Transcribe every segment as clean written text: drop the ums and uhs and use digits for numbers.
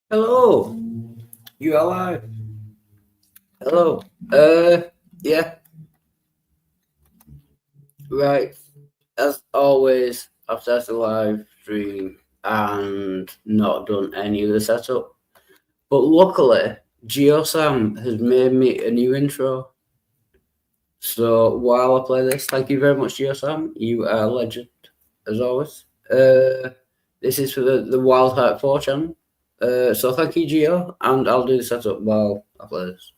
Hello, you alive? Hello. Yeah, right. As always, I've started a live stream and not done any of the setup. But luckily, GeoSam has made me a new intro. So while I play this, thank you very much, GeoSam. You are a legend, as always. This is for the Wild Heart 4 channel. So thank you, Geo, and I'll do the setup while I play this.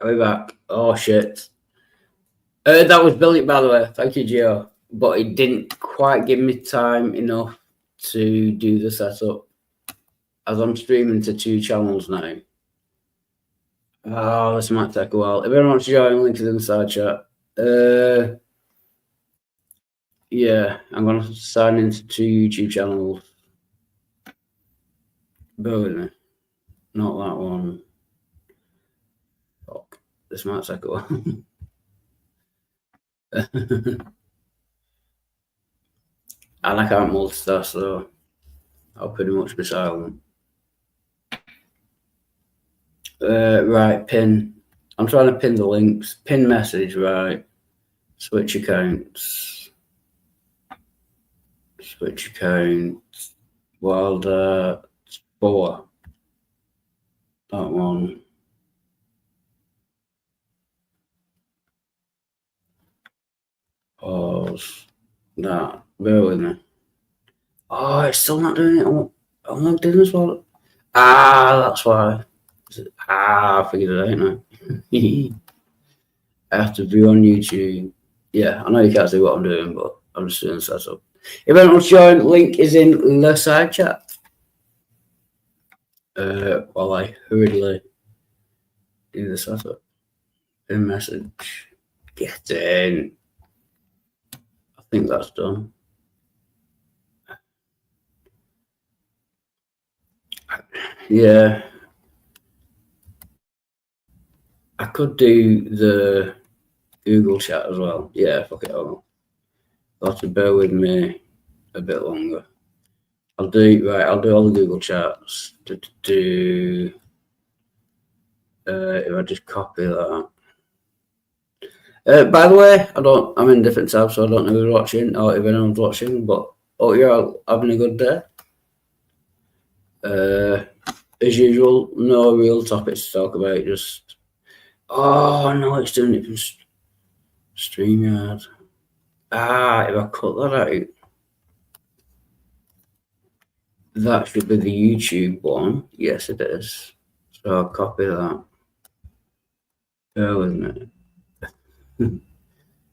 I'll be back. Oh shit. That was brilliant, by the way. Thank you, Gio. But it didn't quite give me time enough to do the setup, as I'm streaming to 2 channels now. Oh, this might take a while. If anyone wants to join, link is in the side chat. Yeah, I'm gonna sign into 2 YouTube channels. Bear with me. Not that one. Fuck. This might take a while. And I can't multitask, so I'll pretty much be silent. Right, pin. I'm trying to pin the links. Pin message, right. Switch accounts. Switch accounts. Wild 4. That one. Pause. That. Bear with me. Oh, it's still not doing it. I'm not doing this one. That's why. I figured it out now. I have to view on YouTube. Yeah, I know you can't see what I'm doing, but I'm just doing the setup. If anyone wants to join, link is in the side chat. While I hurriedly do the setup. In message. Get in. I think that's done. Yeah. I could do the Google chat as well. Yeah, fuck it all. You'll have to bear with me a bit longer. I'll do all the Google chats. If I just copy that. By the way, I'm in different tabs, so I don't know who's watching or if anyone's watching, but you're all having a good day. As usual, no real topics to talk about, just no, it's doing it from StreamYard. If I cut that out, that should be the YouTube one. Yes, it is. So I'll copy that. Bear with me.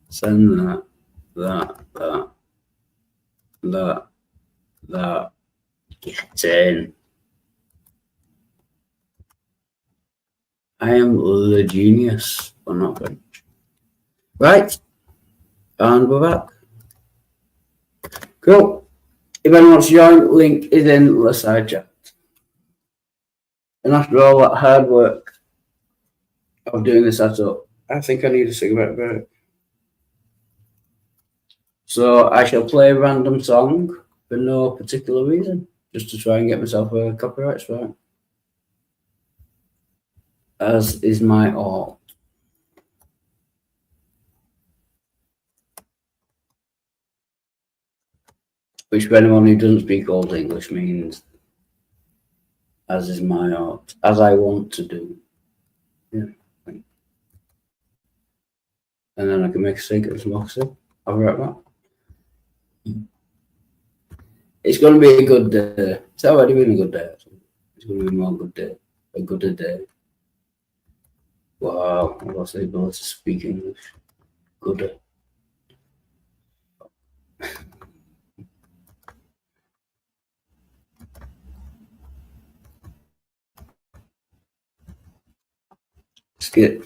Send that. Get in. I am the genius, but not good. Right. And we're back. Cool. If anyone wants to join, link is in the side chat. And after all that hard work of doing the setup, I think I need a cigarette break. So I shall play a random song for no particular reason, just to try and get myself a copyright strike. As is my art. which for anyone who doesn't speak Old English means as is my art, as I want to do. Yeah. And then I can make a secret democracy. I'll be right back. It's going to be a good day. It's already been a good day. It's going to be more good day. A gooder day. Wow. I lost the ability to speak English. Gooder. Skip.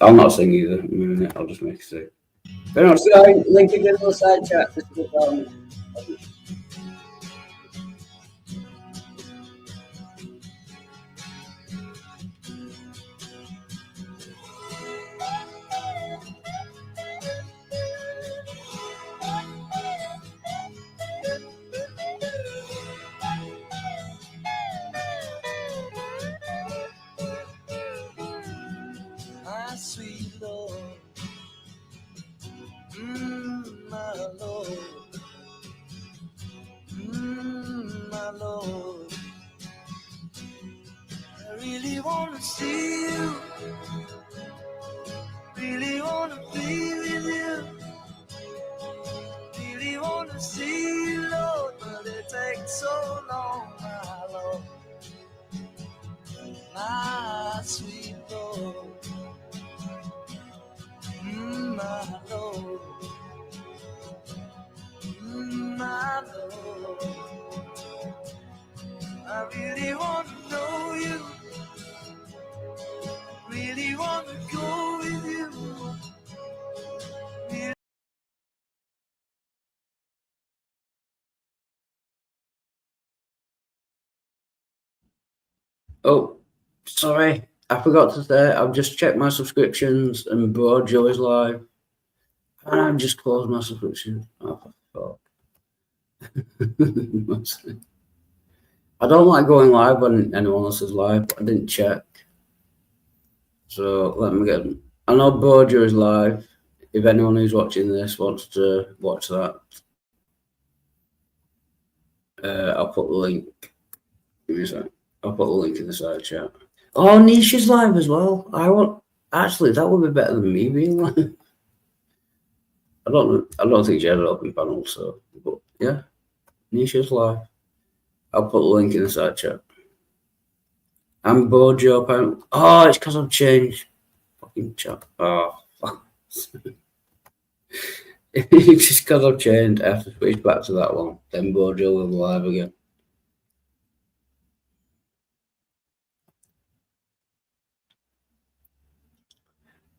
I'll not sing either. In a minute. I'll just make a sing. But no, so link again in the side chat. My sweet Lord, my Lord, my Lord, I really want to see you, really want to be with you, really want to see you, Lord, but it takes so long, my Lord, my sweet Lord. My Lord, my Lord, I really want to know you, really want to go with you. Really. Oh, sorry, I forgot to say, I've just checked my subscriptions and Broadjo is live. And I've just closed my subscription. Oh, fuck. I don't like going live when anyone else is live, but I didn't check. So let me get them. I know Broadjo is live. If anyone who's watching this wants to watch that, I'll put the link. Give me a sec. I'll put the link in the side chat. Oh, Nisha's live as well. Actually, that would be better than me being live. I don't think she had an open panel, so but yeah. Nisha's live. I'll put the link in the side chat. I'm Broadjo apparently. Oh, it's because I've changed fucking chat. Oh, fuck. It's just because I've changed. I have to switch back to that one. Then Broadjo will be live again.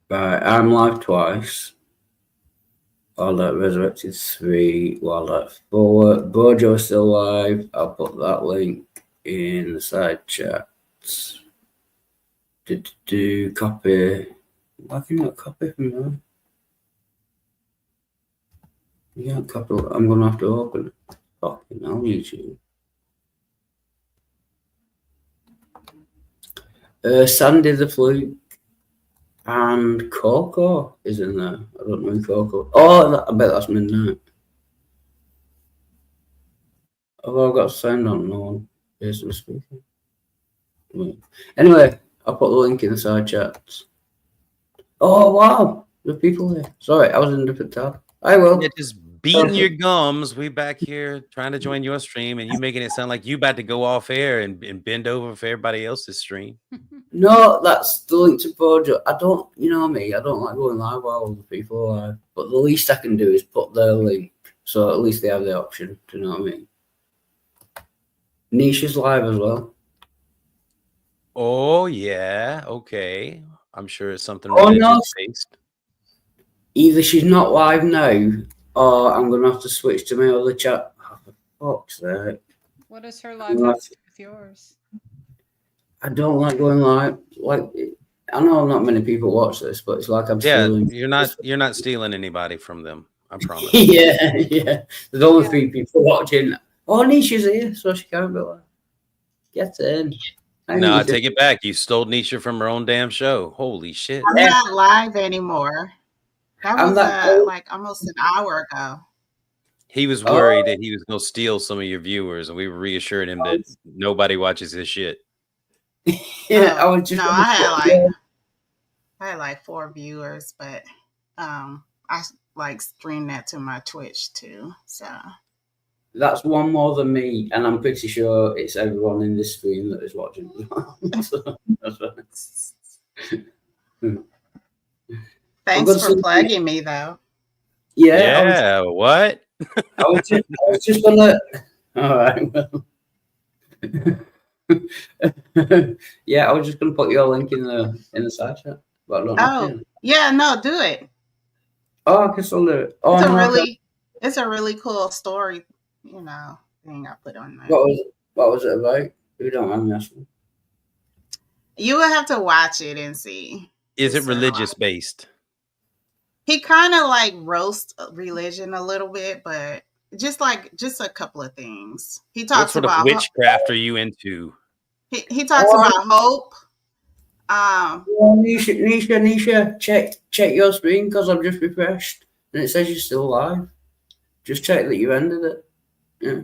Right, I'm live twice. Wildlife Resurrected 3, Wildlife 4. Broadjo is still live. I'll put that link in the side chat. Copy. Why can you not copy from there? You can't copy. I'm going to have to open it. Fucking hell, YouTube. Sandy the Fluke and Coco is in there. I don't know Coco. Oh, I bet that's Midnight. Although I've got sound on no one. Basically speaking. Anyway, I'll put the link in the side chat. Oh, wow. There's people here. Sorry, I was in a different tab. I will. Yeah, just beating your gums. We back here trying to join your stream, and you making it sound like you about to go off air and bend over for everybody else's stream. No, that's the link to Broadjo. I don't, you know me, I don't like going live while other people are live. But the least I can do is put their link. So at least they have the option. Do you know what I mean? Nisha's live as well. Oh, yeah. Okay. I'm sure it's something religious-based. Either she's not live now, or I'm going to have to switch to my other chat. Oh, for fuck's sake. What does her live have to do with yours? I don't like going live. Like, I know not many people watch this, but it's like I'm stealing. You're not stealing anybody from them. I promise. yeah. There's only 3 people watching. Oh, Nisha's here, so she can't be live. Get in. No, I take it back. You stole Nisha from her own damn show. Holy shit. I'm not live anymore. That was like almost an hour ago. He was worried that he was going to steal some of your viewers, and we reassured him that nobody watches his shit. Yeah, I was just no, I had like 4 viewers, but I like stream that to my Twitch too. So that's one more than me, and I'm pretty sure it's everyone in this stream that is watching. So, that's right. thanks for plugging me though. Yeah. What? I was just gonna. All right. Well. Yeah, I was just gonna put your link in the side chat. But I don't know. Yeah, no, do it. Oh, I can still do it. Oh, it's a really cool story, thing I put on there. What was it about? If you don't mind me asking. You would have to watch it and see. Is it religious based? He kind of like roasts religion a little bit, but just a couple of things. He talks what sort of witchcraft are you into? He talks about hope. Nisha, check your screen because I've just refreshed and it says you're still alive. Just check that you ended it. Yeah.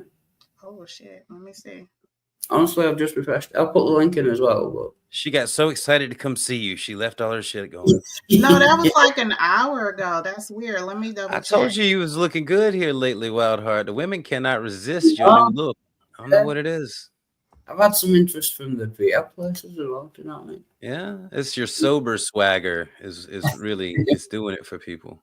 Oh shit! Let me see. Honestly, I've just refreshed. I'll put the link in as well. But she got so excited to come see you, she left all her shit going. No, that was like an hour ago. That's weird. Let me double check. I told you was looking good here lately, Wildheart. The women cannot resist your new look. I don't know what it is. I've had some interest from the VR places as well. Do you know what I mean? Yeah, it's your sober swagger is really it's doing it for people.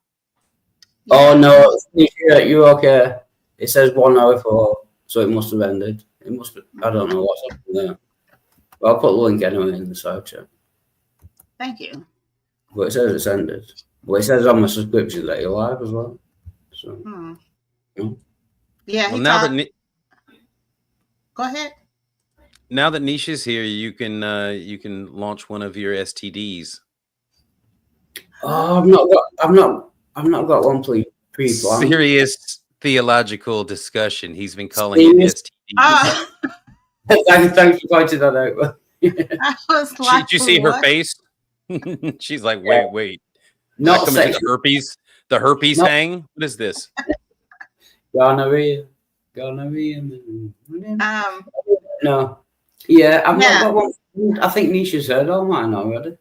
Oh no, you're okay. It says 1 hour 4, so it must have ended. It must have, I don't know what's happening there. But I'll put the link anyway in the side chat. Thank you. But it says it's ended. Well, it says on my subscription that you're live as well. So yeah. Well, go ahead. Now that Nisha's here, you can launch one of your STDs. Oh, I've not got one pre-planned. Serious theological discussion. He's been calling it STDs. Thanks for pointing that out. I was like, did you see her face? She's like, wait. Not the herpes. The herpes hang. What is this? Gonorrhea. No. Yeah, I've not got one. I think Nisha's heard all mine already.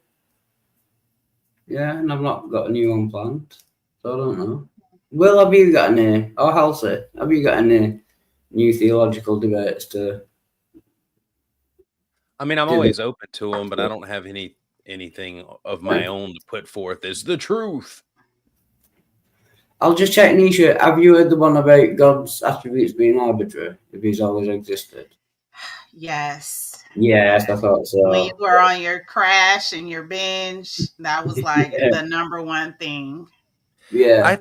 Yeah, and I've not got a new one planned. So I don't know. Will, have you got any, or Halsey, have you got any new theological debates to? I mean, I'm always open to them, but I don't have anything of my own to put forth as the truth. I'll just check, Nisha. Have you heard the one about God's attributes being arbitrary, if he's always existed? Yes. Yes, I thought so. When you were on your crash and your binge, that was like the number one thing. Yeah.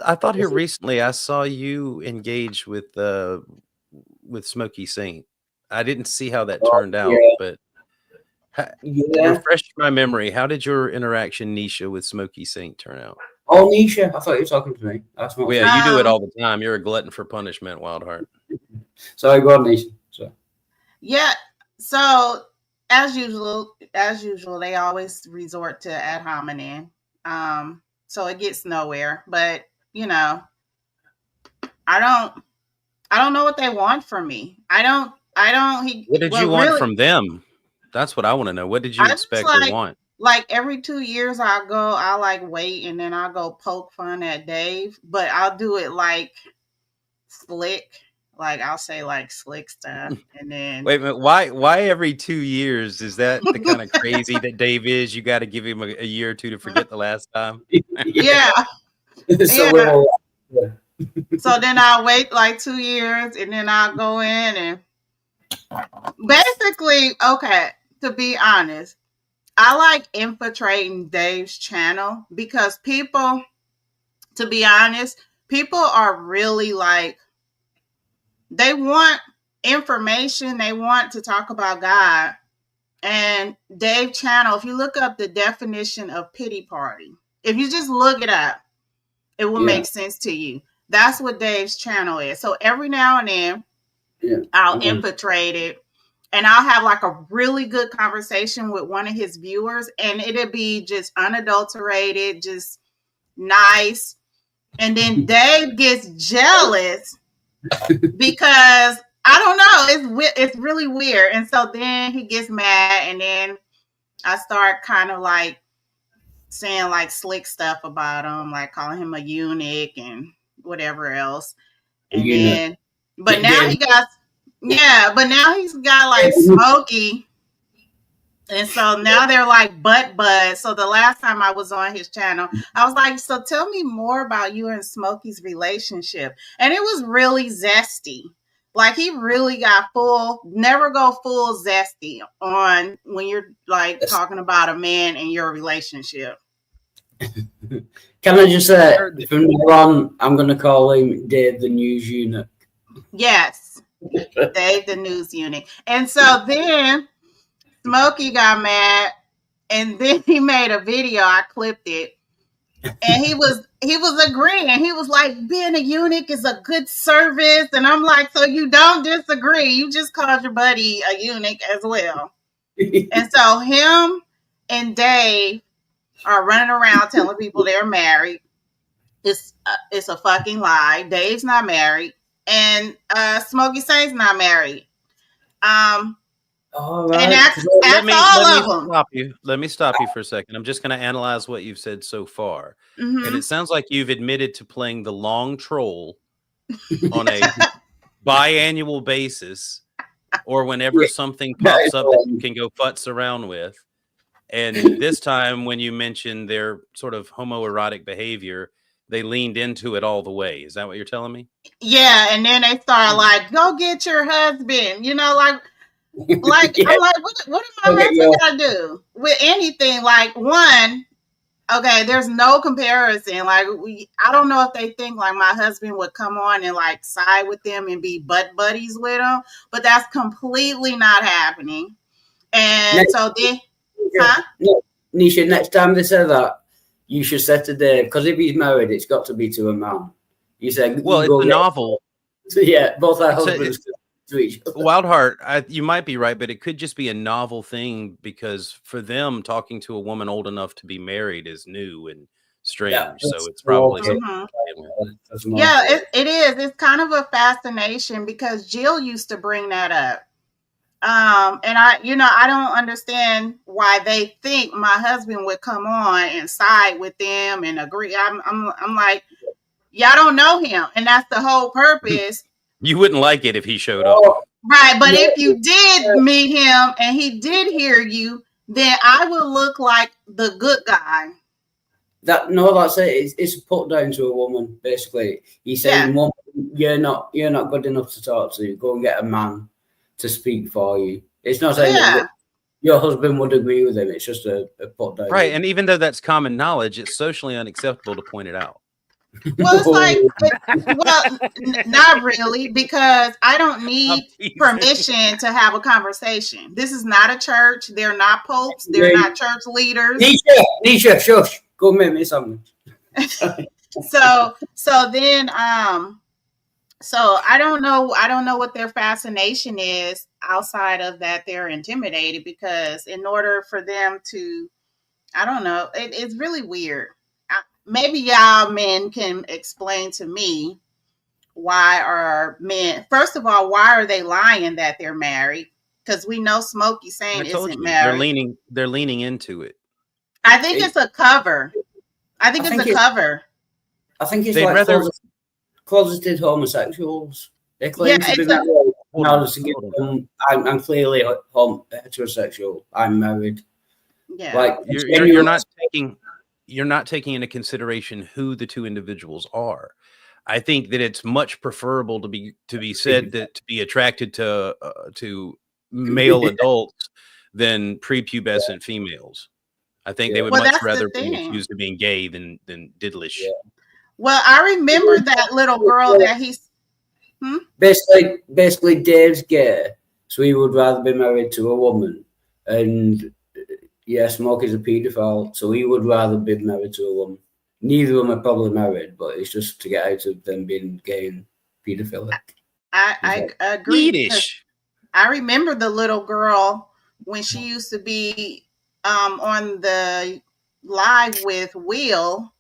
I thought here recently I saw you engage with Smokey Saint. I didn't see how that turned out, but refresh my memory. How did your interaction, Nisha, with Smokey Saint turn out? Oh, Nisha, I thought you were talking to me. That's not. Well, yeah, you do it all the time. You're a glutton for punishment, Wildheart. Sorry, go on, Nisha. Yeah. So as usual, they always resort to ad hominem. So it gets nowhere. But I don't know what they want from me. I don't. What did you want from them? That's what I want to know. What did you expect or want? Like every 2 years I like wait and then I'll go poke fun at Dave, but I'll do it like slick. Like I'll say like slick stuff and then wait a minute. Why every 2 years? Is that the kind of crazy that Dave is? You got to give him a year or two to forget the last time. Yeah. So then I'll wait like 2 years and then I'll go in and basically, okay, to be honest, I like infiltrating Dave's channel because people, to be honest, people are really like, they want information. They want to talk about God. And Dave channel, if you look up the definition of pity party, if you just look it up, it will make sense to you. That's what Dave's channel is. So every now and then, I'll infiltrate it. And I'll have like a really good conversation with one of his viewers. And it'll be just unadulterated, just nice. And then Dave gets jealous because I don't know, it's really weird. And so then he gets mad, and then I start kind of like saying like slick stuff about him, like calling him a eunuch and whatever else. And then, but now but now he's got like Smokey. And so now they're like butt buds. So the last time I was on his channel, I was like, so tell me more about you and Smokey's relationship. And it was really zesty. Like he really got never go full zesty on when you're like talking about a man and your relationship. Can I just say, from now on, I'm going to call him Dave the News Eunuch. Yes, Dave the News Eunuch. And so then Smokey got mad, and then he made a video. I clipped it, and he was agreeing. He was like, being a eunuch is a good service. And I'm like, so you don't disagree. You just called your buddy a eunuch as well. And so him and Dave are running around telling people they're married. It's a fucking lie. Dave's not married, and Smokey Saint's not married. All right. And that's all of them. Let me stop you for a second. I'm just going to analyze what you've said so far. Mm-hmm. And it sounds like you've admitted to playing the long troll on a biannual basis, or whenever something pops up that you can go futz around with. And this time, when you mentioned their sort of homoerotic behavior, they leaned into it all the way. Is that what you're telling me? Yeah. And then they started like, go get your husband, you know, like I'm like, what am I gonna do with anything? Like, one, okay, there's no comparison. Like, I don't know if they think like my husband would come on and like side with them and be butt buddies with them, but that's completely not happening. And so then, Nisha, next time they say that, you should say to Dave, because if he's married, it's got to be to a man. You say, well, it's a novel. So yeah, both our husbands. Wildheart, you might be right, but it could just be a novel thing, because for them, talking to a woman old enough to be married is new and strange. Yeah, so it's probably it is. It's kind of a fascination, because Jill used to bring that up. And I don't understand why they think my husband would come on and side with them and agree. I'm like, y'all don't know him, and that's the whole purpose. You wouldn't like it if he showed up. Right. But if you did meet him and he did hear you, then I would look like the good guy. That's it. It's put down to a woman, basically. He's saying, woman, you're not good enough to talk to. Go and get a man to speak for you. It's not saying that your husband would agree with him. It's just a put down. Right. And even though that's common knowledge, it's socially unacceptable to point it out. Well, it's like, not really, because I don't need permission to have a conversation. This is not a church. They're not popes. They're not church leaders. Nisha, shush. Go make me something. So then, so I don't know what their fascination is outside of that. They're intimidated, because in order for them to, I don't know, it's really weird. Maybe y'all men can explain to me, why are men, first of all, why are they lying that they're married? Because we know Smokey Saint isn't married. They're leaning into it. I think it's a cover. I think it's a cover. I think it's like closeted homosexuals. They claim to be married. I'm clearly heterosexual. I'm married. Yeah. Like you're not taking into consideration who the two individuals are. I think that it's much preferable to be said that to be attracted to male adults than prepubescent females. I think they would much rather be accused of being gay than diddlish. Yeah. Well, I remember that little girl that he's basically Dave's gay, so he would rather be married to a woman, and Smokey's a paedophile, so he would rather be married to a woman. Neither of them are probably married, but it's just to get out of them being gay and paedophilic. I agree. I remember the little girl when she used to be on the live with Will,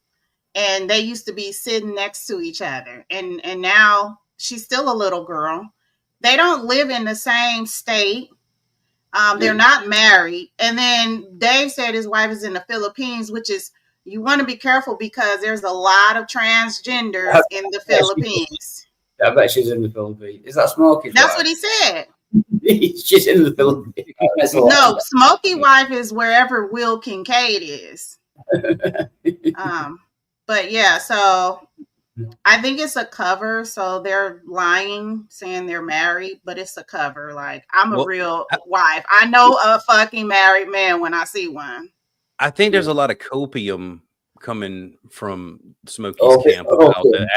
and they used to be sitting next to each other. And now she's still a little girl. They don't live in the same state. They're not married. And then Dave said his wife is in the Philippines, which is, you want to be careful because there's a lot of transgenders in the Philippines. I bet she's in the Philippines. Is that Smokey's That's wife? what he said. She's in the Philippines. No, Smokey wife is wherever Will Kincaid is. But yeah, so I think it's a cover. So they're lying, saying they're married, but it's a cover. Like, I'm a real wife. I know a fucking married man when I see one. I think there's a lot of copium coming from Smokey's camp about the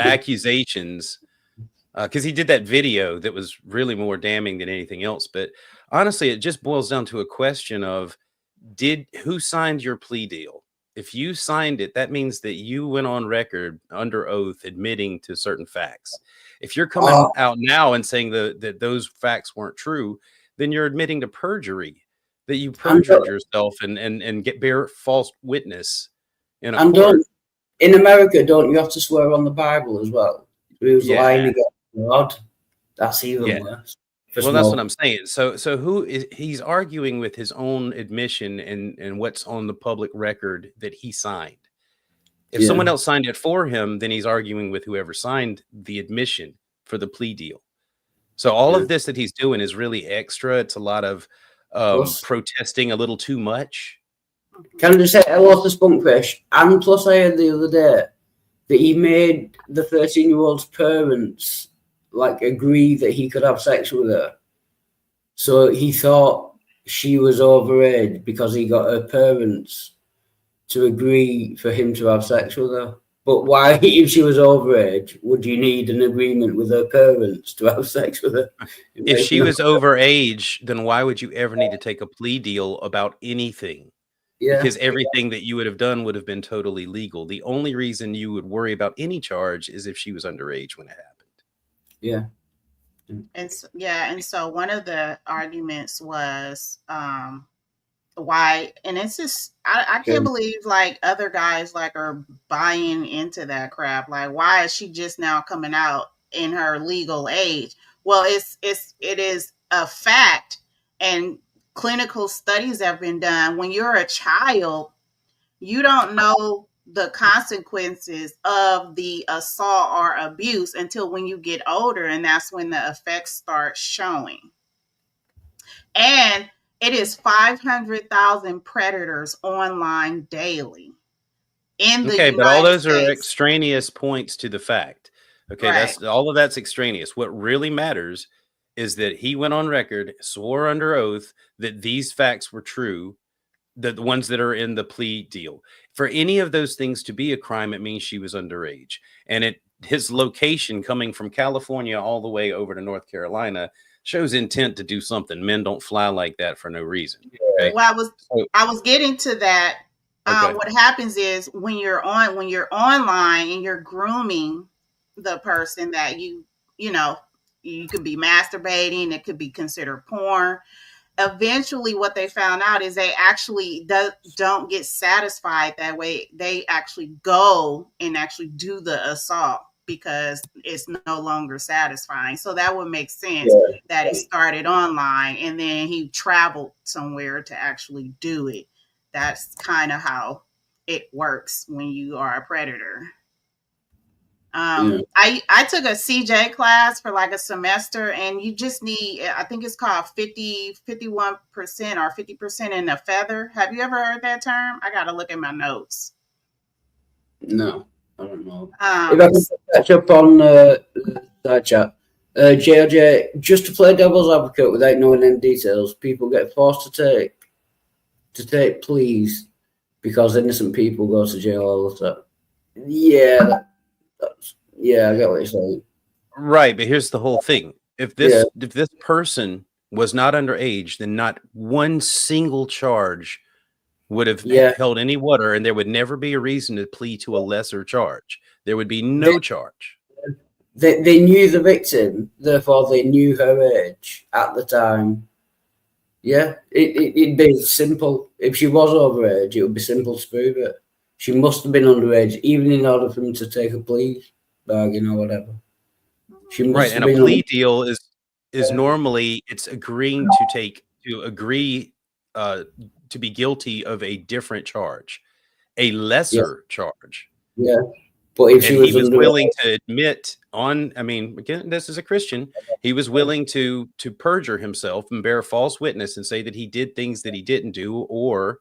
accusations. Because he did that video that was really more damning than anything else. But honestly, it just boils down to a question of who signed your plea deal? If you signed it, that means that you went on record under oath admitting to certain facts. If you're coming out now and saying that those facts weren't true, then you're admitting to perjury, that you perjured yourself and bear false witness in a court. In America, don't you have to swear on the Bible as well? Who's lying against God? That's even worse. Well, that's what I'm saying. So he's arguing with his own admission and what's on the public record that he signed. If someone else signed it for him, then he's arguing with whoever signed the admission for the plea deal. So all of this that he's doing is really extra. It's a lot of protesting a little too much. Can I just say hello to Spunkfish? And plus, I heard the other day that he made the 13-year-old's parents agree that he could have sex with her. So he thought she was overage because he got her parents to agree for him to have sex with her. But why, if she was overage, would you need an agreement with her parents to have sex with her? If she was overage, then why would you ever need to take a plea deal about anything? Yeah. Because everything that you would have done would have been totally legal. The only reason you would worry about any charge is if she was underage when it happened. Yeah. And so one of the arguments was why, and it's just I can't believe other guys are buying into that crap. Why is she just now coming out in her legal age? Well, it is a fact, and clinical studies have been done. When you're a child, you don't know the consequences of the assault or abuse until when you get older, and that's when the effects start showing. And it is 500,000 predators online daily in the United but all those States. Are extraneous points to the fact. Okay, right. That's extraneous. What really matters is that he went on record, swore under oath that these facts were true, the ones that are in the plea deal. For any of those things to be a crime, it means she was underage. And his location coming from California all the way over to North Carolina shows intent to do something. Men don't fly like that for no reason. Okay? Well, I was getting to that. What happens is when you're online and you're grooming the person that you could be masturbating, it could be considered porn. Eventually what they found out is they actually don't get satisfied that way. They actually go and actually do the assault because it's no longer satisfying. So that would make sense that it started online and then he traveled somewhere to actually do it. That's kind of how it works when you are a predator. I took a CJ class for a semester, and you just need, I think it's called 51% or 50% in a feather. Have you ever heard that term? I got to look at my notes. No, I don't know. If I can catch up on that chat, JLJ, just to play devil's advocate without knowing any details, people get forced to take pleas because innocent people go to jail all the time. Yeah. Yeah, I get what you're saying. Right, but here's the whole thing. If this person was not underage, then not one single charge would have held any water, and there would never be a reason to plead to a lesser charge. There would be no charge. They knew the victim, therefore they knew her age at the time. Yeah, it'd be simple. If she was overage, it would be simple to prove it. She must have been underage, even in order for him to take a plea bargain or whatever. She must Right, have and a been plea deal is normally it's agreeing to agree to be guilty of a different charge, a lesser charge. Yeah. But if she And was he was underage, willing to admit I mean, again, this is a Christian. He was willing to perjure himself and bear false witness and say that he did things that he didn't do, or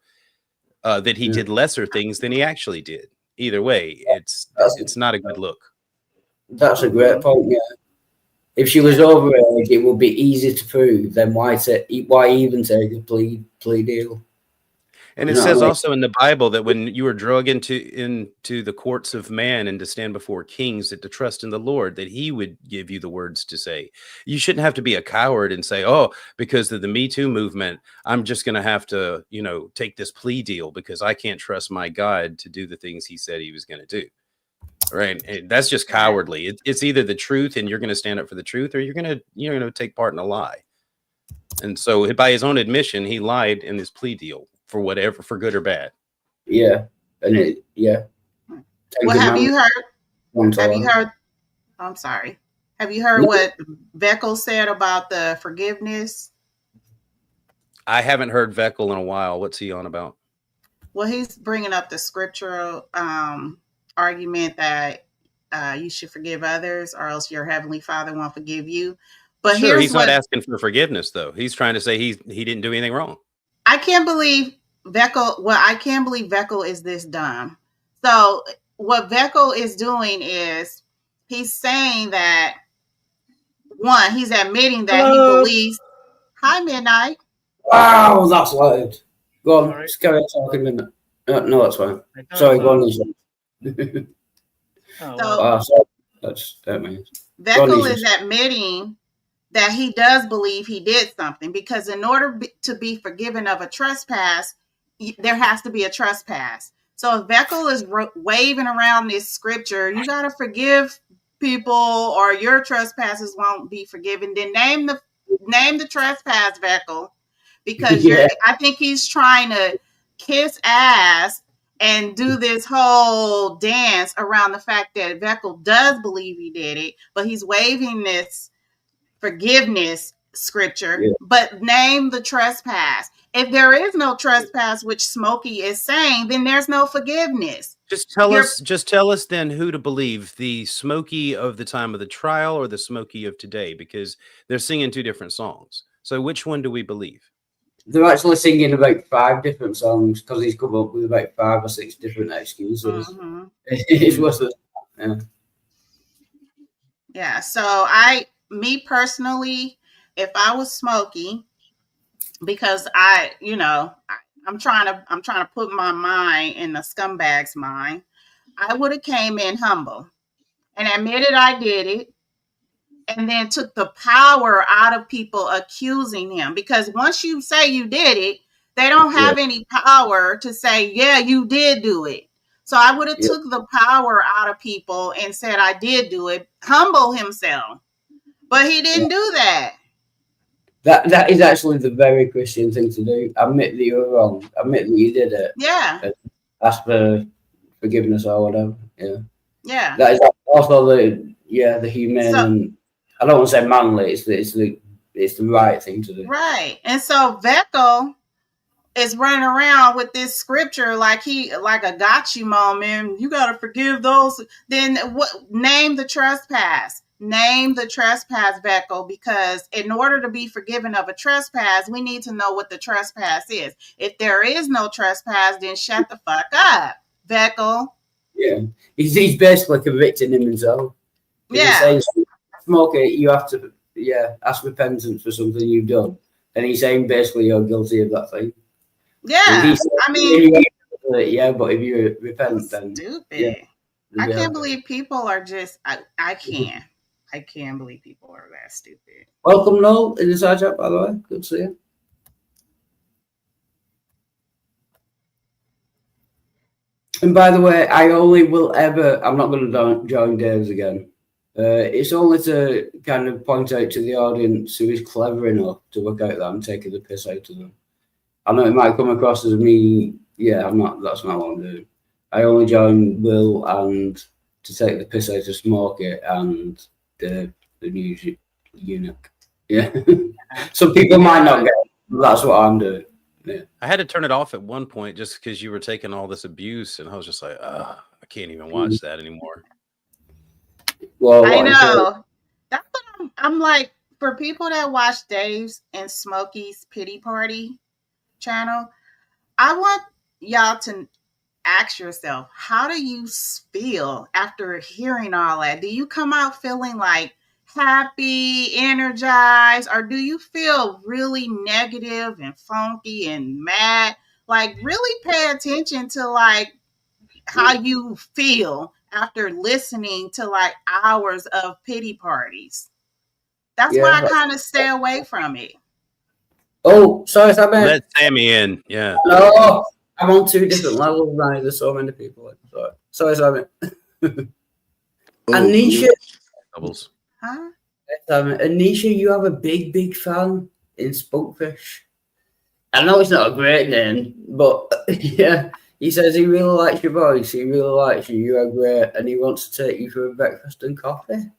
that he did lesser things than he actually did. Either way, it's not a good look. That's a great point. Yeah. If she was overage, it would be easy to prove. Then why even take a plea deal? And it says also in the Bible that when you are dragged into the courts of man and to stand before kings, that to trust in the Lord, that he would give you the words to say. You shouldn't have to be a coward and say, oh, because of the Me Too movement, I'm just going to have to, take this plea deal because I can't trust my God to do the things he said he was going to do. Right. And that's just cowardly. It's either the truth and you're going to stand up for the truth, or you're going to take part in a lie. And so by his own admission, he lied in this plea deal. For whatever, for good or bad. Yeah. And Well, have you heard? I'm sorry. Have you heard what Veckel said about the forgiveness? I haven't heard Veckel in a while. What's he on about? Well, he's bringing up the scriptural argument that you should forgive others, or else your heavenly Father won't forgive you. But sure, he's not asking for forgiveness, though. He's trying to say he didn't do anything wrong. I can't believe Veckel. Well, I can't believe Veckel is this dumb. So what Veckel is doing is he's saying that, one, he's admitting that he believes. Hi, Midnight. Wow, that's loud. Go on, let's carry on talking, Midnight. No, that's fine. Sorry, go on, Lisa. Veckel is admitting that he does believe he did something, because in order to be forgiven of a trespass, there has to be a trespass. So if Veckel is waving around this scripture, you got to forgive people or your trespasses won't be forgiven, then name the trespass, Veckel, because I think he's trying to kiss ass and do this whole dance around the fact that Veckel does believe he did it, but he's waving this forgiveness scripture, but name the trespass. If there is no trespass, which Smokey is saying, then there's no forgiveness. Just tell us then who to believe, the Smokey of the time of the trial or the Smokey of today, because they're singing two different songs. So which one do we believe? They're actually singing about 5 different songs, because he's come up with about 5 or 6 different excuses. Mm-hmm. It's worse than yeah. So me personally, if I was Smokey, because I'm trying to put my mind in the scumbag's mind, I would have came in humble and admitted I did it, and then took the power out of people accusing him. Because once you say you did it, they don't have any power to say, yeah, you did do it. So I would have took the power out of people and said I did do it, humble himself. But he didn't do that. That is actually the very Christian thing to do. Admit that you were wrong. Admit that you did it. Yeah. Ask for forgiveness or whatever. Yeah. Yeah. That is also the humane. And I don't want to say manly. It's the right thing to do. Right. And so Veckel is running around with this scripture like a got you moment. You got to forgive those. Then name the trespass. Name the trespass, Veckel, because in order to be forgiven of a trespass, we need to know what the trespass is. If there is no trespass, then shut the fuck up, Veckel. Yeah, he's basically convicting himself. Yeah. He's saying, Smokey, you have to ask repentance for something you've done. And he's saying basically you're guilty of that thing. Yeah, but if you repent, then stupid. Yeah, I can't believe people are just. I can't. I can't believe people are that stupid. Welcome, Noel, in the side chat, by the way. Good to see you. And by the way, I only will ever. I'm not going to join Dave's again. It's only to kind of point out to the audience who is clever enough to work out that I'm taking the piss out of them. I know it might come across as me. Yeah, I'm not. That's not what I'm doing. I only join Will and to take the piss out of Smokey and the news eunuch. Yeah. Some people might not get it. That's what I'm doing. Yeah. I had to turn it off at one point just because you were taking all this abuse, and I was just like, I can't even watch that anymore. Well, I know. That's what I'm like, for people that watch Dave's and Smokey's Pity Party channel, I want y'all to ask yourself, how do you feel after hearing all that? Do you come out feeling like happy, energized, or do you feel really negative and funky and mad? Like, really pay attention to like how you feel after listening to like hours of pity parties. That's why I kind of stay away from it. Oh, sorry, Sammy. Let Sammy in. Yeah. No, I'm on 2 different levels now. There's so many people. Sorry, Sammy. Anisha. Doubles. Huh? Anisha, you have a big fan in Spunkfish. I know it's not a great name, but yeah, he says he really likes your voice. He really likes you. You are great, and he wants to take you for a breakfast and coffee.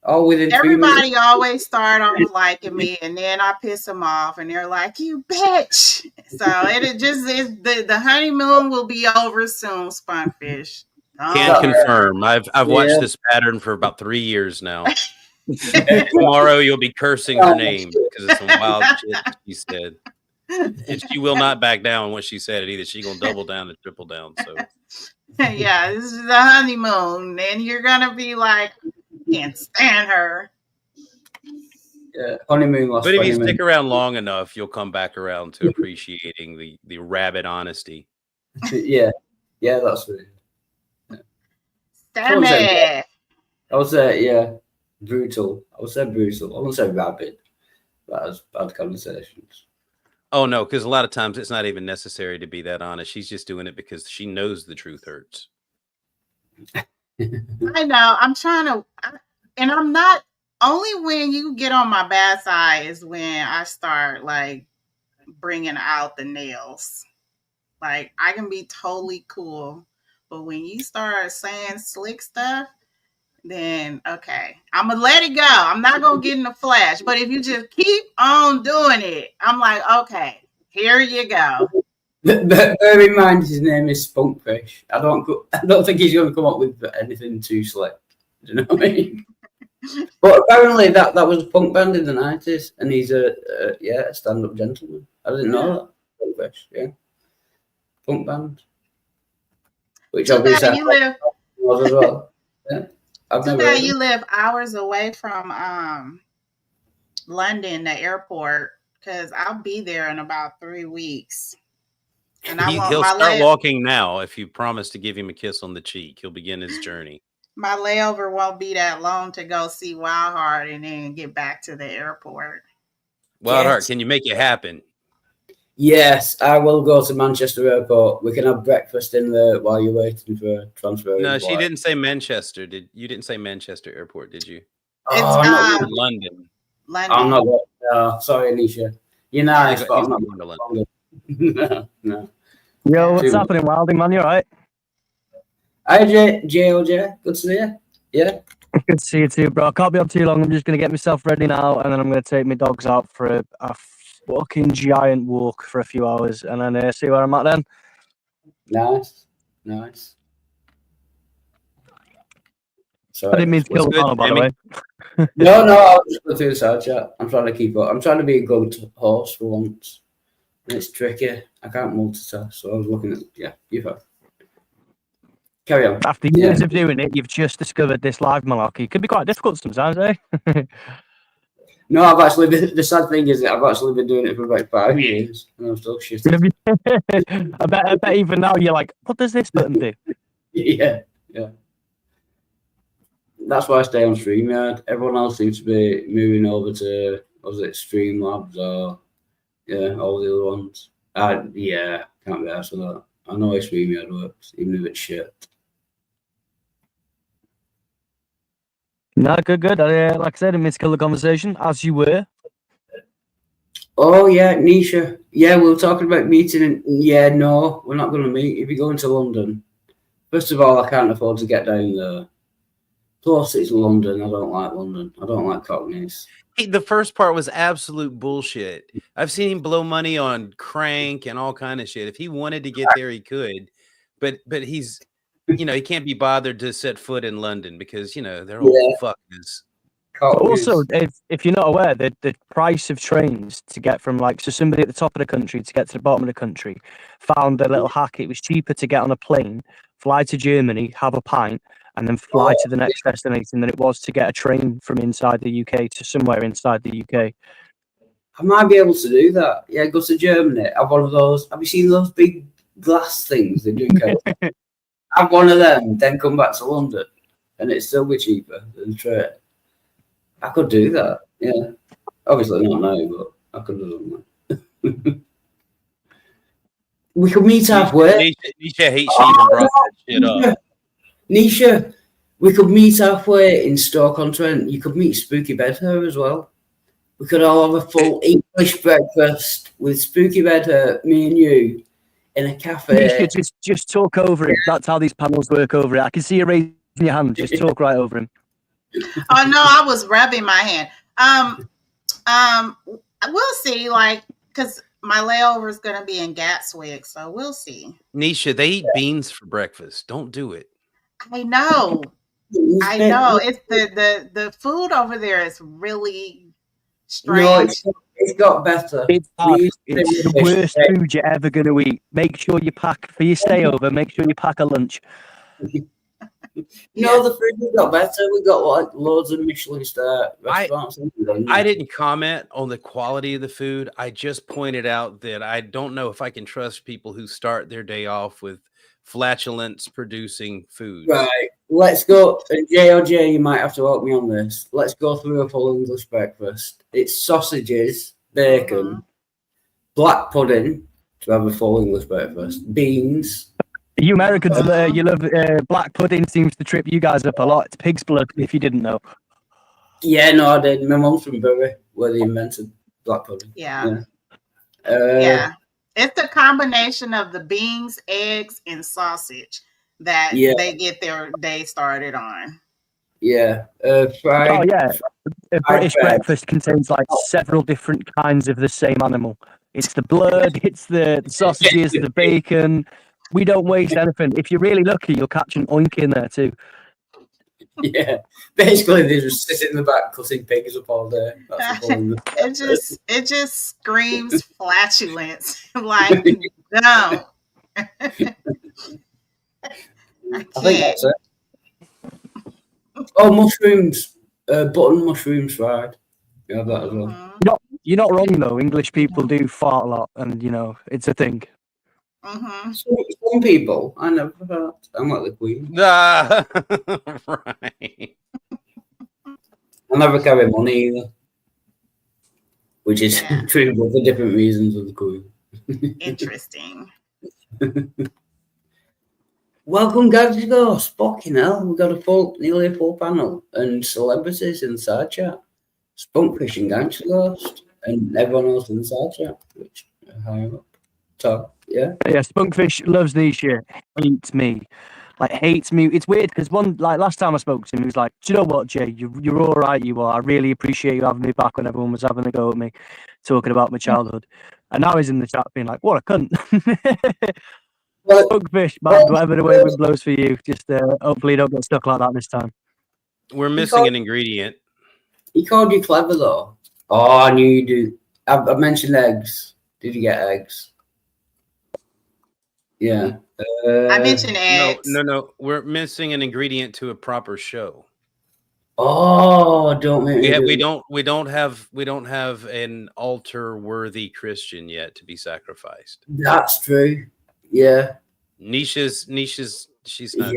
All within 3 minutes. Everybody always start off liking me, and then I piss them off, and they're like, "You bitch!" So it just is. The honeymoon will be over soon, Spunkfish. Can't confirm. I've watched this pattern for about 3 years now. Tomorrow you'll be cursing her name because it's some wild shit she said, and she will not back down on what she said. Either she's gonna double down and triple down. So yeah, this is the honeymoon, and you're gonna be like, can't stand her. Yeah, honeymoon last. But if you stick around long enough, you'll come back around to appreciating the rabid honesty. yeah, that's it. Damn it. I would say, yeah, brutal. I would say brutal. I wouldn't say rabid. That was bad conversations. Oh, no, because a lot of times it's not even necessary to be that honest. She's just doing it because she knows the truth hurts. I know. I'm trying to, and I'm not, only when you get on my bad side is when I start like bringing out the nails. Like, I can be totally cool, but when you start saying slick stuff, then okay, I'm gonna let it go. I'm not gonna get in the flash. But if you just keep on doing it, I'm like, okay, here you go. Bear in mind, his name is Spunkfish. I don't think he's going to come up with anything too slick. Do you know what I mean? But apparently that was a punk band in the 90s, and he's a stand-up gentleman. I didn't know that. Spunkfish, yeah, punk band. Which obviously you live. Was as well. Yeah. Too bad you live hours away from London, the airport, because I'll be there in about 3 weeks. And he'll start walking now if you promise to give him a kiss on the cheek. He'll begin his journey. My layover won't be that long to go see Wildheart and then get back to the airport. Wildheart, can you make it happen? Yes, I will go to Manchester Airport. We can have breakfast in there while you're waiting for transfer. No, she didn't say Manchester. You didn't say Manchester Airport, did you? It's London. I'm not. Sorry, Anisha. You're nice, but I'm not going to London. No. Yo, what's happening, Wilding man? You alright? Hi, JOJ. Good to see you. Yeah. Good to see you too, bro. I can't be up too long. I'm just going to get myself ready now, and then I'm going to take my dogs out for a fucking giant walk for a few hours, and then see where I'm at then. Nice. Sorry. I didn't mean to kill the panel, by the way. No, I was just going through the side chat. I'm trying to keep up. I'm trying to be a good host for once. And it's tricky. I can't multitask, so I was looking at you've had. Carry on. After years of doing it, you've just discovered this live malarkey. It can be quite difficult sometimes, eh? No, I've actually been. The sad thing is that I've actually been doing it for about 5 years, and I'm still shit. I bet even now you're like, what does this button do? Yeah. That's why I stay on StreamYard. Everyone else seems to be moving over to, Streamlabs or all the other ones. Can't be asked with that. I know how StreamYard works, even if it's shit. No, good. Like I said, I didn't mean to kill the conversation, as you were. Oh, yeah, Nisha. Yeah, we were talking about meeting. No, we're not going to meet. If you're going to London, First of all, I can't afford to get down there. Plus, it's London. I don't like London. I don't like Cockneys. The first part was absolute bullshit. I've seen him blow money on crank and all kind of shit. If he wanted to get there, he could. But he's, you know, he can't be bothered to set foot in London because, you know, they're all fuckers. Also, if you're not aware, the price of trains to get from like, so somebody at the top of the country to get to the bottom of the country found a little hack. It was cheaper to get on a plane, fly to Germany, have a pint, and then fly to the next destination than it was to get a train from inside the UK to somewhere inside the UK. I might be able to do that. Yeah, go to Germany. Have one of those. Have you seen those big glass things they do? Have one of them, then come back to London, and it'd still be cheaper than the train. I could do that. Yeah, obviously not now, but I could do that. We could meet halfway. Nisha hates she even brought that shit up. Nisha, we could meet halfway in Stoke-on-Trent. You could meet Spooky Bedher as well. We could all have a full English breakfast with Spooky Bedher, me and you, in a cafe. Nisha, just talk over it. That's how these panels work over it. I can see you raising your hand. Just talk right over him. Oh no, I was rubbing my hand. We'll see. Like, because my layover is going to be in Gatwick, so we'll see. Nisha, they eat beans for breakfast. Don't do it. I know. It's the food over there is really strange. No, it's got better. It's the worst food you're ever going to eat. Make sure you pack for your stay over. Make sure you pack a lunch. No, the food got better. We got like loads of Michelin star restaurants. I didn't comment on the quality of the food. I just pointed out that I don't know if I can trust people who start their day off with flatulence producing food. Right. Let's go. And JOJ, you might have to help me on this. Let's go through a full English breakfast. It's sausages, bacon, black pudding to have a full English breakfast, beans. You Americans, you love black pudding. Seems to trip you guys up a lot. It's pig's blood, if you didn't know. Yeah, no, I did. My mum's from Bury, where they invented black pudding. Yeah. Yeah. It's the combination of the beans, eggs, and sausage that they get their day started on. Yeah. Fried. Oh, yeah. A British breakfast contains like several different kinds of the same animal. It's the blood, it's the sausages, the bacon. We don't waste anything. If you're really lucky, you'll catch an oink in there too. Yeah, basically they just sit in the back cutting pigs up all day. It just screams flatulence. Like, no. I think that's it. Oh, mushrooms, button mushrooms fried. Yeah, that as well. You're not wrong though. English people do fart a lot, and you know it's a thing. Some people, I never heard. I'm like the Queen. Right. I never carry money either, which is true, but for different reasons of the Queen. Interesting. Welcome, guys. To go. Fucking hell, we've got nearly a full panel and celebrities in the side chat. Spunkfish and Gangster Ghost, and everyone else in the side chat, which are higher up. So, yeah, Spunkfish loves these shit. Hates me. It's weird because last time I spoke to him, he was like, "Do you know what, Jay? You're all right. You are. I really appreciate you having me back when everyone was having a go at me, talking about my childhood." And now he's in the chat being like, "What a cunt." Spunkfish, man, whatever the way wind blows for you. Just hopefully you don't get stuck like that this time. We're missing an ingredient. He called you clever though. Oh, I knew you do. I mentioned eggs. Did you get eggs? Yeah. I mentioned eggs. No. We're missing an ingredient to a proper show. Oh, don't make me. We don't have an altar-worthy Christian yet to be sacrificed. That's true. Yeah. Nisha's she's not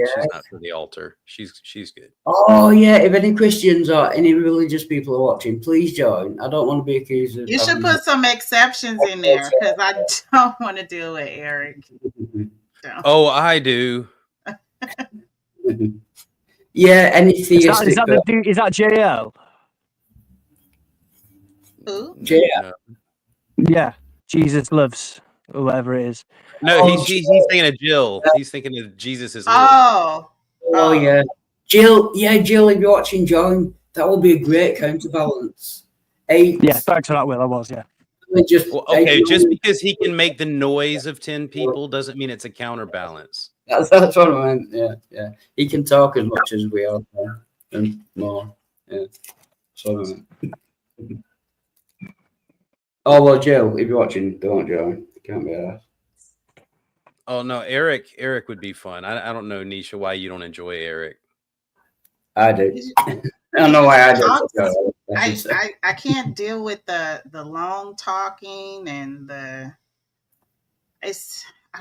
for the altar. She's good. Oh yeah, if any Christians or any religious people are watching, please join. I don't want to be accused of. You should put some exceptions in there because I don't want to do it, Eric. Oh, I do. Yeah, any theistic. Is that JL? Who? JL. Yeah, Jesus loves. or whatever it is. No, Oh, he's thinking of Jill. He's thinking of Jesus is Lord. Oh yeah, Jill. Yeah, Jill. If you're watching, join. That would be a great counterbalance. 8. Yeah, thanks for that, Will. I was, yeah. Just Well, okay, just because he can make the noise of 10 people doesn't mean it's a counterbalance. That's what I meant. Yeah. He can talk as much as we all can and more. Yeah. So. Oh well, Jill. If you're watching, don't join. Can't be asked. Oh no, Eric would be fun. I don't know, Nisha, why you don't enjoy Eric. I do. I don't know why I do. I can't deal with the long talking and I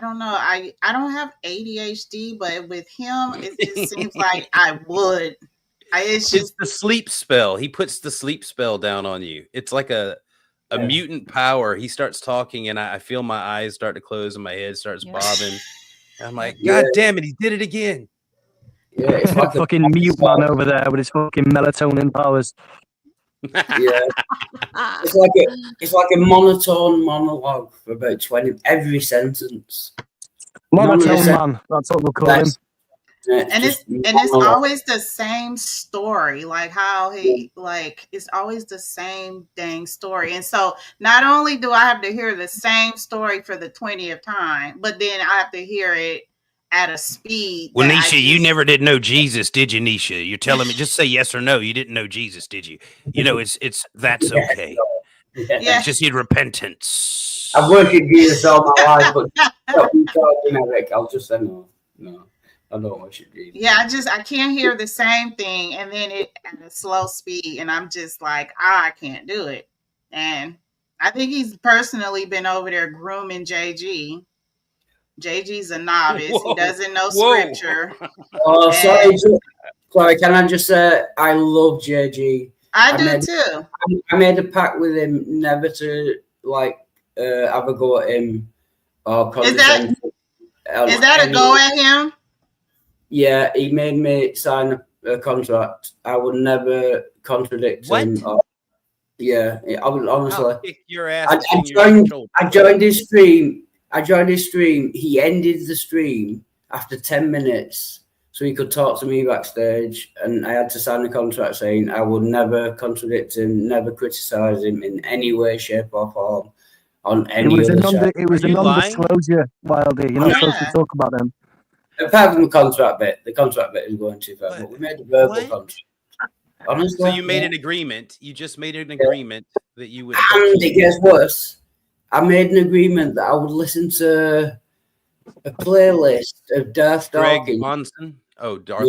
don't know. I don't have ADHD, but with him, it just seems like I would. It's the sleep spell. He puts the sleep spell down on you. It's like a mutant power. He starts talking, and I feel my eyes start to close and my head starts bobbing. And I'm like, God damn it, he did it again. Yeah, it's like fucking mute man over there with his fucking melatonin powers. Yeah, it's like a monotone monologue for about 20 every sentence. Monotone man, that's what we'll call him. And it's always the same story, like how he it's always the same dang story. And so not only do I have to hear the same story for the 20th time, but then I have to hear it at a speed. Well, Nisha, you never did know Jesus, did you, Nisha? You're telling me, just say yes or no. You didn't know Jesus, did you? You know, that's okay. Yeah. It's just need repentance. I've worked with Jesus all my life, but Eric, I'll just say no. I don't worship Jesus. Yeah, I can't hear the same thing and then it at a slow speed, and I'm just like, I can't do it. And I think he's personally been over there grooming JG. JG's a novice. Whoa. He doesn't know scripture. Oh, sorry. Can I just say I love JG. I do too. I made a pact with him never to have a go at him or condescend. Is that a go at him? Yeah, he made me sign a contract. I would never contradict him. I would honestly. I'll kick your ass. I joined his stream. He ended the stream after 10 minutes so he could talk to me backstage, and I had to sign a contract saying I would never contradict him, never criticize him in any way, shape, or form on any other channel. It was a non-disclosure, Wildy. You're not supposed to talk about them. Apart from the contract bit is going too far, but we made a verbal contract. Honestly, so you made an agreement. You just made an agreement that you would. And it gets worse. I made an agreement that I would listen to a playlist of Darth Dawkins. Greg Monson? Oh, Darth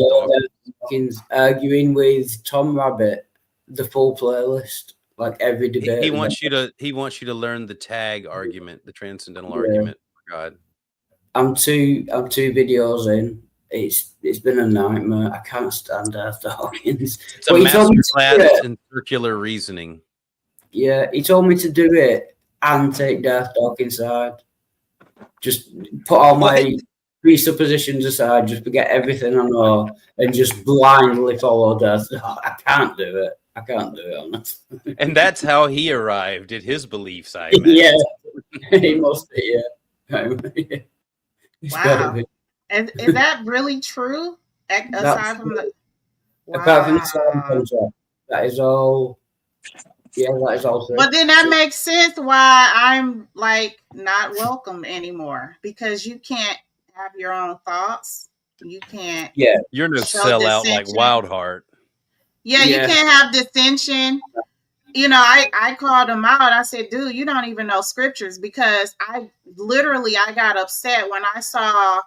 Dawkins arguing with Tom Rabbit, the full playlist, like every debate. He wants you to learn the tag argument, the transcendental argument. God. I'm two videos in. It's been a nightmare. I can't stand Darth Dawkins. It's a master class in circular reasoning. Yeah, he told me to do it and take Darth Dawkins' side. Just put all my presuppositions aside, just forget everything I know, and just blindly follow Darth. I can't do it. Honestly. And that's how he arrived at his beliefs, I imagine. Yeah, he must be, yeah. Wow. Is that really true? Aside from the apart from the contract, that is all. Yeah, that is all. But then that makes sense why I'm not welcome anymore, because you can't have your own thoughts. You can't. Yeah, you're no sellout like Wildheart. Yeah, you can't have dissension. You know, I called him out. I said, dude, you don't even know scriptures, because I got upset when I saw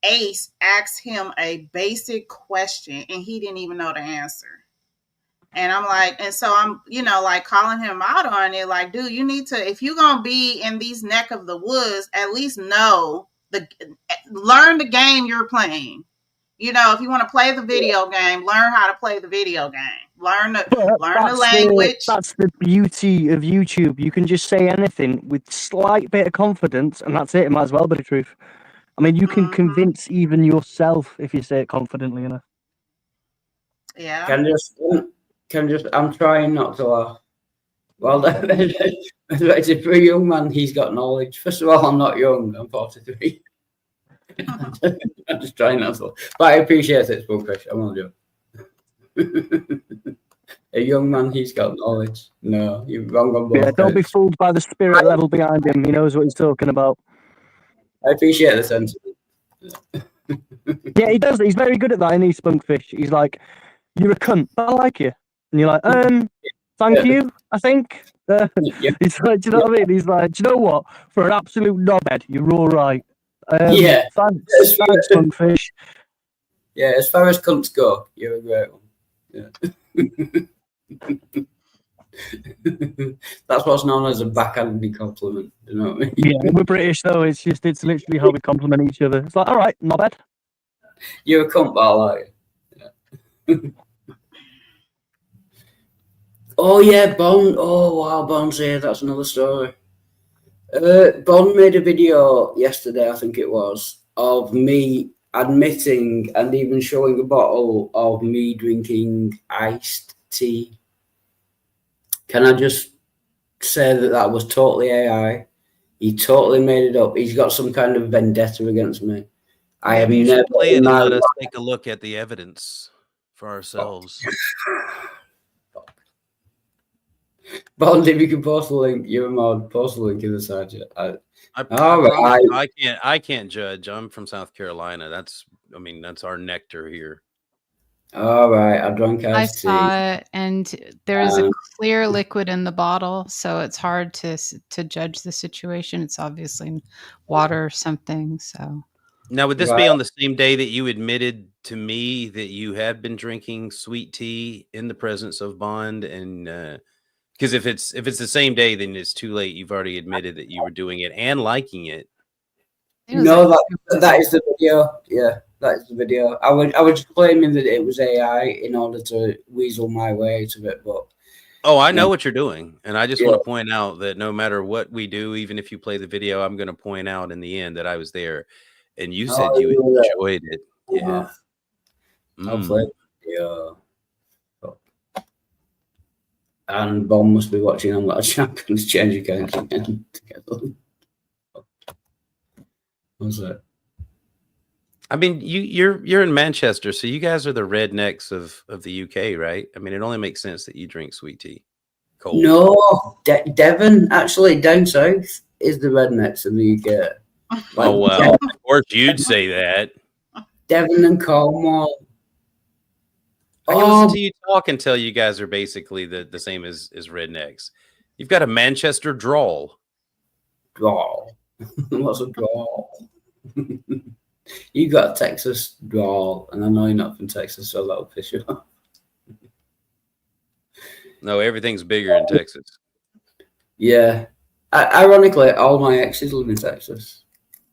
Ace ask him a basic question and he didn't even know the answer. And I'm like, and so I'm, calling him out on it. Like, dude, you need to, if you're going to be in these neck of the woods, at least learn the game you're playing. If you want to play the video game, learn how to play the video game. Learn the language. That's the beauty of YouTube. You can just say anything with slight bit of confidence, and that's it. It might as well be the truth. I mean, you can convince even yourself if you say it confidently enough. Yeah. I'm trying not to laugh. Well, for a young man, he's got knowledge. First of all, I'm not young. I'm 43. I'm just trying not to. But I appreciate it, Spunkfish. I'm not joking. A young man, he's got knowledge. No, you're wrong on both. Yeah, don't be fooled by the spirit level behind him. He knows what he's talking about. I appreciate the sentiment. Yeah, he does. He's very good at that, isn't he, Spunkfish? He's like, you're a cunt, but I like you. And you're like, thank you, I think. He's like, do you know what I mean? He's like, do you know what? For an absolute knobhead, you're all right. Thanks, Spunkfish. Yeah, as far as cunts go, you're a great one. Yeah. That's what's known as a backhanded compliment. You know what I mean? Yeah, we're British though. It's literally how we compliment each other. It's like, all right, not bad. You're a cunt, but I like you. Yeah. Oh yeah, Bond. Oh wow, Bond's here. That's another story. Bond made a video yesterday, I think it was, of me admitting and even showing a bottle of me drinking iced tea. Can I just say that was totally AI? He totally made it up. He's got some kind of vendetta against me. I have never play it and let us take a look at the evidence for ourselves. Bond, if you can post the link, you're a mod. Post the link in the side. I can't judge. I'm from South Carolina. That's our nectar here. All right, I drank iced tea. I saw it, and there is a clear liquid in the bottle, so it's hard to judge the situation. It's obviously water or something. So now, would this be on the same day that you admitted to me that you had been drinking sweet tea in the presence of Bond? And because if it's the same day, then it's too late. You've already admitted that you were doing it and liking it. No, that is the video. Yeah, that is the video. I was claiming that it was AI in order to weasel my way out of it, but I know what you're doing, and I just want to point out that no matter what we do, even if you play the video, I'm going to point out in the end that I was there, and you said you enjoyed it. Yeah, I'll play the video. And Bond must be watching. I'm not a champion. Change accounts again together. What's that? I mean, you're in Manchester, so you guys are the rednecks of the UK, right? I mean, it only makes sense that you drink sweet tea. Cold. No, Devon, actually, down south is the rednecks of the UK. Like, oh well, of course you'd say that. Devon and Cornwall. I can listen to you talk and tell you guys are basically the same as rednecks. You've got a Manchester drawl. Drawl. What's a drawl? You got a Texas drawl, and I know you're not from Texas, so that'll piss you off. No, everything's bigger in Texas. Yeah. Ironically, all my exes live in Texas.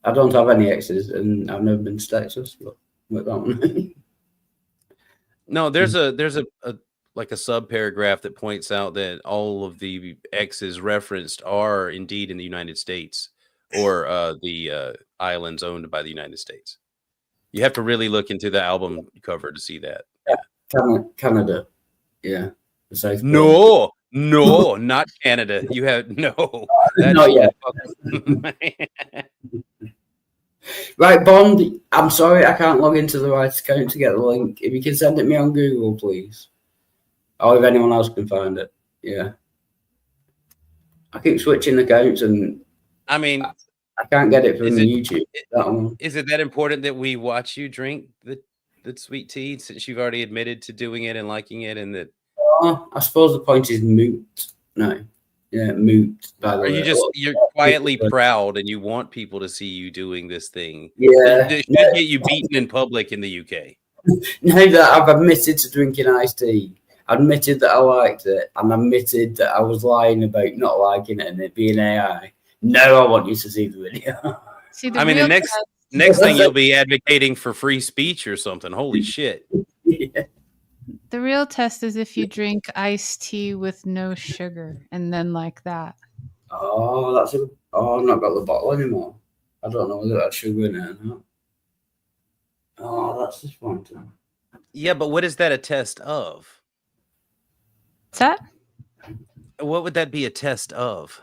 I don't have any exes, and I've never been to Texas, but with that one. No, there's a sub paragraph that points out that all of the exes referenced are indeed in the United States or the islands owned by the United States. You have to really look into the album cover to see that. Yeah. Canada. Yeah. No, not Canada. You have no. Not yet. Right, Bond, I'm sorry I can't log into the right account to get the link. If you can send it me on Google, please. Or if anyone else can find it. Yeah. I keep switching accounts and I mean I can't get it from YouTube. Is it that important that we watch you drink the sweet tea since you've already admitted to doing it and liking it and that I suppose the point is moot. No. Yeah, moot. By the way. You're quietly proud and you want people to see you doing this thing. Yeah. They should get you beaten in public in the UK. Now that I've admitted to drinking iced tea, admitted that I liked it, and admitted that I was lying about not liking it and it being AI. Now I want you to see the video. The next thing you'll be advocating for free speech or something. Holy shit. Yeah. The real test is if you drink iced tea with no sugar and then like that. Oh, I've not got the bottle anymore. I don't know whether that's sugar in it or not. Oh, that's disappointing. Yeah, but what is that a test of? What's that? What would that be a test of?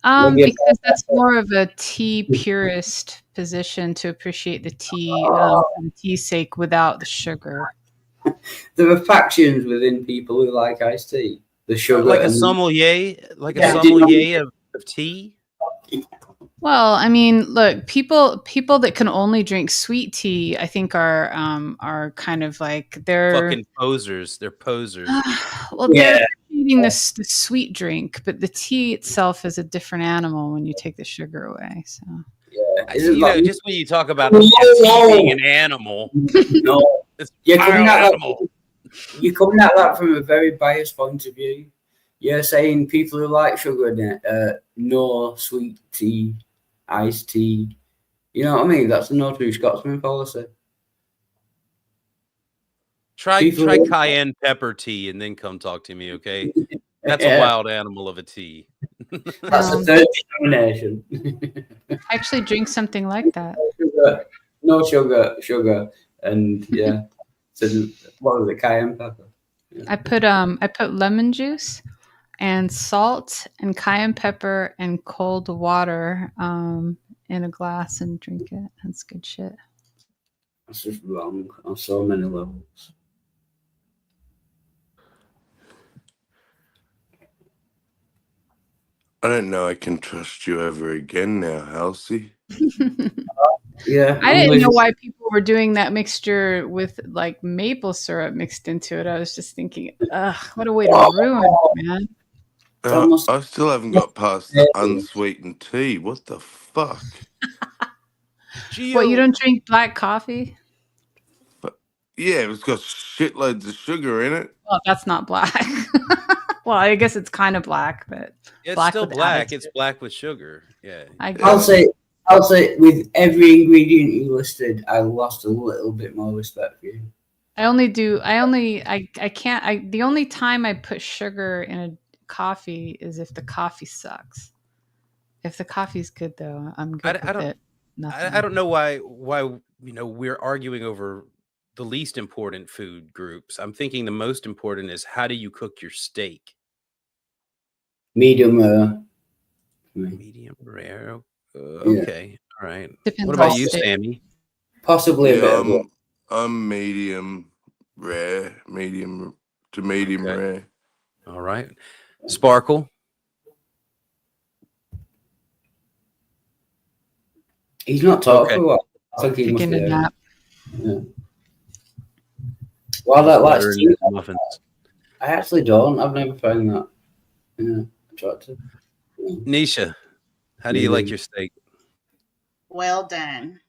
Maybe a Because that's more of a tea purist position to appreciate the tea for the tea's sake without the sugar. There are factions within people who like iced tea. The sugar, like a and sommelier, like a Yeah, sommelier of tea. Well, I mean, look, people that can only drink sweet tea, I think are kind of like they're Fucking posers. They're posers. well, Yeah. they're eating the sweet drink, but the tea itself is a different animal when you take the sugar away. So yeah, You know, like, just when you talk about tea being an animal, no, it's you're vile coming at animal. you're coming at that from a very biased point of view. You're saying people who like sugar in it, no sweet tea, iced tea. You know what I mean? That's a no true Scotsman policy. Try People try who- cayenne pepper tea and then come talk to me, okay? That's Yeah, a wild animal of a tea. That's a third denomination. I actually drink something like that. No sugar, and yeah. So what was it? Cayenne pepper. I put lemon juice and salt and cayenne pepper and cold water in a glass and drink it. That's good shit. That's just wrong on so many levels. I don't know I can trust you ever again now, Halsey. Yeah, I didn't know why people were doing that mixture with like maple syrup mixed into it. I was just thinking, ugh, what a way to ruin it, man. Almost- I still haven't got past the unsweetened tea. What the fuck? What, you don't drink black coffee? Yeah, it's got shitloads of sugar in it. Well, that's not black. Well, I guess it's kind of black, but It's black still with black. additives. It's black with sugar. Yeah. I'll say with every ingredient you listed, I lost a little bit more respect for you. the only time I put sugar in a coffee is if the coffee sucks. If the coffee's good though, I'm good I with don't- it. Nothing. I don't know why we're arguing over the least important food groups. I'm thinking the most important is how do you cook your steak? Medium rare. Medium rare. Yeah. Okay. All right. Depends What on about the you, steak. Sammy? Possibly a bit Yeah, of both. I'm medium rare, medium to medium Okay. rare. All right. Sparkle. He's not talking Okay. for a while. I think he must Taking be a nap. Well, that likes Butter tea. and muffins. I actually don't. I've never found that. Yeah, I tried to. Nisha, how do you like your steak? Well done.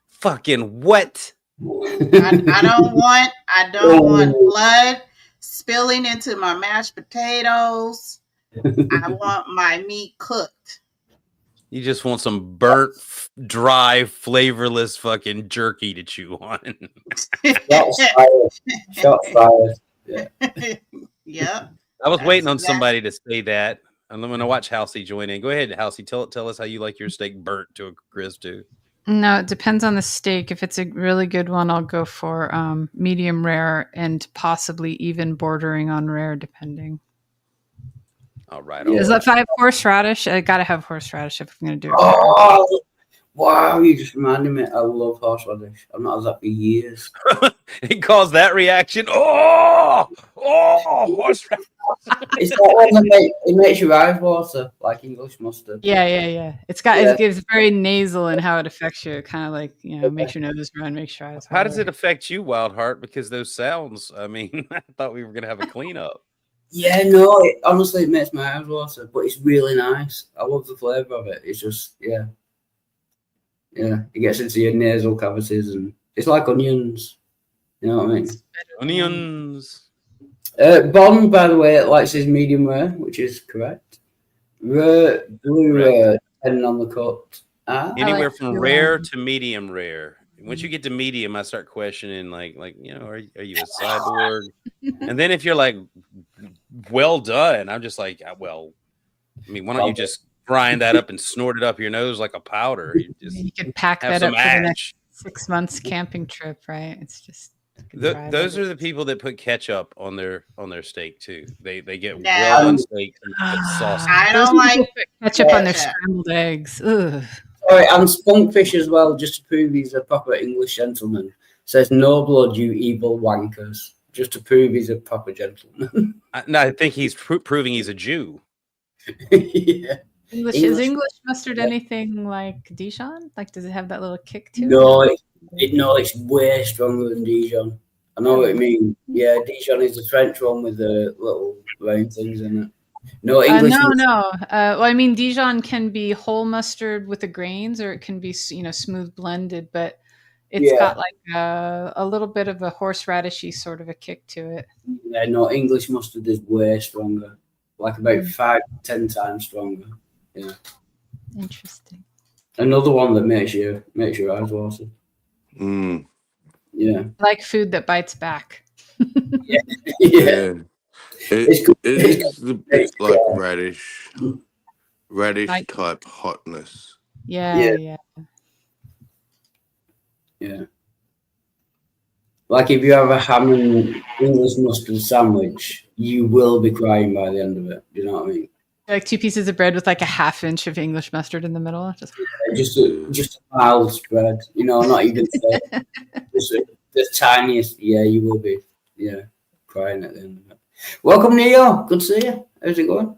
Fucking what? I don't want blood spilling into my mashed potatoes. I want my meat cooked. You just want some burnt, dry, flavorless fucking jerky to chew on. Shots fired. Shots fired. Yep. I was That's waiting on exactly- somebody to say that. I'm going to watch Halsey join in. Go ahead, Halsey. Tell us how you like your steak burnt to a crisp too. No, it depends on the steak. If it's a really good one, I'll go for medium rare and possibly even bordering on rare, depending. All right. Yeah. Is that 5 horseradish? I gotta have horseradish if I'm gonna do it. Oh, wow, you just reminded me. I love horseradish. I've not had that for years. It caused that reaction. Oh, horseradish. It's that one that it makes your eyes water, like English mustard. Yeah. It's very nasal in how it affects you. It kind of like makes your nose run, makes your eyes. How does water. it affect you, Wildheart? Because those sounds. I mean, I thought we were gonna have a cleanup. Yeah, no, honestly, it makes my eyes water, but it's really nice. I love the flavour of it. It's just, yeah, it gets into your nasal cavities, and it's like onions. You know what I mean? Onions. Bond, by the way, likes his medium rare, which is correct. Rare, blue rare, depending on the cut. Anywhere like from your, rare to medium rare. Once you get to medium, I start questioning, like are you a cyborg? And then if you're like, well done, I'm just like, well, I mean, why don't you just grind that up and snort it up your nose like a powder? You just You can pack have that some up for the next ash. 6 months camping trip, right? It's just Those are the people that put ketchup on their steak too. They get No. well done steak and put sauce. I Those don't people like put ketchup on their ketchup. scrambled eggs. Ugh. Sorry, and Spunkfish as well, just to prove he's a proper English gentleman. Says no blood, you evil wankers. Just to prove he's a proper gentleman. No, I think he's proving he's a Jew. Yeah. Is English mustard anything like Dijon? Like, does it have that little kick to it? No, it's way stronger than Dijon. I know what you mean. Yeah, Dijon is the French one with the little round things in it. No, English. No. Well, I mean, Dijon can be whole mustard with the grains, or it can be, smooth blended. But it's got like a little bit of a horseradishy sort of a kick to it. Yeah, no, English mustard is way stronger. Like about 5-10 times stronger. Yeah. Interesting. Another one that makes your eyes water. Mm. Yeah. Like food that bites back. Yeah. It's like radish type hotness. Yeah. Like if you have a ham and English mustard sandwich, you will be crying by the end of it. Do you know what I mean? Like 2 pieces of bread with like a half inch of English mustard in the middle. Just a mild spread. Not even just the tiniest. Yeah, you will be. Yeah, crying at the end of it. Welcome, Neo. Good to see you. How's it going?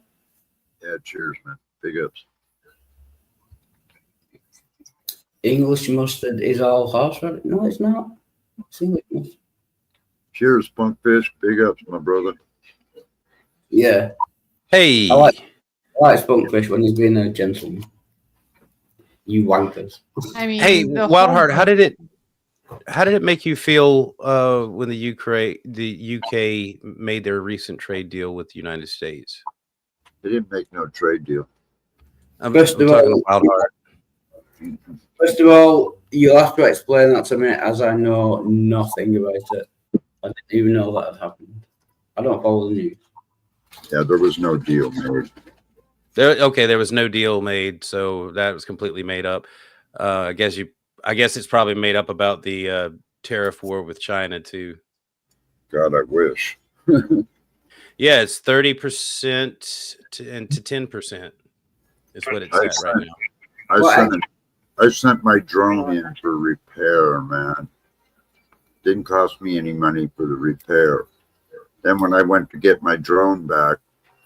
Yeah, cheers, man. Big ups. English mustard is all horseradish. No, it's not. It's English mustard. Cheers, Spunkfish. Big ups, my brother. Yeah. Hey. I like Spunkfish when he's being a gentleman. You wankers. I mean, hey, Wildheart, how did it make you feel when the UK made their recent trade deal with the United States? They didn't make no trade deal. I'm talking to Wildheart. First of all, you'll have to explain that to me, as I know nothing about it. I didn't even know that had happened. I don't follow the news. Yeah, there was no deal made. There was no deal made, so that was completely made up. I guess it's probably made up about the tariff war with China too. God, I wish. Yeah, it's 30% to 10% is what it's at right now. I sent my drone in for repair, man. Didn't cost me any money for the repair. Then when I went to get my drone back,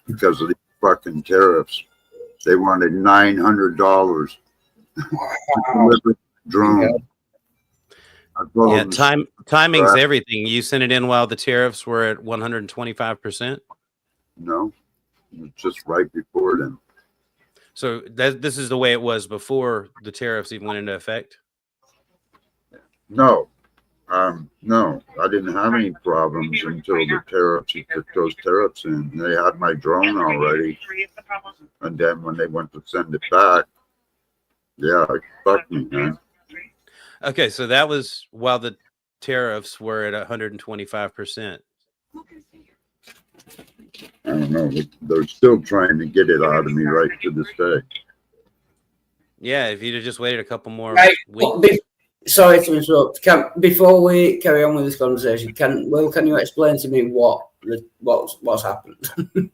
because of the fucking tariffs, they wanted $900 to deliver the drone. Yeah, timing's everything. You sent it in while the tariffs were at 125%. No, just right before then. So this is the way it was before the tariffs even went into effect? No, no, I didn't have any problems until the tariffs. He put those tariffs in. They had my drone already, and then when they went to send it back, yeah, it fucked me, man. Okay, so that was while the tariffs were at 125%. I don't know. They're still trying to get it out of me right to this day. Yeah, if you'd have just waited a couple more weeks. Sorry to interrupt. Before we carry on with this conversation, can you explain to me what's happened?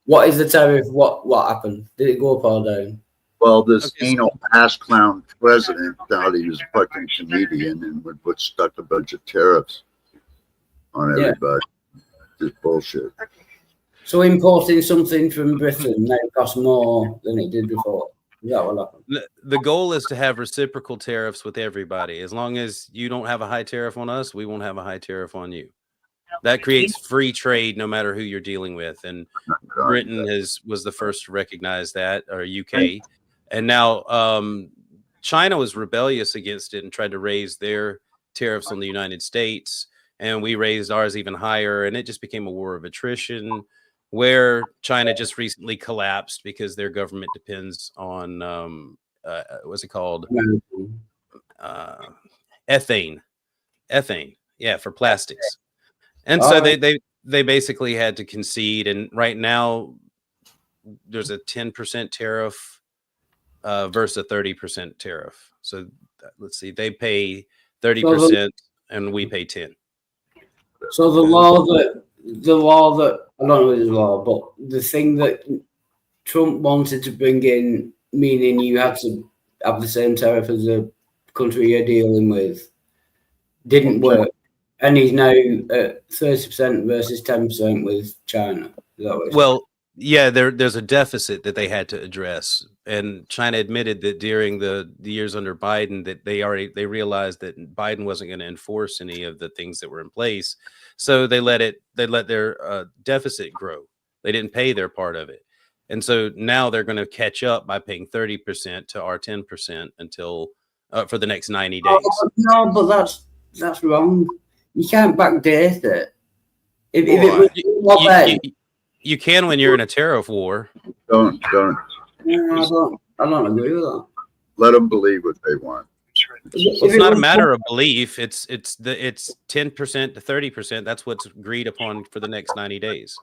What is the tariff? What happened? Did it go up or down? Well, this anal ass clown president thought he was a fucking comedian and would put stuck a bunch of tariffs on everybody. Just bullshit. So importing something from Britain now costs more than it did before. Is that what happened? The goal is to have reciprocal tariffs with everybody. As long as you don't have a high tariff on us, we won't have a high tariff on you. That creates free trade no matter who you're dealing with. And Britain was the first to recognize that, or UK. And now China was rebellious against it and tried to raise their tariffs on the United States. And we raised ours even higher. And it just became a war of attrition, where China just recently collapsed because their government depends on what's it called? Ethane, yeah, for plastics. And so they basically had to concede. And right now there's a 10% tariff versus a 30% tariff. So let's see, they pay 30% and we pay 10. So the law that I don't know if it's a law, but the thing that Trump wanted to bring in, meaning you had to have the same tariff as the country you're dealing with, didn't work, and he's now at 30% versus 10% with China. Is that what Well, yeah, there's a deficit that they had to address, and China admitted that during the years under Biden that they realized that Biden wasn't going to enforce any of the things that were in place, so they let their deficit grow. They didn't pay their part of it, and so now they're going to catch up by paying 30% to our 10% until for the next 90 days. No, but that's wrong. You can't backdate it. If it was you can when you're in a tariff war. Don't. No, I don't agree with that. Let them believe what they want. It's not a matter of belief. It's 10% to 30%. That's what's agreed upon for the next 90 days.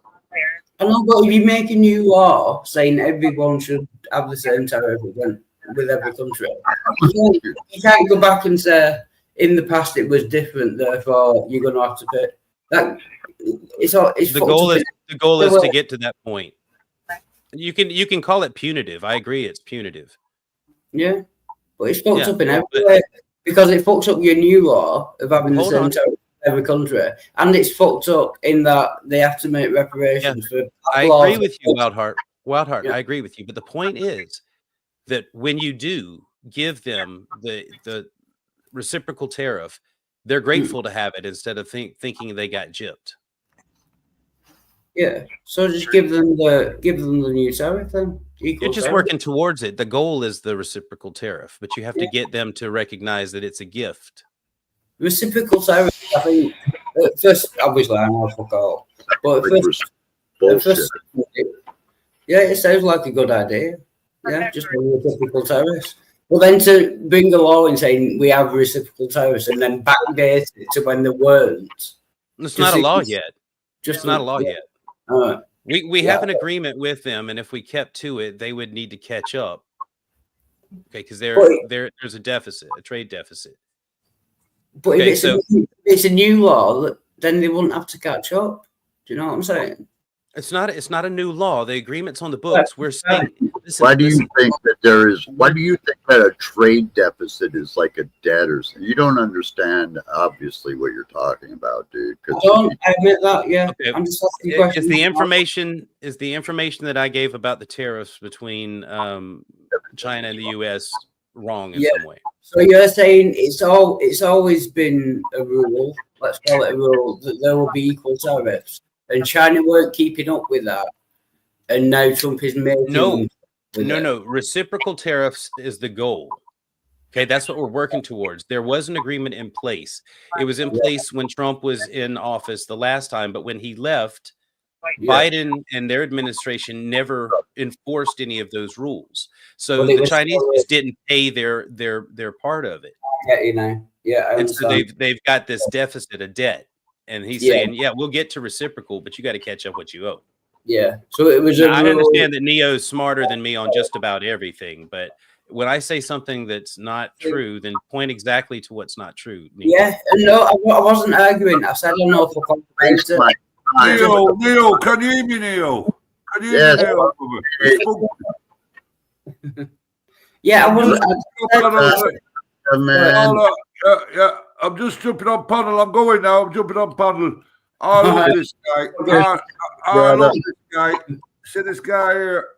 I know, but if you make a new law saying everyone should have the same tariff with every country, you can't go back and say in the past it was different, therefore you're going to have to pay. The goal is to get to that point. You can call it punitive. I agree, it's punitive. Yeah, but it's fucked up in every way because it fucks up your new law of having the same tariff in every country, and it's fucked up in that they have to make reparations for. I agree with you, Wildheart. I agree with you, but the point is that when you do give them the reciprocal tariff, they're grateful to have it instead of thinking they got gypped. Yeah, so just give them the new tariff then. You're just working towards it. The goal is the reciprocal tariff, but you have to get them to recognize that it's a gift. Reciprocal tariff, I think. First, obviously, I know fuck all, but first, yeah, it sounds like a good idea. Yeah, just reciprocal tariffs. Well, then to bring the law in saying we have reciprocal tariffs and then backdate it to when there weren't. It's not a law yet. It's not a law yet. We have an agreement with them, and if we kept to it, they would need to catch up. Okay, because there's a deficit, a trade deficit. But if it's a new law, then they wouldn't have to catch up. Do you know what I'm saying? It's not a new law. The agreement's on the books. We're saying. Why do you think that a trade deficit is like a debt or something? You don't understand, obviously, what you're talking about, dude. I admit that, yeah. Okay. I'm just asking questions. Is the information that I gave about the tariffs between China and the U.S. wrong in some way? So you're saying it's always been a rule, let's call it a rule, that there will be equal tariffs. And China weren't keeping up with that. And now Trump is making... No. Reciprocal tariffs is the goal. Okay, that's what we're working towards. There was an agreement in place. It was in place when Trump was in office the last time, but when he left, Biden and their administration never enforced any of those rules. So the Chinese just didn't pay their part of it. And so they've got this deficit of debt. And he's saying, we'll get to reciprocal, but you got to catch up what you owe. Yeah. So it was. I understand that Neo's smarter than me on just about everything, but when I say something that's not true, then point exactly to what's not true. Neo. Yeah. No, I wasn't arguing. I said I don't know if Neo, can you hear me, Neo? Can you hear me, Neo? Yeah, I wasn't. Yeah. I'm just jumping on panel. I'm going now. I'm jumping on panel. I love this guy. I love this guy. See this guy here?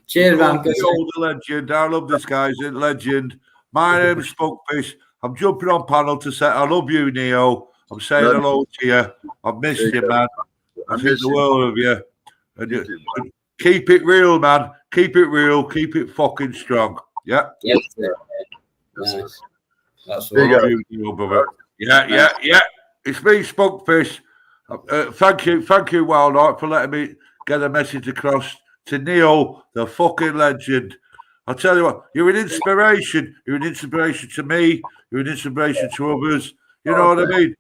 Cheers, man. The legend. I love this guy. He's a legend. My name's Spunkfish. I'm jumping on panel to say I love you, Neo. I'm saying hello to you. I've missed you, man. I think the world of you. And keep it real, man. Keep it real. Keep it fucking strong. Yeah? Yes, sir. Nice. That's what Yeah. It's me, Spunkfish. Thank you, Wildheart, for letting me get a message across to Neo, the fucking legend. I'll tell you what, you're an inspiration. You're an inspiration to me. You're an inspiration to others. You know what I mean?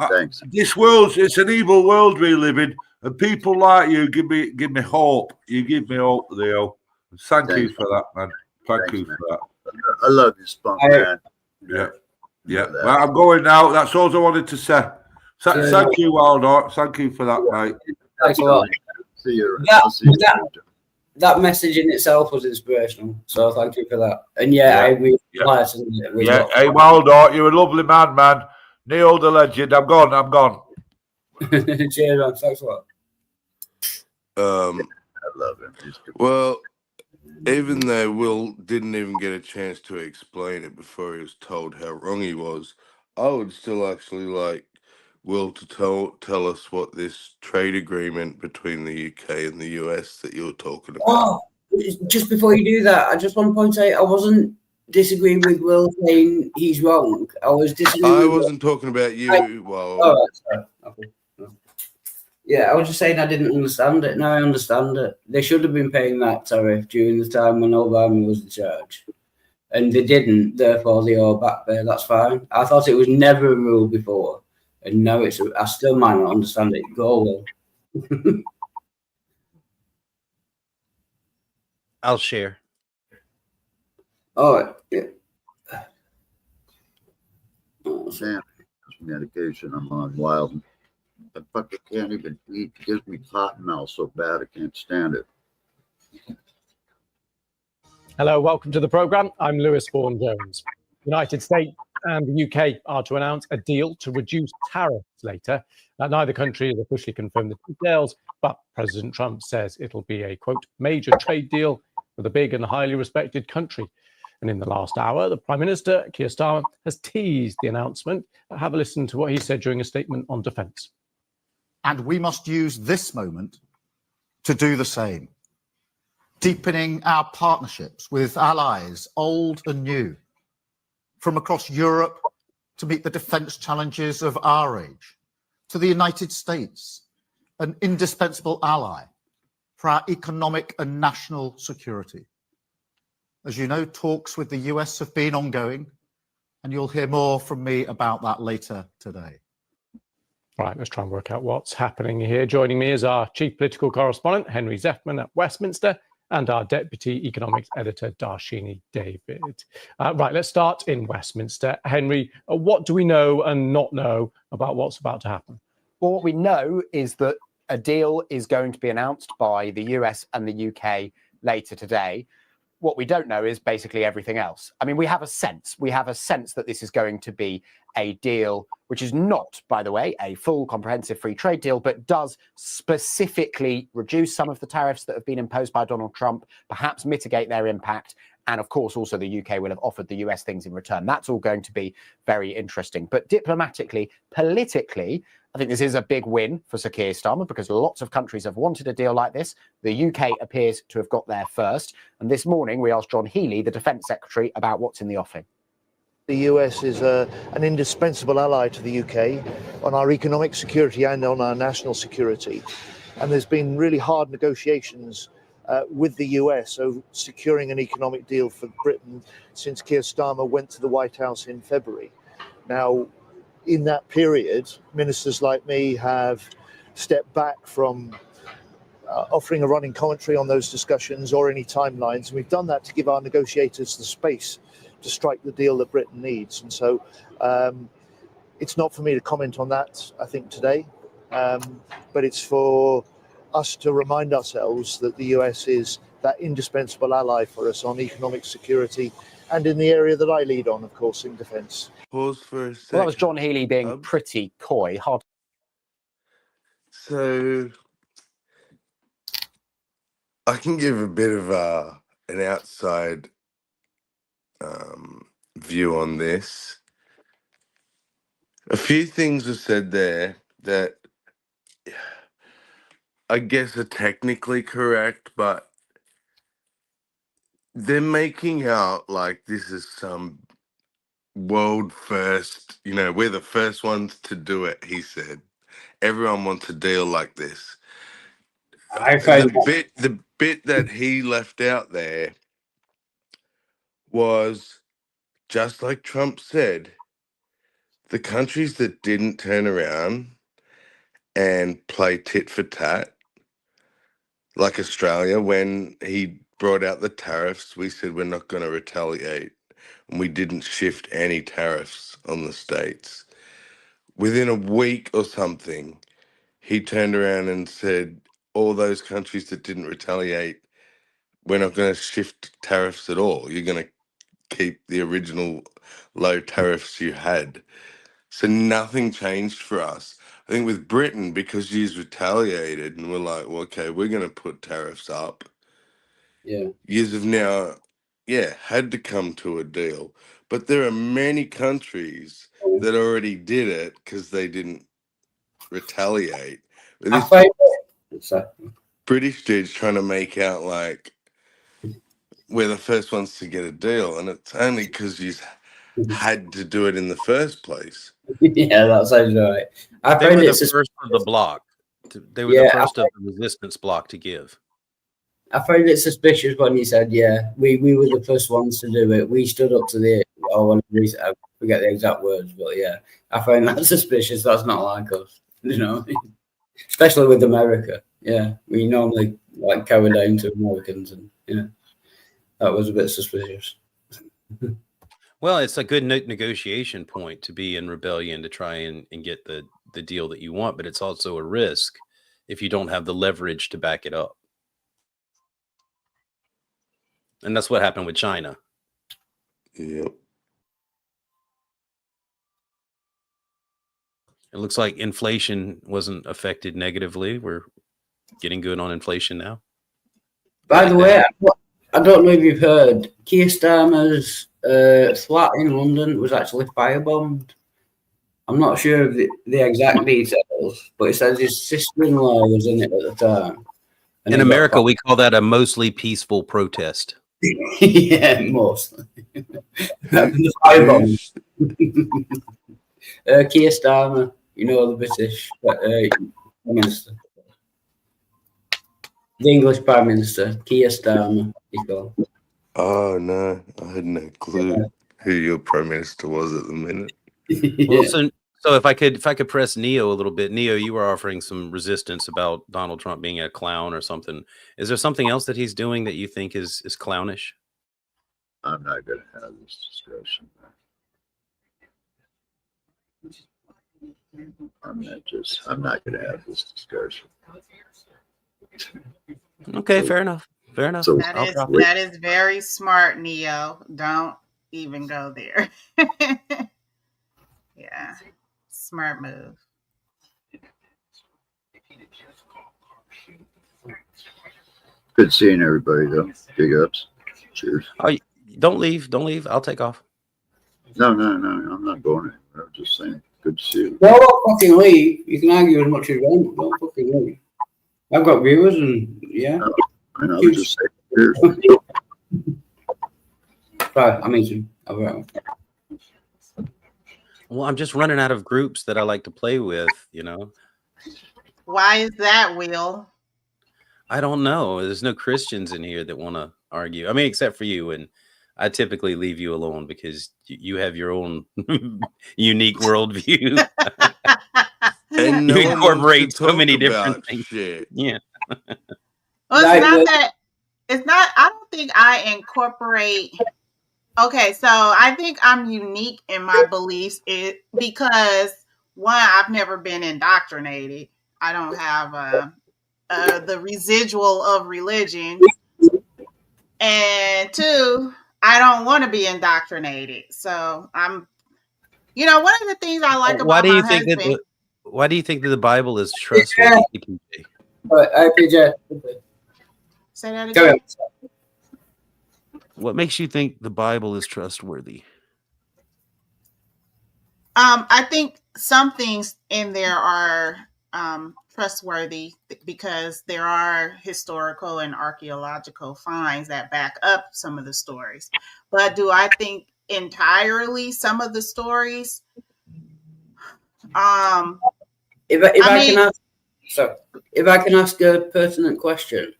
Thanks. This world, it's an evil world we live in, and people like you give me hope. You give me hope, Leo. Thank you for that, man. Thank you for that. I love you, Spunk, man. Yeah. Well, I'm going now. That's all I wanted to say. Thank you, Wildart. Thank you for that, mate. Thanks a lot. See you. That message in itself was inspirational, so thank you for that. And yeah, I agree. Yeah, hey, Wildart, you're a lovely man. Neil the legend. I'm gone. Cheers, man. Thanks a lot. I love him. Well, even though Will didn't even get a chance to explain it before he was told how wrong he was, I would still actually like Will to tell us what this trade agreement between the UK and the US that you're talking about. Oh, just before you do that, I just want to point out I wasn't disagreeing with Will saying he's wrong. I wasn't talking about you. Sorry. Okay. Yeah, I was just saying I didn't understand it. Now I understand it. They should have been paying that tariff during the time when Obama was in charge. And they didn't, therefore they owe back pay. That's fine. I thought it was never a rule before. And now I still might not understand it. Go, Will. I'll share. All right. Yeah. Sam, medication I'm on wild. I fucking can't even eat. It gives me cotton mouth so bad I can't stand it. Hello, welcome to the program. I'm Lewis Vaughan-Jones. The United States and the UK are to announce a deal to reduce tariffs later. Neither country has officially confirmed the details, but President Trump says it'll be a, quote, major trade deal with a big and highly respected country. And in the last hour, the Prime Minister, Keir Starmer, has teased the announcement. Have a listen to what he said during a statement on defence. And we must use this moment to do the same, deepening our partnerships with allies, old and new, from across Europe to meet the defence challenges of our age, to the United States, an indispensable ally for our economic and national security. As you know, talks with the US have been ongoing, and you'll hear more from me about that later today. Right, let's try and work out what's happening here. Joining me is our chief political correspondent, Henry Zeffman at Westminster, and our deputy economics editor, Darshini David. Right, let's start in Westminster. Henry, what do we know and not know about what's about to happen? Well, what we know is that a deal is going to be announced by the US and the UK later today. What we don't know is basically everything else. I mean, we have a sense that this is going to be a deal which is not, by the way, a full comprehensive free trade deal, but does specifically reduce some of the tariffs that have been imposed by Donald Trump, perhaps mitigate their impact. And of course, also the UK will have offered the US things in return. That's all going to be very interesting. But diplomatically, politically, I think this is a big win for Sir Keir Starmer because lots of countries have wanted a deal like this. The UK appears to have got there first. And this morning, we asked John Healey, the Defence Secretary, about what's in the offing. The US is an indispensable ally to the UK on our economic security and on our national security. And there's been really hard negotiations with the US over securing an economic deal for Britain since Keir Starmer went to the White House in February. Now, in that period, ministers like me have stepped back from offering a running commentary on those discussions or any timelines. And we've done that to give our negotiators the space to strike the deal that Britain needs. And so it's not for me to comment on that, I think, today, but it's for us to remind ourselves that the US is that indispensable ally for us on economic security and in the area that I lead on, of course, in defence. Pause for a second. Well, that was John Healey being pretty coy. Hard. So I can give a bit of an outside view on this. A few things are said there that I guess are technically correct, but they're making out like this is some world first, we're the first ones to do it, he said. Everyone wants a deal like this. The bit that he left out there was, just like Trump said, the countries that didn't turn around and play tit for tat, like Australia, when he brought out the tariffs, we said we're not going to retaliate. And we didn't shift any tariffs on the states. within a week or something, he turned around and said, all those countries that didn't retaliate, we're not going to shift tariffs at all. You're going to keep the original low tariffs you had. So nothing changed for us. I think with Britain, because she's retaliated and we're like, well, okay, we're going to put tariffs up. Yeah. Years have now, had to come to a deal. But there are many countries that already did it because they didn't retaliate. But this British dude's trying to make out like we're the first ones to get a deal, and it's only because you had to do it in the first place. Yeah, that sounds right. They were the first of the block. They were the first of the resistance block to give. I found it suspicious when he said, "Yeah, we were the first ones to do it. We stood up to the." I forget the exact words, but yeah, I find that suspicious. That's not like us, you know, especially with America. Yeah, we normally like cower down to Americans, and yeah, that was a bit suspicious. Well, it's a good negotiation point to be in rebellion to try and get the deal that you want, but it's also a risk if you don't have the leverage to back it up. And that's what happened with China. Yep. It looks like inflation wasn't affected negatively. We're getting good on inflation now. By the way, I don't know if you've heard, Keir Starmer's flat in London was actually firebombed. I'm not sure of the exact details, but it says his sister-in-law was in it at the time. In America, we call that a mostly peaceful protest. Yeah, mostly. The firebomb. Keir Starmer, you know, the British Prime Minister. The English Prime Minister, Keir Starmer, he called. Oh, no. I had no clue who your Prime Minister was at the minute. Well, so if I could press Neo a little bit. Neo, you were offering some resistance about Donald Trump being a clown or something. Is there something else that he's doing that you think is clownish? I'm not going to have this discussion. I'm not going to have this discussion. Okay, fair enough. Fair enough. So that is very smart, Neo. Don't even go there. Yeah, smart move. Good seeing everybody, though. Big ups. Cheers. Oh, don't leave. Don't leave. I'll take off. No. I'm not going anywhere. I'm just saying. Good to see you. No, don't fucking leave. You can argue as much as you want. Don't fucking leave. I've got viewers, and yeah. No, I know. I'm just saying. Cheers. Sorry, I'm eating. I'll be right back. Well, I'm just running out of groups that I like to play with, you know. Why is that, Will? I don't know. There's no Christians in here that want to argue. I mean, except for you. And I typically leave you alone because you have your own unique worldview. And you incorporate so many different things. Shit. Yeah. Well, it's not that. It's not. I don't think I incorporate. Okay, so I think I'm unique in my beliefs because one, I've never been indoctrinated. I don't have the residual of religion, and two, I don't want to be indoctrinated. So I'm, one of the things I like about my husband. Why do you think that the Bible is trustworthy? PJ. Say that again. What makes you think the Bible is trustworthy? I think some things in there are trustworthy because there are historical and archaeological finds that back up some of the stories. But do I think entirely some of the stories? If I can ask a pertinent question.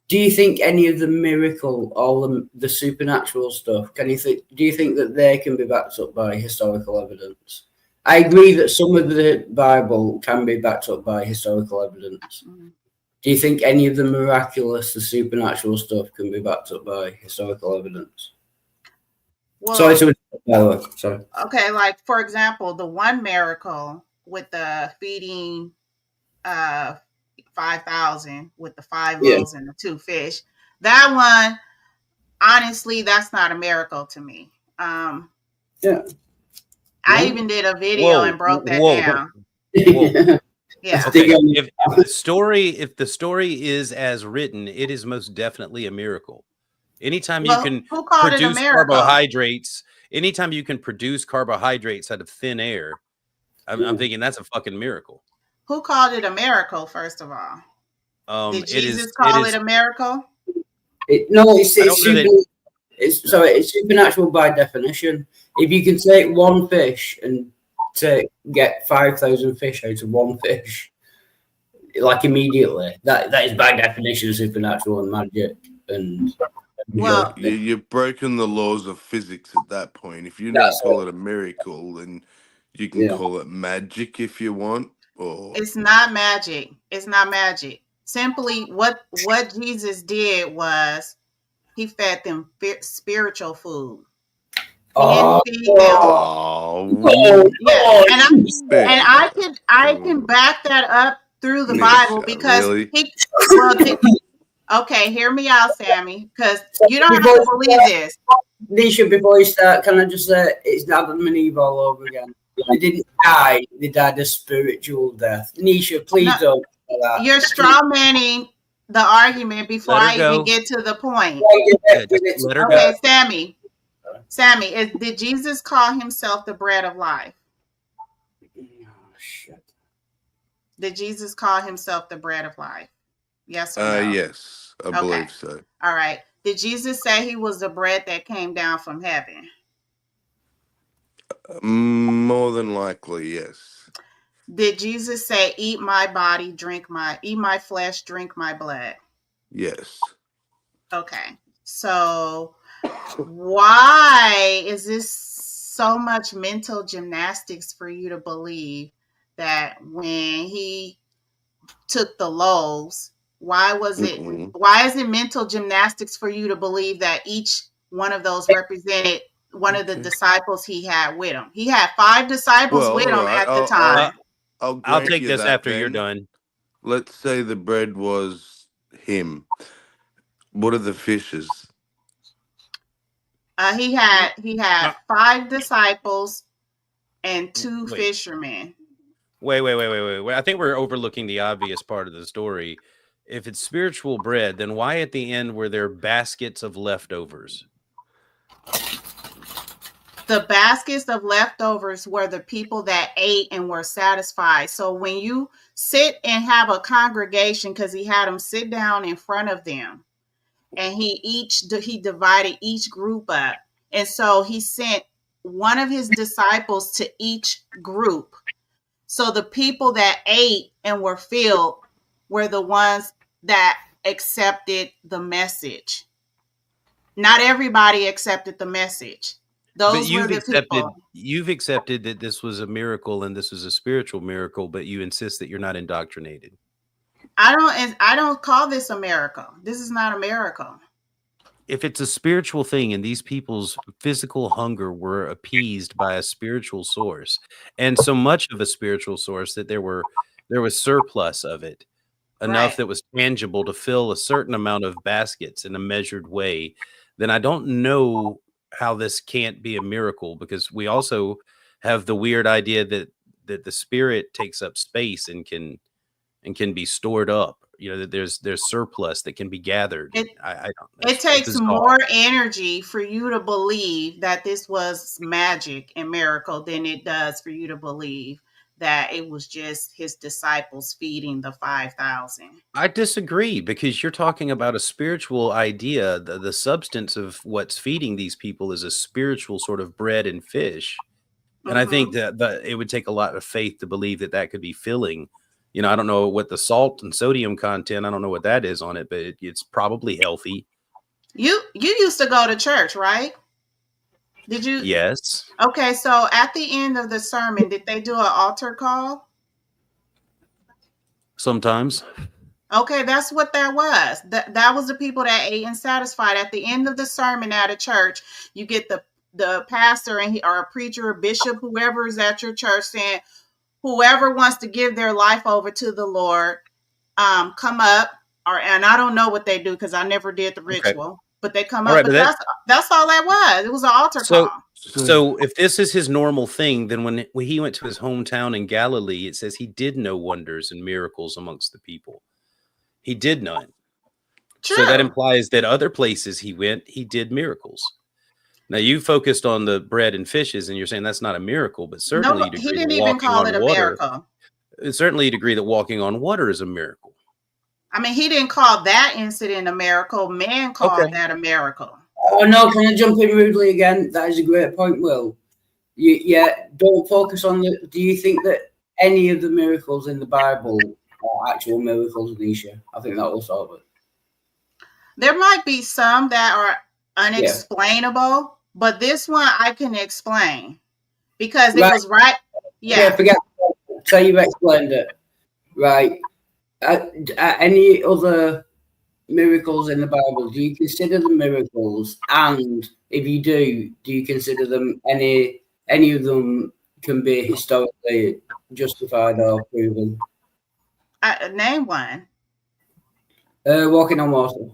Do you think any of the miracle or the supernatural stuff, do you think that they can be backed up by historical evidence? I agree that some of the Bible can be backed up by historical evidence. Mm-hmm. Do you think any of the miraculous, the supernatural stuff can be backed up by historical evidence? Well, sorry. Okay, like for example, the one miracle with the feeding 5,000 with the 5 loaves and the 2 fish. That one, honestly, that's not a miracle to me. I even did a video and broke that down. Yeah. Okay. If the story is as written, it is most definitely a miracle. Anytime you can produce carbohydrates, anytime you can produce carbohydrates out of thin air, I'm thinking that's a fucking miracle. Who called it a miracle, first of all? Did Jesus call it a miracle? It's supernatural by definition. If you can take one fish and get 5,000 fish out of one fish, like immediately, that is by definition supernatural and magic. And you've broken the laws of physics at that point. If you don't call it a miracle, then you can call it magic if you want. Or it's not magic. It's not magic. Simply, what Jesus did was he fed them spiritual food. He didn't feed them. I can back that up through the Bible because okay, hear me out, Sammy, because you don't have to believe this. Nisha, before you start, can I just say it's Adam and Eve all over again? They didn't die; they died a spiritual death. Nisha, please don't. You're straw manning the argument before I even get to the point. Okay, Sammy, did Jesus call himself the bread of life? Did Jesus call himself the bread of life? Yes or no? Yes, I believe so. All right. Did Jesus say he was the bread that came down from heaven? More than likely, yes. Did Jesus say, eat my body, eat my flesh, drink my blood? Yes. Okay. So why is this so much mental gymnastics for you to believe that when he took the loaves, why is it mental gymnastics for you to believe that each one of those represented one of the disciples he had with him? He had 5 disciples with him at the time. I'll take this after you're done. Let's say the bread was him. What are the fishes? He had 5 disciples and 2 fishermen. Wait. I think we're overlooking the obvious part of the story. If it's spiritual bread, then why at the end were there baskets of leftovers? The baskets of leftovers were the people that ate and were satisfied. So when you sit and have a congregation, because he had them sit down in front of them, and he divided each group up. And so he sent one of his disciples to each group. So the people that ate and were filled were the ones that accepted the message. Not everybody accepted the message. Those were the people. You've accepted that this was a miracle and this was a spiritual miracle, but you insist that you're not indoctrinated. I don't call this a miracle. This is not a miracle. If it's a spiritual thing and these people's physical hunger were appeased by a spiritual source, and so much of a spiritual source that there was surplus of it, enough that was tangible to fill a certain amount of baskets in a measured way, then I don't know how this can't be a miracle, because we also have the weird idea that the spirit takes up space and can be stored up. You know, that there's surplus that can be gathered. It takes more energy for you to believe that this was magic and miracle than it does for you to believe that it was just his disciples feeding the 5,000. I disagree, because you're talking about a spiritual idea. The substance of what's feeding these people is a spiritual sort of bread and fish. And I think that it would take a lot of faith to believe that could be filling. You know, I don't know what the salt and sodium content, I don't know what that is on it, but it's probably healthy. You used to go to church, right? Did you? Yes. Okay, so at the end of the sermon, did they do an altar call? Sometimes. Okay, that's what that was. That was the people that ate and satisfied. At the end of the sermon at a church, you get the pastor or a preacher, or bishop, whoever is at your church saying, whoever wants to give their life over to the Lord, come up. And I don't know what they do because I never did the ritual, but they come up. But that's all that was. It was an altar call. So if this is his normal thing, then when he went to his hometown in Galilee, it says he did no wonders and miracles amongst the people. He did none. True. So that implies that other places he went, he did miracles. Now you focused on the bread and fishes, and you're saying that's not a miracle, but certainly he didn't even call it a miracle. Certainly, you'd agree that walking on water is a miracle. I mean, he didn't call that incident a miracle. Man called that a miracle. Oh no! Can I jump in rudely again? That is a great point, Will. Don't focus on the. Do you think that any of the miracles in the Bible are actual miracles, Nisha? I think that will solve it. There might be some that are unexplainable, but this one I can explain because it was right. Yeah, forget. So you've explained it, right? Any other miracles in the Bible? Do you consider them miracles? And if you do you consider them any of them can be historically justified or proven? Name one. Walking on water.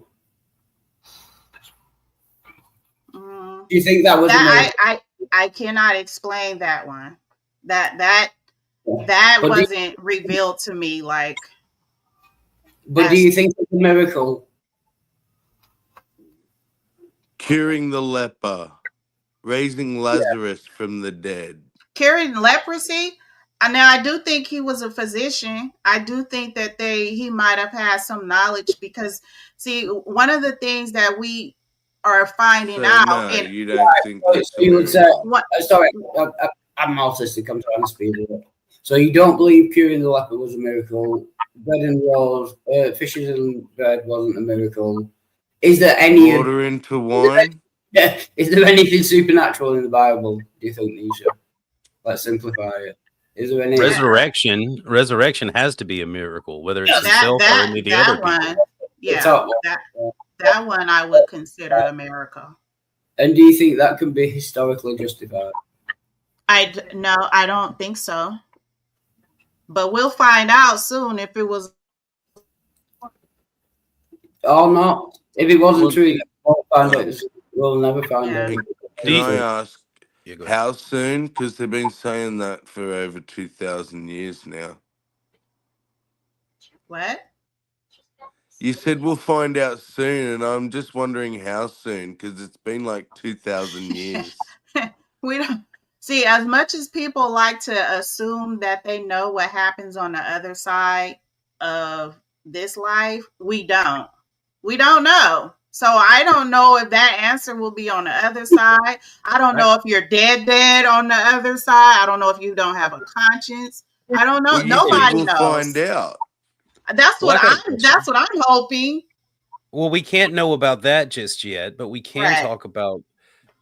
Do you think that was? I cannot explain that one. That wasn't revealed to me. Like. But do you think it's a miracle? Curing the leper, raising Lazarus from the dead. Curing leprosy? Now, I do think he was a physician. I do think that he might have had some knowledge because, see, one of the things that we are finding out. No, you don't think that's you would say, sorry, I'm autistic. I'm trying to speed it up. So you don't believe curing the leper was a miracle? Bread and rolls, fishes and bread wasn't a miracle. Is there any water into wine? Is there anything supernatural in the Bible? Do you think, Nisha? Let's simplify it. Is there any resurrection? Resurrection has to be a miracle, whether it's himself or any of the other people. Yeah, that one I would consider a miracle. And do you think that can be historically justified? No, I don't think so. But we'll find out soon if it was or not. If it wasn't true, we'll never find out. Can I ask how soon? Because they've been saying that for over 2,000 years now. What? You said we'll find out soon, and I'm just wondering how soon, because it's been like 2,000 years. We don't. See, as much as people like to assume that they know what happens on the other side of this life, we don't. We don't know. So I don't know if that answer will be on the other side. I don't know if you're dead on the other side. I don't know if you don't have a conscience. I don't know. Well, nobody knows. Find out. That's what I'm hoping. Well, we can't know about that just yet, but we can talk about.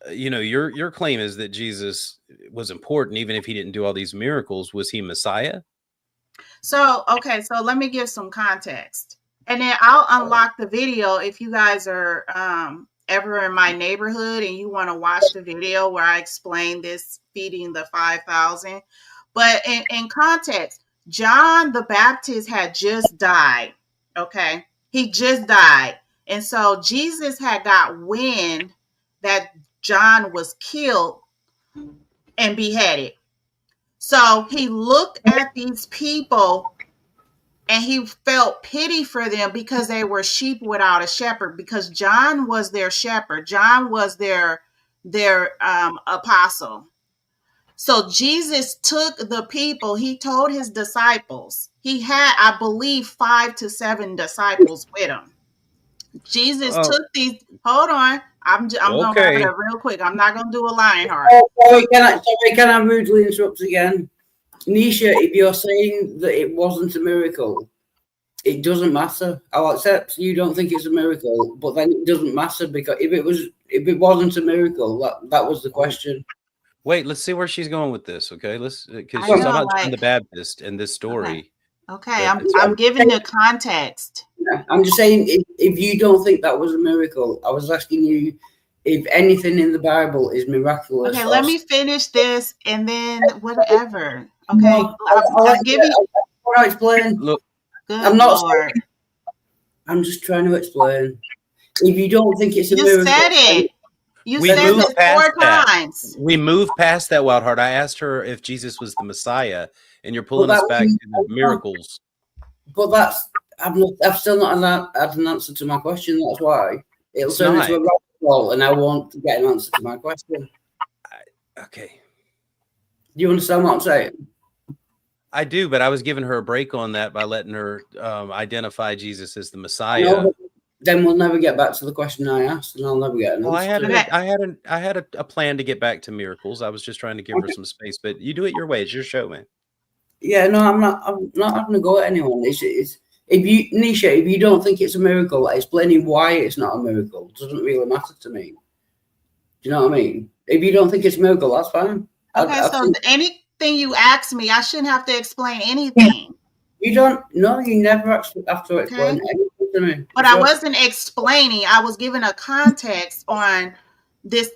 Your claim is that Jesus was important, even if he didn't do all these miracles. Was he Messiah? So let me give some context, and then I'll unlock the video if you guys are ever in my neighborhood and you want to watch the video where I explain this feeding the 5,000. But in context, John the Baptist had just died. Okay, he just died, and so Jesus had got wind that John was killed and beheaded. So he looked at these people and he felt pity for them because they were sheep without a shepherd, because John was their shepherd. John was their apostle. So Jesus took the people, he told his disciples, he had, I believe, 5 to 7 disciples with him. Jesus took these, hold on. I'm going to wrap it up real quick. I'm not going to do a Lionheart. Sorry, can I rudely interrupt again? Nisha, if you're saying that it wasn't a miracle, it doesn't matter. I'll accept you don't think it's a miracle, but then it doesn't matter, because if it wasn't a miracle, that was the question. Wait, let's see where she's going with this, okay? Because she's talking about John the Baptist and this story. Okay, I'm giving the context. I'm just saying, if you don't think that was a miracle, I was asking you, if anything in the Bible is miraculous. Okay, let me finish this and then whatever. Okay, I'll give you. I'll explain. Look, Good I'm not Lord. saying, I'm just trying to explain. If you don't think it's a You miracle, said it. You we said moved this past 4 that. times. We moved past that, Wild Heart. I asked her if Jesus was the Messiah, and you're pulling Well, us that back was- to the miracles. But I've still not had an answer to my question. That's why it'll It's turn not. into a rabbit hole, and I want to get an answer to my question. Okay. Do you understand what I'm saying? I do, but I was giving her a break on that by letting her identify Jesus as the I know, Messiah. but then we'll never get back to the question I asked, and I'll never get an Well, answer. I had a plan to get back to miracles. I was just trying to give her some space, but you do it your way. It's your show, man. Yeah, no, I'm not having to go at anyone. It's Nisha, if you don't think it's a miracle, explaining why it's not a miracle doesn't really matter to me. Do you know what I mean? If you don't think it's a miracle, that's fine. Okay, so anything you ask me, I shouldn't have to explain anything. You don't. No, you never actually have to explain anything to me. But I wasn't explaining. I was giving a context on this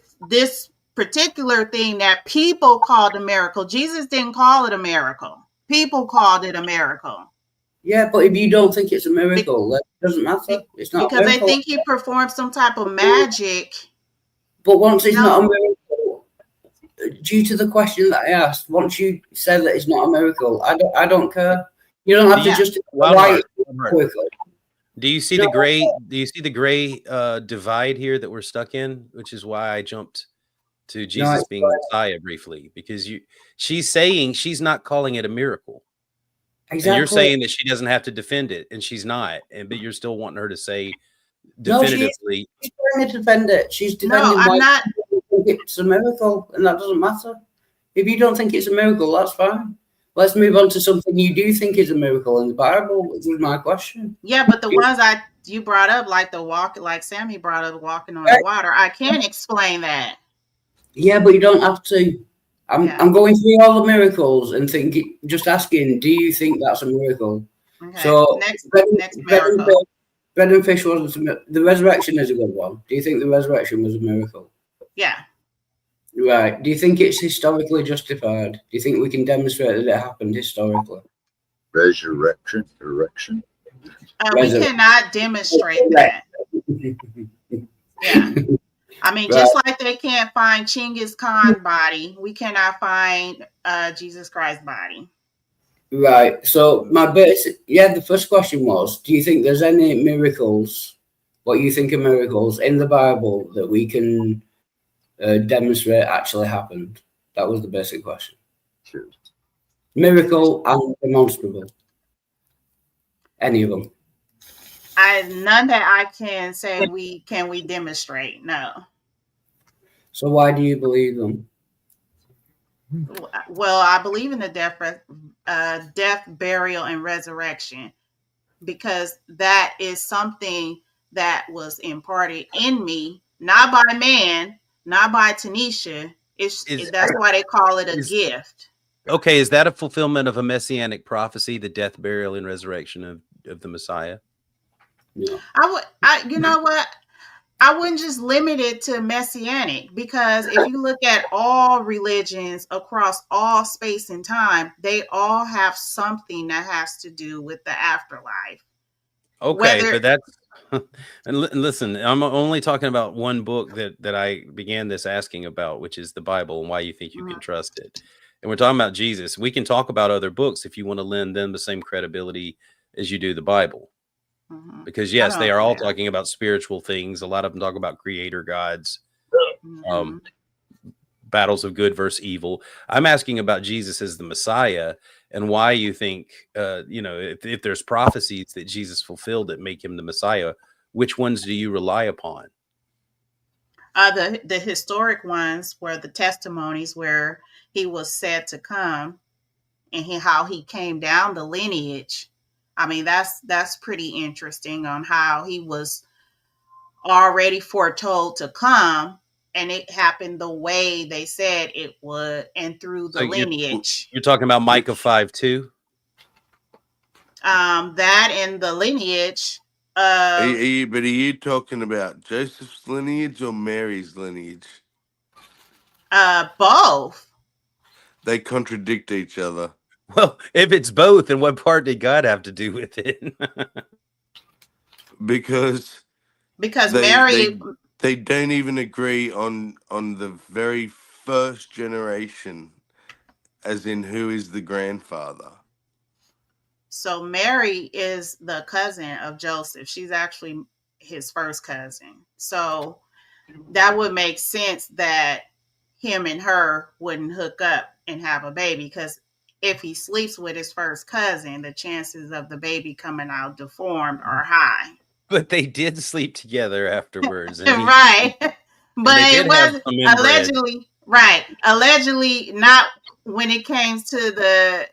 particular thing that people called a miracle. Jesus didn't call it a miracle. People called it a miracle. Yeah, but if you don't think it's a miracle, that doesn't matter. It's not because a they miracle. think he performed some type of magic. But once it's not a miracle, due to the question that I asked, once you said that it's not a miracle, I don't care. You don't have to just why quickly. Do you see the gray? Do you see the gray divide here that we're stuck in? Which is why I jumped to Jesus being the Messiah briefly, because she's saying she's not calling it a miracle. Exactly. And you're saying that she doesn't have to defend it, and she's not, but you're still wanting her to say definitively. No, she's trying to defend it. She's defending why it's a miracle, and that doesn't matter. If you don't think it's a miracle, that's fine. Let's move on to something you do think is a miracle in the Bible, which was my question. Yeah, but the ones you brought up, like Sammy brought up, walking on the water, I can't explain that. Yeah, but you don't have to. I'm going through all the miracles and just asking, do you think that's a miracle? Okay. So next miracle. Bread and fish wasn't the resurrection is a good one. Do you think the resurrection was a miracle? Yeah. Right. Do you think it's historically justified? Do you think we can demonstrate that it happened historically? Resurrection, erection. We cannot demonstrate that. Yeah. I mean, just like they can't find Chinggis Khan body, we cannot find Jesus Christ body. Right. So the first question was, do you think there's any miracles, what you think are miracles in the Bible that we can demonstrate actually happened? That was the basic question. Sure. Miracle and demonstrable. Any of them? None that I can say we demonstrate. No. So why do you believe them? Well, I believe in the death, burial, and resurrection because that is something that was imparted in me, not by man, not by Tanisha. That's why they call it a gift. Okay, is that a fulfillment of a messianic prophecy, the death, burial, and resurrection of the Messiah? Yeah. You know what? I wouldn't just limit it to messianic because if you look at all religions across all space and time, they all have something that has to do with the afterlife. Okay, but that's and listen, I'm only talking about one book that I began this asking about, which is the Bible and why you think you can trust it. And we're talking about Jesus. We can talk about other books if you want to lend them the same credibility as you do the Bible. Because yes, they are all talking about spiritual things. A lot of them talk about creator gods, battles of good versus evil. I'm asking about Jesus as the Messiah and why you think, if there's prophecies that Jesus fulfilled that make him the Messiah, which ones do you rely upon? The historic ones were the testimonies where he was said to come and how he came down the lineage. I mean, that's pretty interesting on how he was already foretold to come and it happened the way they said it would and through the lineage. You're talking about Micah 5:2? That and the lineage Are you talking about Joseph's lineage or Mary's lineage? Both. They contradict each other. Well, if it's both, then what part did God have to do with it? Because Mary, they don't even agree on the very first generation, as in who is the grandfather. So Mary is the cousin of Joseph. She's actually his first cousin. So that would make sense that him and her wouldn't hook up and have a baby, because if he sleeps with his first cousin, the chances of the baby coming out deformed are high. But they did sleep together afterwards. Right. But it was allegedly, allegedly not when it came to the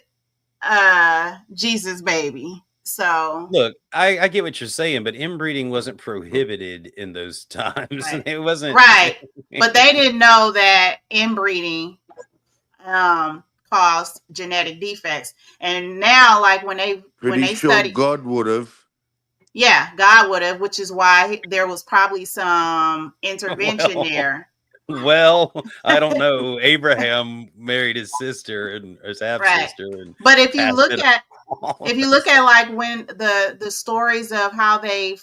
Jesus baby. So look, I get what you're saying, but inbreeding wasn't prohibited in those times. Right. It wasn't right. But they didn't know that inbreeding caused genetic defects. And now, like when they study, God would have. Yeah, God would have, which is why there was probably some intervention there. Well, I don't know. Abraham married his sister and his half sister. And but if you look at like when the stories of how they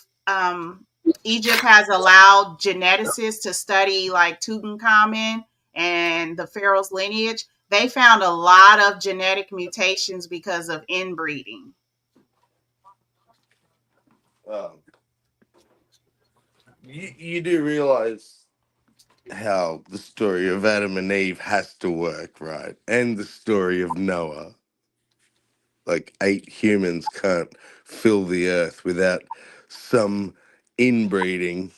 Egypt has allowed geneticists to study like Tutankhamun and the pharaoh's lineage, they found a lot of genetic mutations because of inbreeding. You do realize how the story of Adam and Eve has to work, right? And the story of Noah. Like 8 humans can't fill the earth without some inbreeding.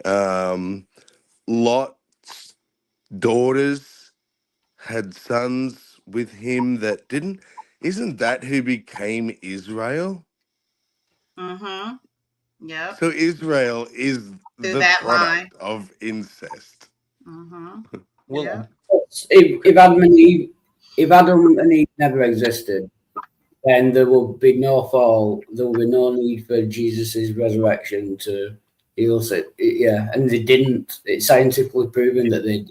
Lot's daughters had sons with him that didn't. Isn't that who became Israel? Mm-hmm. Yeah. So Israel is the product of incest. Mm-hmm. Well, yeah. If Adam and Eve never existed, then there will be no fall. There will be no need for Jesus' resurrection to heal it. Yeah, and they didn't. It's scientifically proven that they,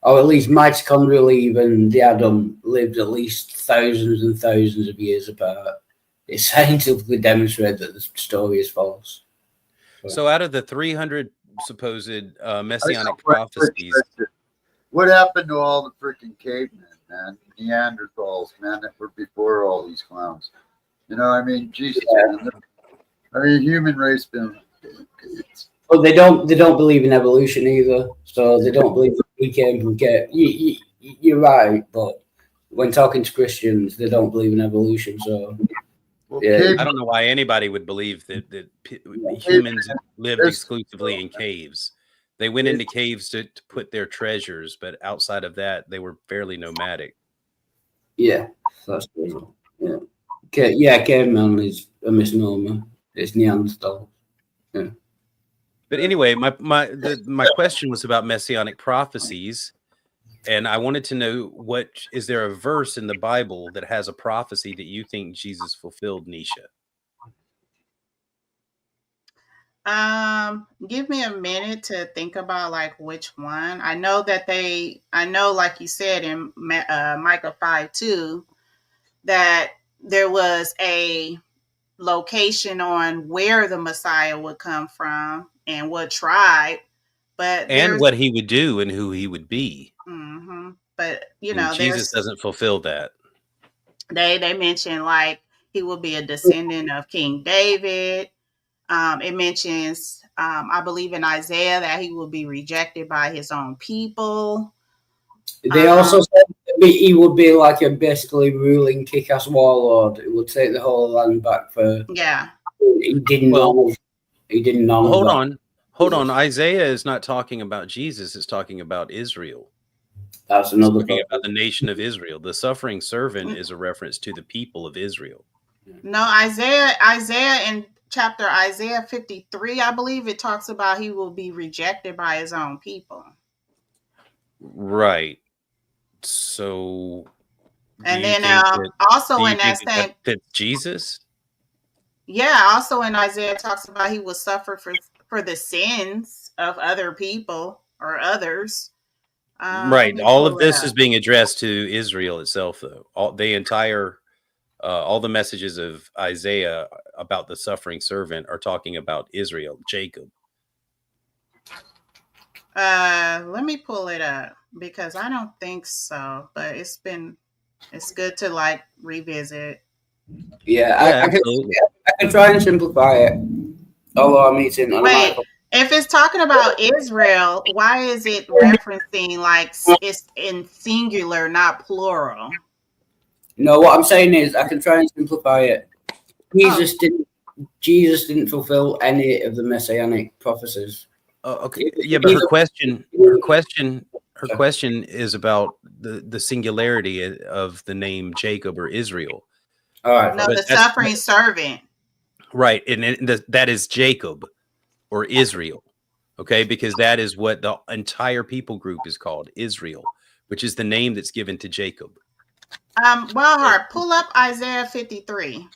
or at least mitochondrial Eve and the Adam lived at least thousands and thousands of years apart. It's scientifically demonstrated that the story is false. So out of the 300 supposed messianic prophecies, what happened to all the freaking cavemen, man? Neanderthals, man, that were before all these clowns. You know, I mean, Jesus. Man, I mean, human race been. Well, they don't believe in evolution either, so they don't believe that we came from cave. You're right, but when talking to Christians, they don't believe in evolution. So, yeah, I don't know why anybody would believe that humans lived exclusively in caves. They went into caves to put their treasures, but outside of that, they were fairly nomadic. Yeah, that's true. Yeah, caveman is a misnomer. It's Neanderthal. Yeah. But anyway, my question was about messianic prophecies, and I wanted to know is there a verse in the Bible that has a prophecy that you think Jesus fulfilled, Nisha? Give me a minute to think about like which one. I know like you said in Micah 5:2 that there was a location on where the Messiah would come from and what tribe, and what he would do and who he would be. Mm-hmm. But Jesus doesn't fulfill that. They mention like he will be a descendant of King David. It mentions, I believe in Isaiah, that he will be rejected by his own people. They also said he would be like a basically ruling kick-ass warlord. It would take the whole land back for. Yeah. He didn't know. He didn't know. Hold on. Isaiah is not talking about Jesus. It's talking about Israel. That's another talking about the nation of Israel. The suffering servant is a reference to the people of Israel. No, Isaiah in chapter Isaiah 53, I believe it talks about he will be rejected by his own people. Right. So, and then also in that same that's Jesus. Yeah, also in Isaiah it talks about he will suffer for the sins of other people or others. Let Right. me All pull of it this up. is being addressed to Israel itself, though. All the messages of Isaiah about the suffering servant are talking about Israel, Jacob. Let me pull it up because I don't think so, but it's good to like revisit. Yeah, absolutely. I can try and simplify it. Although I'm eating. Wait, if it's talking about Israel, why is it referencing like it's in singular, not plural? No, what I'm saying is I can try and simplify it. Jesus didn't fulfill any of the messianic prophecies. Okay. Yeah, but her question is about the singularity of the name Jacob or Israel. All right. No, the suffering servant. Right, and that is Jacob or Israel. Okay, because that is what the entire people group is called, Israel, which is the name that's given to Jacob. Wellhart, pull up Isaiah 53.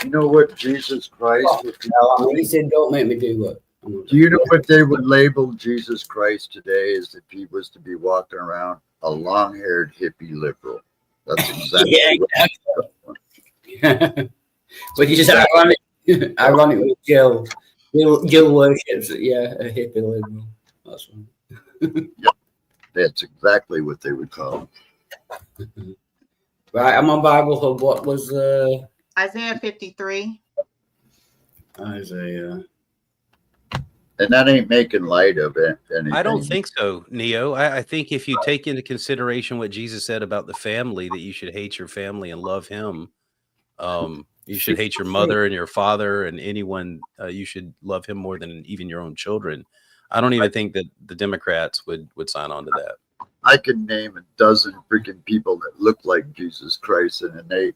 You know what Jesus Christ would he said, "Don't make me do what." Do you know what they would label Jesus Christ today is if he was to be walking around a long-haired hippie liberal? That's exactly But you just ironic with Jill. Jill worships, a hippie liberal. That's one. Yep. That's exactly what they would call him. Right, I'm on Bible Hub. What was Isaiah 53? Isaiah. And that ain't making light of it. Anything. I don't think so, Neo. I think if you take into consideration what Jesus said about the family, that you should hate your family and love him. You should hate your mother and your father and anyone. You should love him more than even your own children. I don't even think that the Democrats would sign on to that. I can name a dozen freaking people that look like Jesus Christ, and they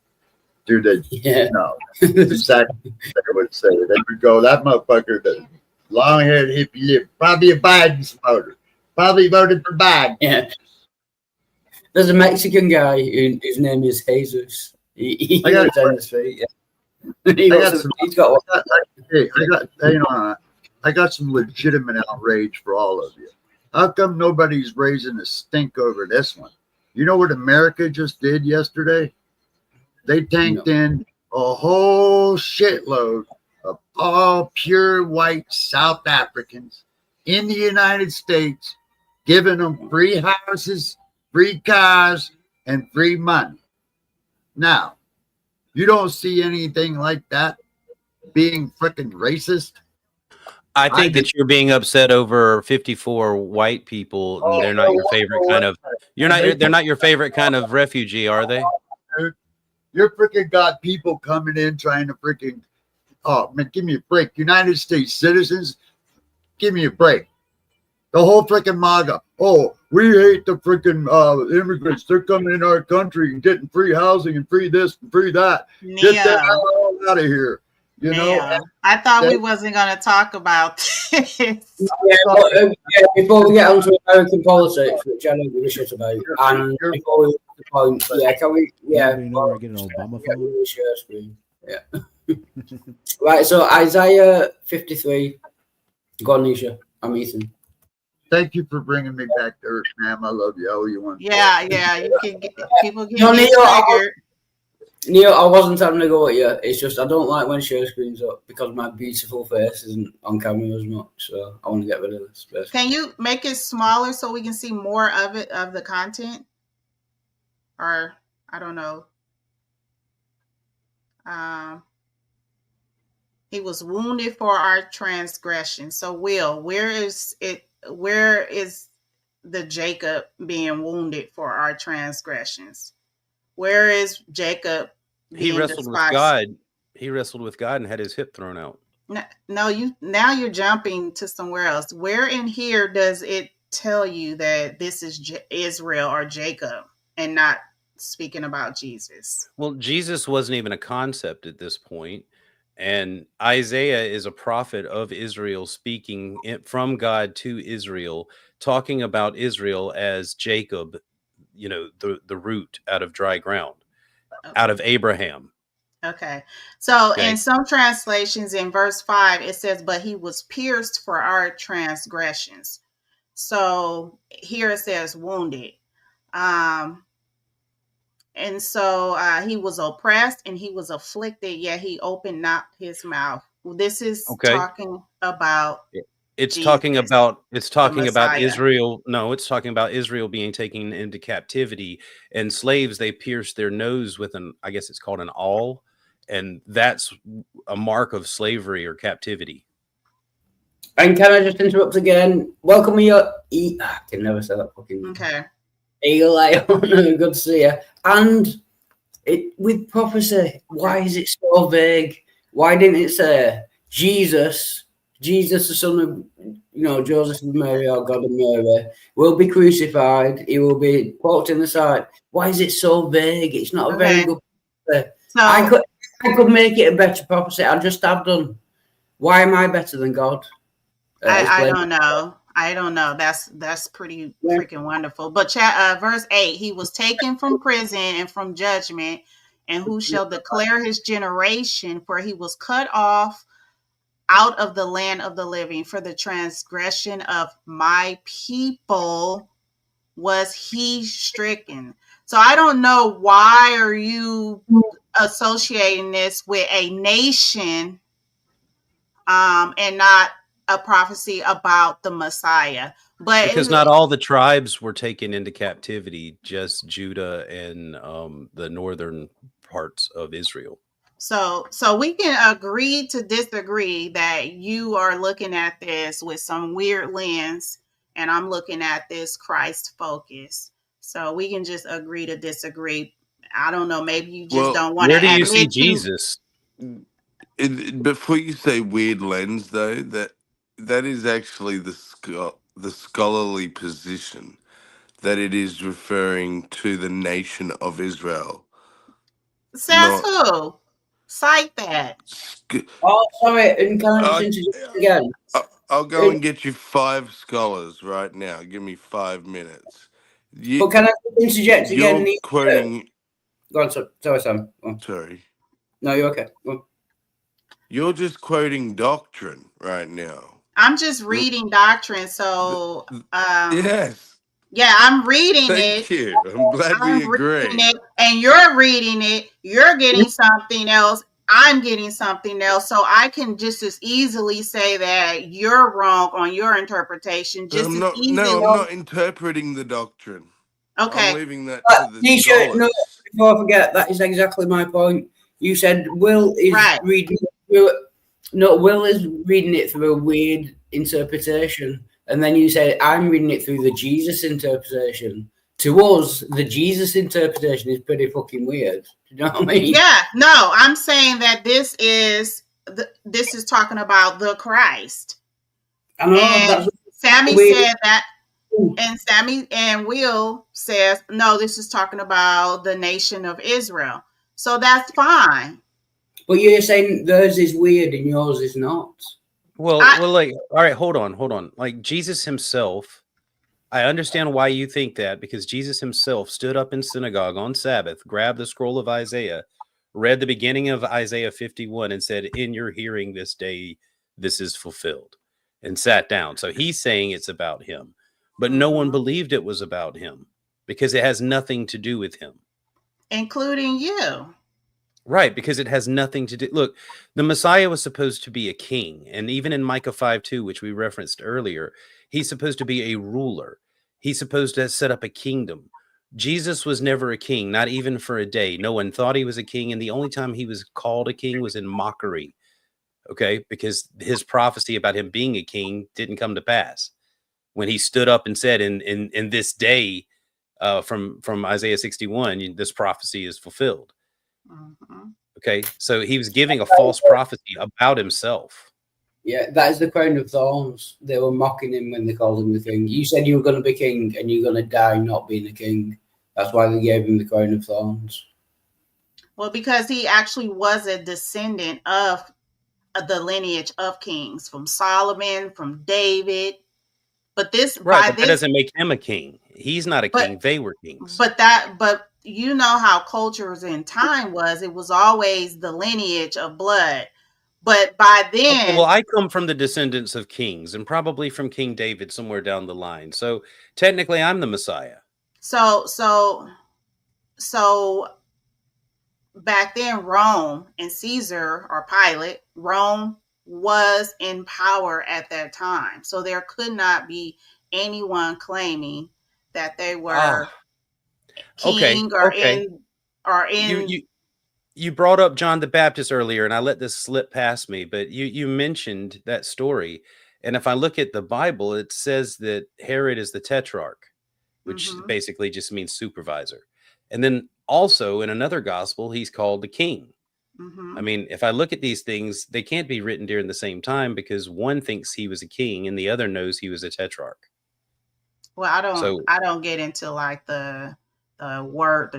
do that. No, exactly what I would say. They would go, that motherfucker, the long-haired hippie, probably a Biden supporter, probably voted for Biden. Yeah. There's a Mexican guy whose name is Jesus. He lives on the street. I got some legitimate outrage for all of you. How come nobody's raising a stink over this one? You know what America just did yesterday? They tanked in a whole shitload of all pure white South Africans in the United States, giving them free houses, free cars, and free money. Now, you don't see anything like that being freaking racist? I think that you're being upset over 54 white people, and they're not your favorite kind of. They're not your favorite kind of refugee, are they? You're freaking got people coming in trying to freaking. Oh man, give me a break! United States citizens, give me a break. The whole freaking MAGA. Oh, we hate the freaking immigrants. They're coming in our country and getting free housing and free this and free that. Get them all out of here. You know, I thought we wasn't going to talk about this. Before we get onto American politics, which I don't give a shit about, and before we the point, can we? Yeah, you know, we're getting an Obama phone. Share screen. Yeah. Right. So Isaiah 53. Go on, Nisha. I'm Ethan. Thank you for bringing me back to earth, ma'am. I love you. Oh, you want? Yeah. You can get people get triggered. Neil, I wasn't having to go at you. It's just I don't like when share screens up because my beautiful face isn't on camera as much. So I want to get rid of this. Basically. Can you make it smaller so we can see more of it, of the content? Or I don't know. He was wounded for our transgression. So Will, where is it? Where is the Jacob being wounded for our transgressions? Where is Jacob? He wrestled with God. He wrestled with God and had his hip thrown out. No, you're jumping to somewhere else. Where in here does it tell you that this is Israel or Jacob and not speaking about Jesus? Well, Jesus wasn't even a concept at this point. And Isaiah is a prophet of Israel speaking from God to Israel, talking about Israel as Jacob, you know, the root out of dry ground, out of Abraham. Okay. So Okay. in some translations in verse 5, it says, but he was pierced for our transgressions. So here it says wounded. And so he was oppressed and he was afflicted, yet he opened not his mouth. This is Okay. talking about It's Jesus, talking about Messiah. Israel. No, it's talking about Israel being taken into captivity, and slaves, they pierce their nose with I guess it's called an awl, and that's a mark of slavery or captivity. And can I just interrupt again? Welcome your I can never say that fucking. Okay. Eli, good to see you. And with prophecy, why is it so vague? Why didn't it say Jesus, the son of Joseph and Mary, or God and Mary, will be crucified? He will be poked in the side. Why is it so vague? It's not a very good prophecy. So, I could make it a better prophecy. I just have done. Why am I better than God? I don't know. I don't know. That's pretty freaking wonderful. But verse 8, he was taken from prison and from judgment, and who shall declare his generation? For he was cut off out of the land of the living. For the transgression of my people was he stricken. So I don't know, why are you associating this with a nation and not a prophecy about the Messiah? But because not all the tribes were taken into captivity, just Judah and the northern parts of Israel. So we can agree to disagree that you are looking at this with some weird lens, and I'm looking at this Christ focus. So we can just agree to disagree. I don't know. Maybe you just don't want to admit. Where do you see Jesus? Before you say weird lens, though, that is actually the scholarly position, that it is referring to the nation of Israel. Says who? Cite that. Oh, sorry. And can I just interject again? I'll go and get you 5 scholars right now. Give me 5 minutes. But can I just interject again? You're quoting. Go on, sorry, Sam. Sorry. No, you're okay. You're just quoting doctrine right now. I'm just reading doctrine. So yes. Yeah, I'm reading Thank you. I'm glad we agree. And you're reading it. You're getting something else. I'm getting something else. So I can just as easily say that you're wrong on your interpretation. I'm not interpreting the doctrine. Okay. I'm leaving that to the scholars. No, before I forget, that is exactly my point. You said Will is reading it through. No, Will is reading it through a weird interpretation. And then you say, I'm reading it through the Jesus interpretation. To us, the Jesus interpretation is pretty fucking weird. Do you know what I mean? Yeah, no, I'm saying that this is talking about the Christ. I know, and Sammy said that, and Sammy and Will says, no, this is talking about the nation of Israel. So that's fine. But you're saying theirs is weird and yours is not. Well, like, all right, hold on. Like Jesus himself, I understand why you think that, because Jesus himself stood up in synagogue on Sabbath, grabbed the scroll of Isaiah, read the beginning of Isaiah 51 and said, in your hearing this day, this is fulfilled, and sat down. So he's saying it's about him, but no one believed it was about him because it has nothing to do with him. Including you. Right, because it has nothing to do. Look, the Messiah was supposed to be a king. And even in Micah 5:2, which we referenced earlier, he's supposed to be a ruler. He's supposed to set up a kingdom. Jesus was never a king, not even for a day. No one thought he was a king. And the only time he was called a king was in mockery. Okay, because his prophecy about him being a king didn't come to pass. When he stood up and said, in this day, from Isaiah 61, this prophecy is fulfilled. Okay, so he was giving a false prophecy about himself. Yeah, that is the crown of thorns. They were mocking him when they called him the king. You said you were going to be king and you're going to die not being a king. That's why they gave him the crown of thorns. Well, because he actually was a descendant of the lineage of kings, from Solomon, from David. But this, right, but that doesn't make him a king. He's not a king. They were kings. But you know how cultures in time was. It was always the lineage of blood. But by then, okay, well, I come from the descendants of kings, and probably from King David somewhere down the line. So technically, I'm the Messiah. So back then, Rome and Caesar or Pilate, Rome was in power at that time. So there could not be anyone claiming that they were king or in. You brought up John the Baptist earlier, and I let this slip past me, but you mentioned that story. And if I look at the Bible, it says that Herod is the tetrarch, which basically just means supervisor. And then also in another gospel, he's called the king. I mean, if I look at these things, they can't be written during the same time because one thinks he was a king and the other knows he was a tetrarch. Well, I don't get into like the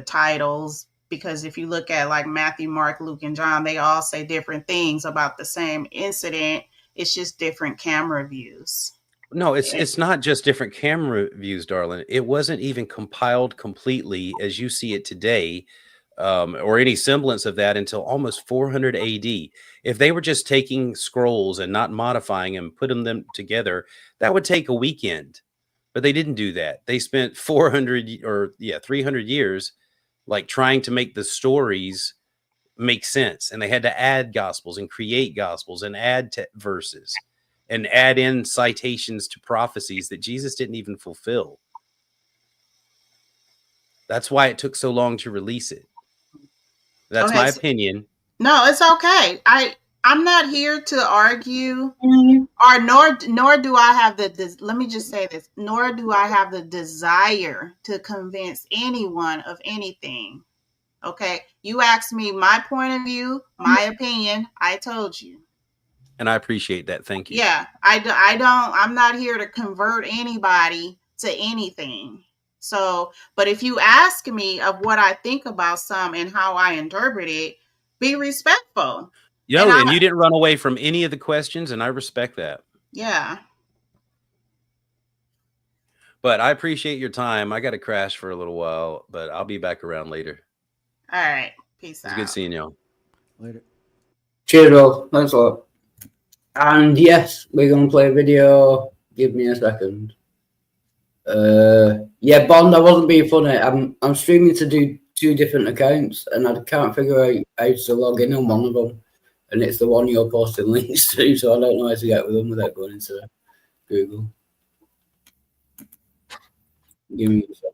titles, because if you look at like Matthew, Mark, Luke, and John, they all say different things about the same incident. It's just different camera views. No, it's not just different camera views, darling. It wasn't even compiled completely as you see it today, or any semblance of that until almost 400 AD. If they were just taking scrolls and not modifying them, putting them together, that would take a weekend. But they didn't do that. They spent 300 years like trying to make the stories make sense. And they had to add gospels and create gospels and add verses and add in citations to prophecies that Jesus didn't even fulfill. That's why it took so long to release it. That's my opinion. No, it's okay. I'm not here to argue, or nor do I have let me just say this, nor do I have the desire to convince anyone of anything. Okay. You asked me my point of view, my opinion. I told you. And I appreciate that. Thank you. Yeah. I'm not here to convert anybody to anything. So, but if you ask me of what I think about some and how I interpret it, be respectful. And you didn't run away from any of the questions, and I respect that. Yeah. But I appreciate your time. I got to crash for a little while, but I'll be back around later. All right. Peace out. It's good seeing y'all. Later. Cheers, all. Thanks a lot. And yes, we're going to play a video. Give me a second. Yeah, Bond, I wasn't being funny. I'm streaming to do 2 different accounts, and I can't figure out how to log in on one of them. And it's the one you're posting links to, so I don't know how to get with them without going into Google. Give me a second.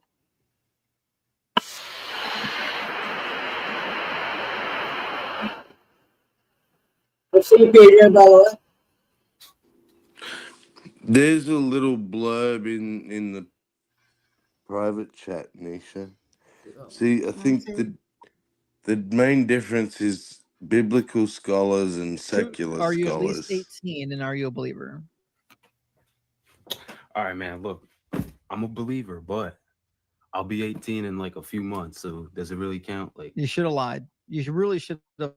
I've seen Peter, by the way. There's a little blurb in the private chat, Nisha. See, I think the main difference is biblical scholars and secular Are you scholars. at least 18 and are you a believer? All right, man. Look, I'm a believer, but I'll be 18 in like a few months. So does it really count? Like, you should have lied. You really should have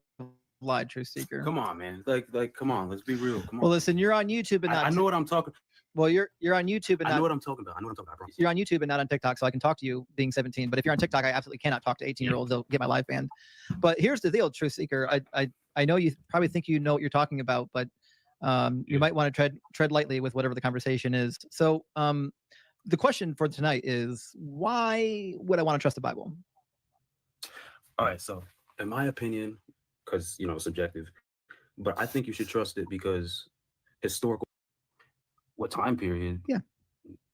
lied, Truth Seeker. Come on, man. Like, come on. Let's be real. Come on. Well, listen, you're on YouTube and not. I know what I'm talking. Well, you're on YouTube and I not. know what I'm talking about. I know what I'm talking about. You're on YouTube and not on TikTok, so I can talk to you being 17. But if you're on TikTok, I absolutely cannot talk to 18-year-olds. They'll get my live banned. But here's the deal, Truth Seeker. I know you probably think you know what you're talking about, but you might want to tread lightly with whatever the conversation is. So the question for tonight is, why would I want to trust the Bible? All right. So, in my opinion, because subjective, but I think you should trust it because historical. What time period? Yeah.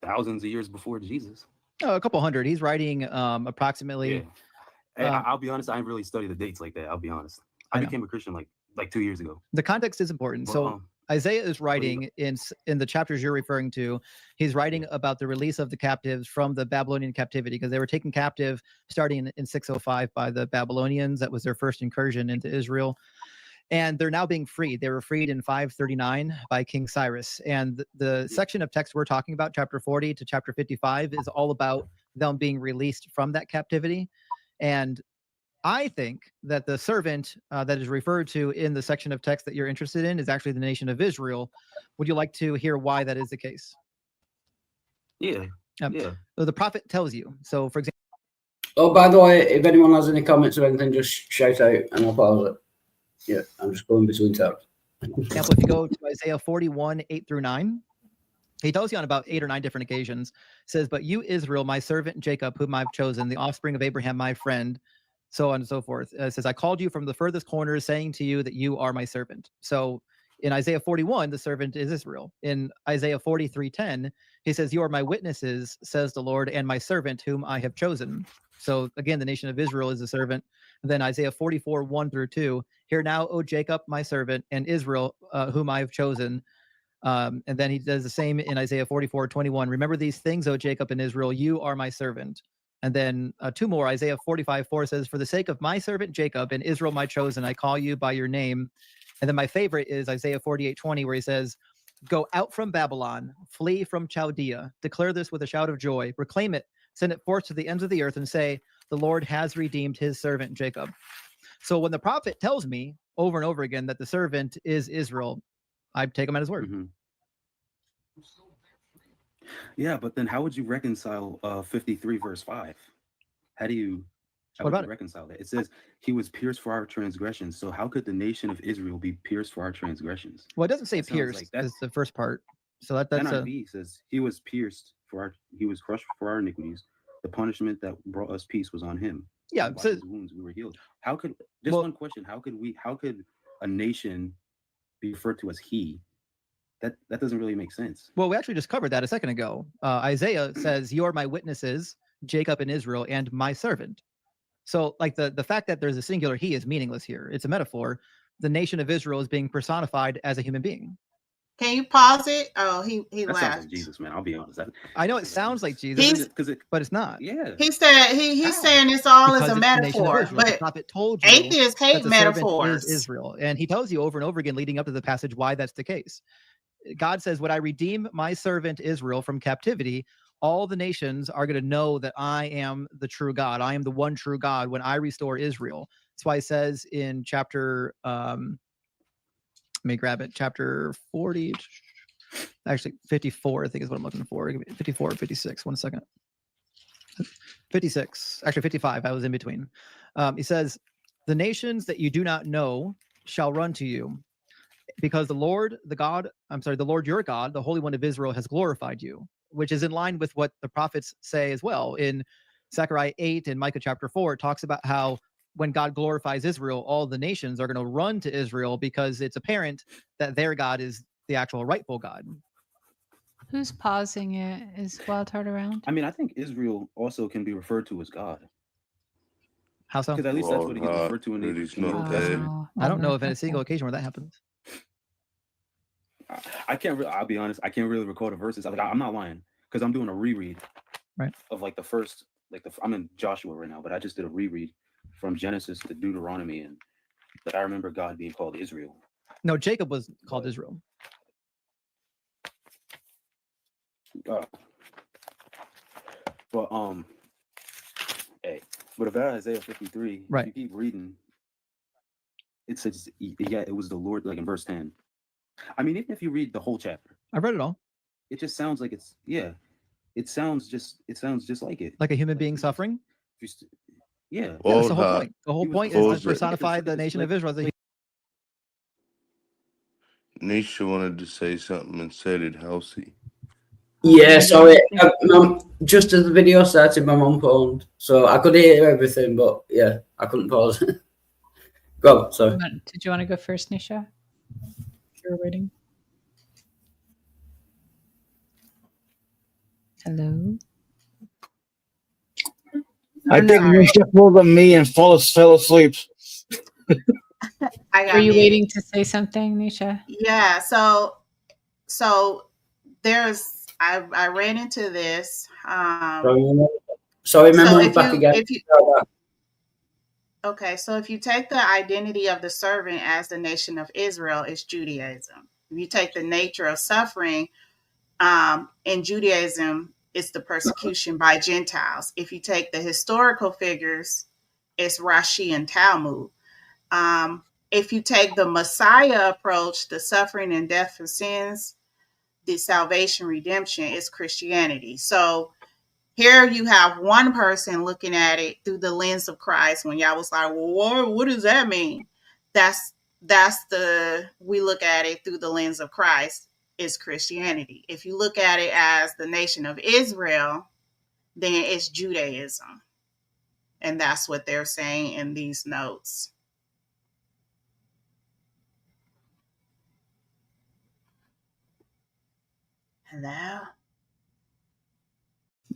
Thousands of years before Jesus. Oh, a couple hundred. He's writing approximately. Yeah. Hey, I'll be honest. I didn't really study the dates like that. I'll be honest. I became a Christian like 2 years ago. The context is important. So Isaiah is writing in the chapters you're referring to. He's writing about the release of the captives from the Babylonian captivity because they were taken captive starting in 605 by the Babylonians. That was their first incursion into Israel. And they're now being freed. They were freed in 539 by King Cyrus. And the section of text we're talking about, chapter 40 to chapter 55, is all about them being released from that captivity. And I think that the servant that is referred to in the section of text that you're interested in is actually the nation of Israel. Would you like to hear why that is the case? Yeah. So the prophet tells you. So, for example. Oh, by the way, if anyone has any comments or anything, just shout out and I'll pause it. Yeah, I'm just going between tabs. Example, if you go to Isaiah 41, 8 through 9, he tells you on about 8 or 9 different occasions, says, "But you, Israel, my servant Jacob, whom I've chosen, the offspring of Abraham, my friend," so on and so forth. It says, "I called you from the furthest corners, saying to you that you are my servant." So in Isaiah 41, the servant is Israel. In Isaiah 43:10, he says, "You are my witnesses, says the Lord, and my servant whom I have chosen." So again, the nation of Israel is a servant. And then Isaiah 44, 1 through 2, "Hear now, O Jacob, my servant, and Israel, whom I have chosen." And then he does the same in Isaiah 44:21. "Remember these things, O Jacob and Israel, you are my servant." And then 2 more, Isaiah 45:4 says, "For the sake of my servant Jacob and Israel, my chosen, I call you by your name." And then my favorite is Isaiah 48:20, where he says, "Go out from Babylon, flee from Chaldea, declare this with a shout of joy, proclaim it, send it forth to the ends of the earth, and say, the Lord has redeemed his servant Jacob." So when the prophet tells me over and over again that the servant is Israel, I take him at his word. Mm-hmm. Yeah, but then how would you reconcile 53 verse 5? How do you reconcile that? It says he was pierced for our transgressions. So how could the nation of Israel be pierced for our transgressions? Well, it doesn't say pierced. Like that's the first part. So that's NIV says he was pierced he was crushed for our iniquities. The punishment that brought us peace was on him. Yeah, by his wounds we were healed. How could one question? How could a nation be referred to as he? That doesn't really make sense. Well, we actually just covered that a second ago. Isaiah says, "You are my witnesses, Jacob and Israel, and my servant." So, like the fact that there's a singular he is meaningless here. It's a metaphor. The nation of Israel is being personified as a human being. Can you pause it? Oh, he that laughed. Sounds like Jesus, man. I'll be honest. I know it sounds like Jesus, but it's not. Yeah. He said he's saying this all is a metaphor, but the prophet told you atheists hate that the metaphors. servant is Israel, and he tells you over and over again, leading up to the passage, why that's the case. God says, "When I redeem my servant Israel from captivity, all the nations are going to know that I am the true God. I am the one true God when I restore Israel." That's why it says in chapter, let me grab it, chapter 40, actually 54, I think is what I'm looking for. 54 or 56, 1 second. 56, actually 55, I was in between. He says, "The nations that you do not know shall run to you, because the Lord your God, the Holy One of Israel, has glorified you," which is in line with what the prophets say as well. In Zechariah 8 and Micah chapter 4, it talks about how when God glorifies Israel, all the nations are going to run to Israel because it's apparent that their God is the actual rightful God. Who's pausing it? Is Wildheart around? I mean, I think Israel also can be referred to as God. How so? Because at least that's what he gets referred to in the Old Testament. I don't know of any single occasion where that happens. I can't really, I'll be honest, I can't really recall the verses. I'm not lying, because I'm doing a reread of like the first, I'm in Joshua right now, but I just did a reread from Genesis to Deuteronomy, and that I remember God being called Israel. No, Jacob was called Israel. But about Isaiah 53, right? If you keep reading, it says, yeah, it was the Lord, like in verse 10. I mean, even if you read the whole chapter, I've read it all. It just sounds like it sounds just like it. Like a human being suffering? Yeah. That's the whole point. The whole point is to personify the nation of Israel. Nisha wanted to say something and said it, Halsey. Yeah, sorry. Just as the video started, my mum phoned, so I could hear everything, but yeah, I couldn't pause. Go on, sorry. Did you want to go first, Nisha? You're waiting. Hello. I think Nisha pulled on me and fell asleep. Were you waiting to say something, Nisha? Yeah. So there's. I ran into this. Sorry, memory back again. Okay, so if you take the identity of the servant as the nation of Israel, it's Judaism. If you take the nature of suffering, in Judaism, it's the persecution by Gentiles. If you take the historical figures, it's Rashi and Talmud. If you take the Messiah approach, the suffering and death for sins, the salvation, redemption, is Christianity. So Here you have one person looking at it through the lens of Christ. When y'all was like, well, what does that mean? We look at it through the lens of Christ is Christianity. If you look at it as the nation of Israel, then it's Judaism. And that's what they're saying in these notes. Hello?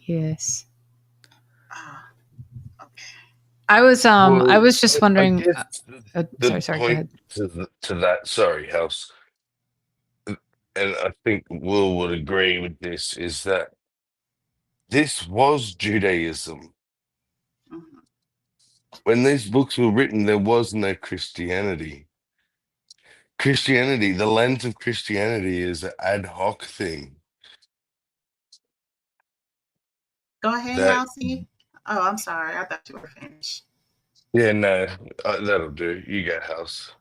Yes. I was just wondering. The Sorry. Go ahead. point to that, sorry, House, and I think Will would agree with this, is that this was Judaism. When these books were written, there was no Christianity. Christianity, the lens of Christianity is an ad hoc thing. Go ahead, Halsey. Oh, I'm sorry. I thought you were finished. Yeah, no, that'll do. You get House.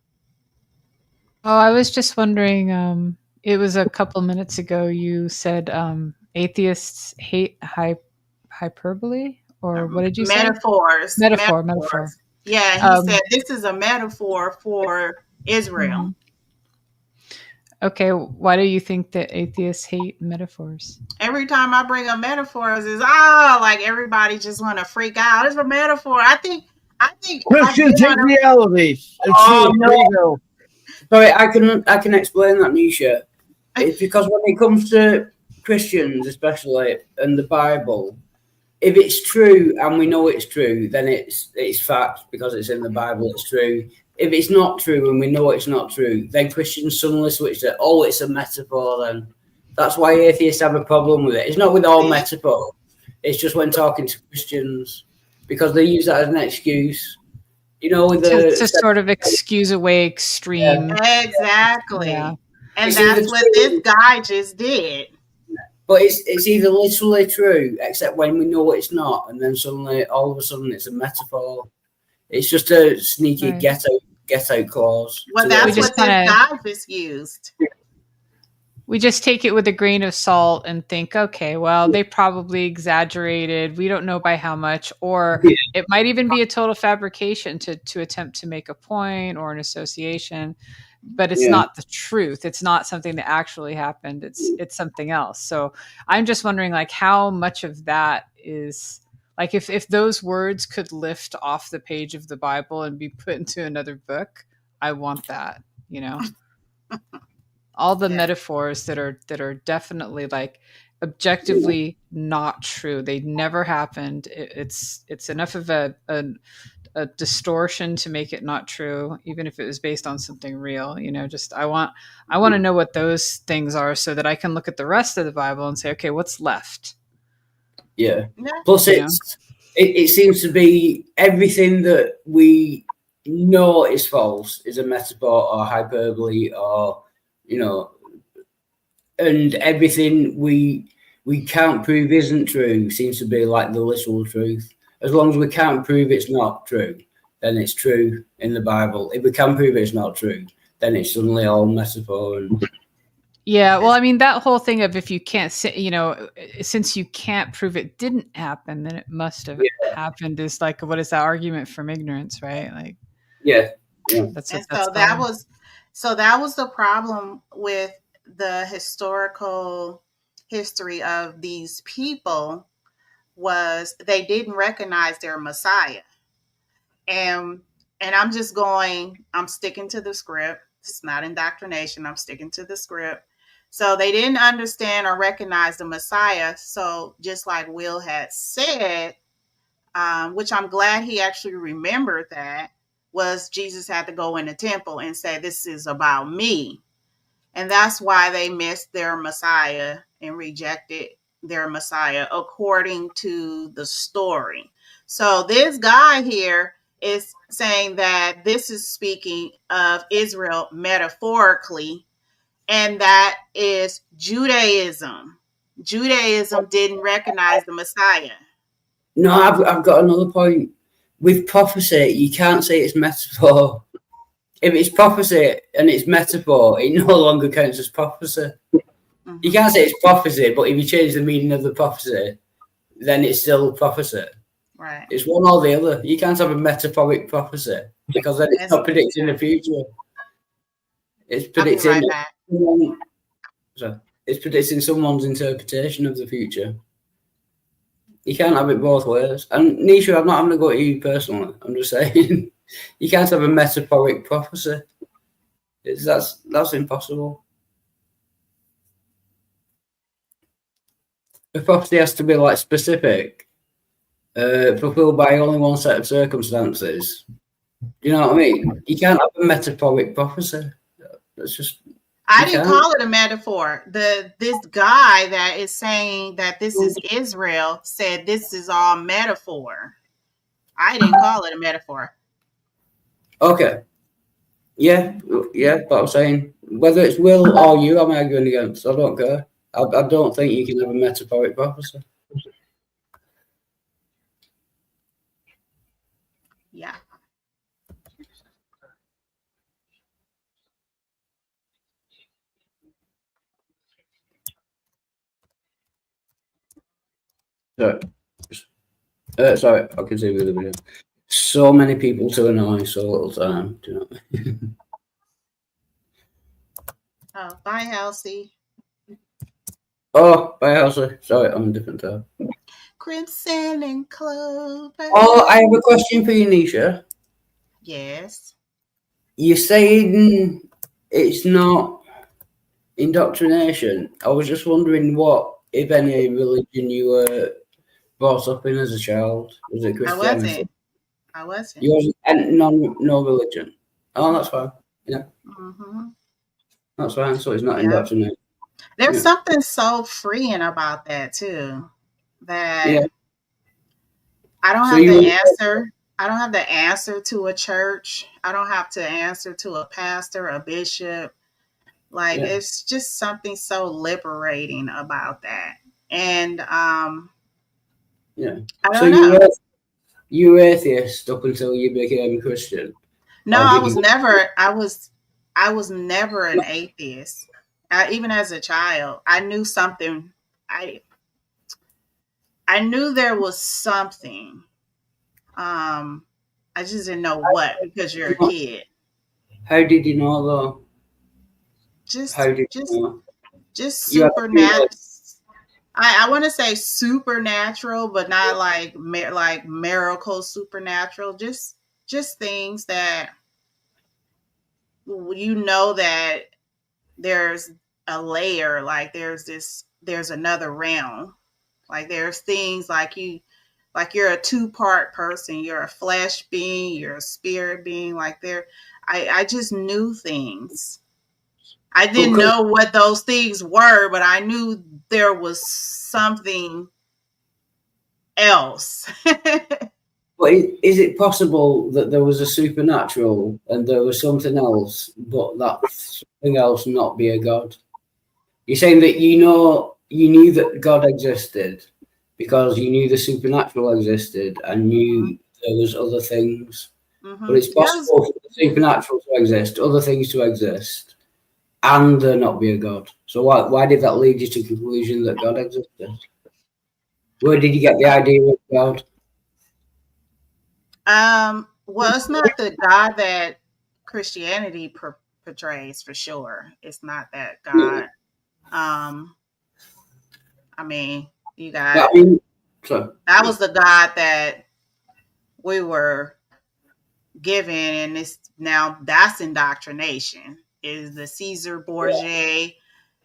Oh, I was just wondering. It was a couple minutes ago. You said atheists hate hyperbole, or what did you say? Metaphors. Metaphor. Yeah, he said this is a metaphor for Israel. Okay, why do you think that atheists hate metaphors? Every time I bring up metaphors, is like everybody just want to freak out. It's a metaphor. I think Christians hate reality. No. Sorry, I can explain that, Nisha. It's because when it comes to Christians, especially, and the Bible, if it's true and we know it's true, then it's fact because it's in the Bible. It's true. If it's not true and we know it's not true, then Christians suddenly switch to, it's a metaphor then. That's why atheists have a problem with it. It's not with all metaphor. It's just when talking to Christians, because they use that as an excuse. With to sort of excuse away extreme. Yeah. Exactly. Yeah. And that's what this guy just did. But it's either literally true, except when we know it's not, and then suddenly, all of a sudden, it's a metaphor. It's just a sneaky get out clause. Well, that's what this guy just used. We just take it with a grain of salt and think, okay, well, they probably exaggerated. We don't know by how much, or it might even be a total fabrication to attempt to make a point or an association, but it's not the truth. It's not something that actually happened. It's something else. So I'm just wondering, like, how much of that is, like, if those words could lift off the page of the Bible and be put into another book, I want that, all the metaphors that are definitely, like, objectively not true. They never happened. It's enough of a distortion to make it not true, even if it was based on something real. I want to know what those things are so that I can look at the rest of the Bible and say, okay, what's left? Yeah. Plus, it seems to be everything that we know is false is a metaphor or hyperbole, or and everything we can't prove isn't true seems to be like the literal truth. As long as we can't prove it's not true, then it's true in the Bible. If we can prove it's not true, then it's suddenly all metaphor. Yeah, well, I mean, that whole thing of if you can't say, since you can't prove it didn't happen, then it must have happened is like, what is that argument from ignorance, right? Like, that's that was the problem with the historical history of these people, was they didn't recognize their Messiah. And I'm sticking to the script. It's not indoctrination. I'm sticking to the script. So they didn't understand or recognize the Messiah. So just like Will had said, which I'm glad he actually remembered, that was Jesus had to go in the temple and say, this is about me. And that's why they missed their Messiah and rejected their Messiah according to the story. So this guy here is saying that this is speaking of Israel metaphorically, and that is Judaism. Judaism didn't recognize the Messiah. No, I've got another point. With prophecy, you can't say it's metaphor. If it's prophecy and it's metaphor, it no longer counts as prophecy. You can't say it's prophecy, but if you change the meaning of the prophecy, then it's still prophecy. Right. It's one or the other. You can't have a metaphoric prophecy because then it's not predicting the future. It's predicting. I'll be right back. It's predicting someone's interpretation of the future. You can't have it both ways. And Nisha, I'm not having to go at you personally. I'm just saying you can't have a metaphoric prophecy. That's impossible. A prophecy has to be like specific, fulfilled by only one set of circumstances. You know what I mean? You can't have a metaphoric prophecy. That's just. I didn't call it a metaphor. This guy that is saying that this is Israel said this is all metaphor. I didn't call it a metaphor. Okay. Yeah, but I'm saying whether it's Will or you, I'm arguing against. I don't care. I don't think you can have a metaphoric prophecy. Yeah. Sorry, I can see with the video. So many people to annoy, so little time. Do you know what I mean? Oh, bye, Halsey. Oh, bye, Halsey. Sorry, I'm a different tab. Crimson and Clover. Oh, I have a question for you, Nisha. Yes. You're saying it's not indoctrination. I was just wondering what, if any, religion you were brought up in as a child. Was it Christianity? I wasn't. You wasn't, and no religion. Oh, that's fine. Yeah. Mm-hmm. That's fine. So it's not indoctrination. There's something so freeing about that too. That I don't have the answer. I don't have the answer to a church. I don't have to answer to a pastor, a bishop. Like it's just something so liberating about that. And I don't know. You were atheist up until you became Christian. No, I was never an atheist. Even as a child, I knew something. I knew there was something. I just didn't know what because you're a kid. How did you know though? Just supernatural. I want to say supernatural, but not like miracle supernatural. Just things that you know that there's a layer, like there's another realm. Like there's things like you're a two-part person. You're a flesh being, you're a spirit being. Like I just knew things. I didn't know what those things were, but I knew there was something else. But is it possible that there was a supernatural and there was something else, but that something else not be a god? You're saying that you knew that God existed because you knew the supernatural existed and knew there was other things. Mm-hmm. But it's possible for the supernatural to exist, other things to exist, and there not be a God. So why did that lead you to the conclusion that God existed? Where did you get the idea of God? Well, it's not the God that Christianity portrays for sure. It's not that God. I mean, you got that was the God that we were given, and that's indoctrination. Is the Caesar Borgia,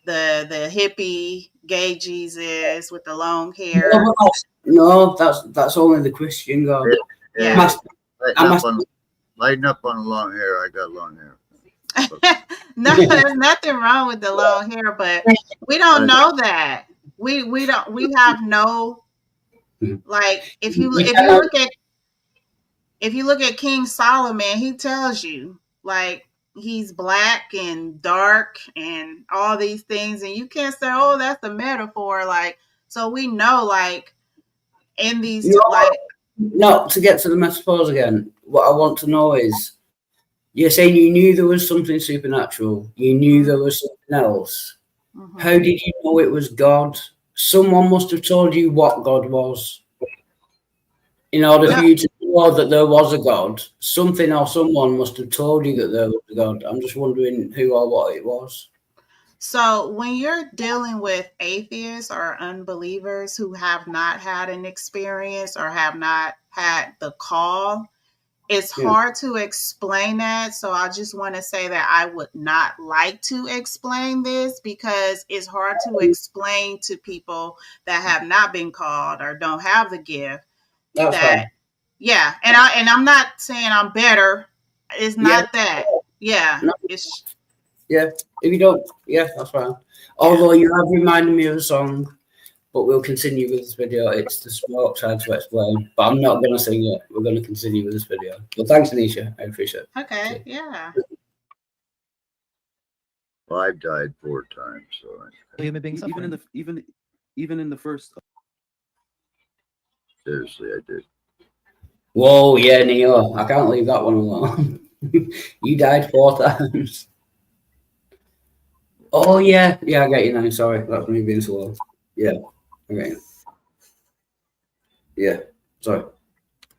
the hippie gay Jesus with the long hair? No, that's only the Christian God. Yeah. Lighten up on the long hair. I got long hair. No, there's nothing wrong with the long hair, but we don't know that. We have no, like if you look at King Solomon, he tells you like he's black and dark and all these things, and you can't say, oh, that's a metaphor. Like, so we know, like in these No, to get to the metaphors again, what I want to know is, you're saying you knew there was something supernatural. You knew there was something else. Mm-hmm. How did you know it was God someone must have told you what God was. In order for you to know that there was a God, something or someone must have told you that there was a God. I'm just wondering who or what it was. So when you're dealing with atheists or unbelievers who have not had an experience or have not had the call, it's hard to explain that. So I just want to say that I would not like to explain this because it's hard to explain to people that have not been called or don't have the gift. That's fine. Yeah, and I'm not saying I'm better. It's not that. Yeah, No. it's Yeah, if you don't, that's fine. Although you have reminded me of a song, but we'll continue with this video. It's The Smoke Trying to Explain, but I'm not going to sing it. We're going to continue with this video. But thanks, Anisha. I appreciate it. okay. Yeah. Well, I've died 4 times, so Human being even in the even in the first. seriously, I did. Whoa, yeah, Neo. I can't leave that one alone. You died 4 times. Oh, yeah. Yeah, I get you now. Sorry. That's me being slow. Yeah. Okay. Yeah. Sorry.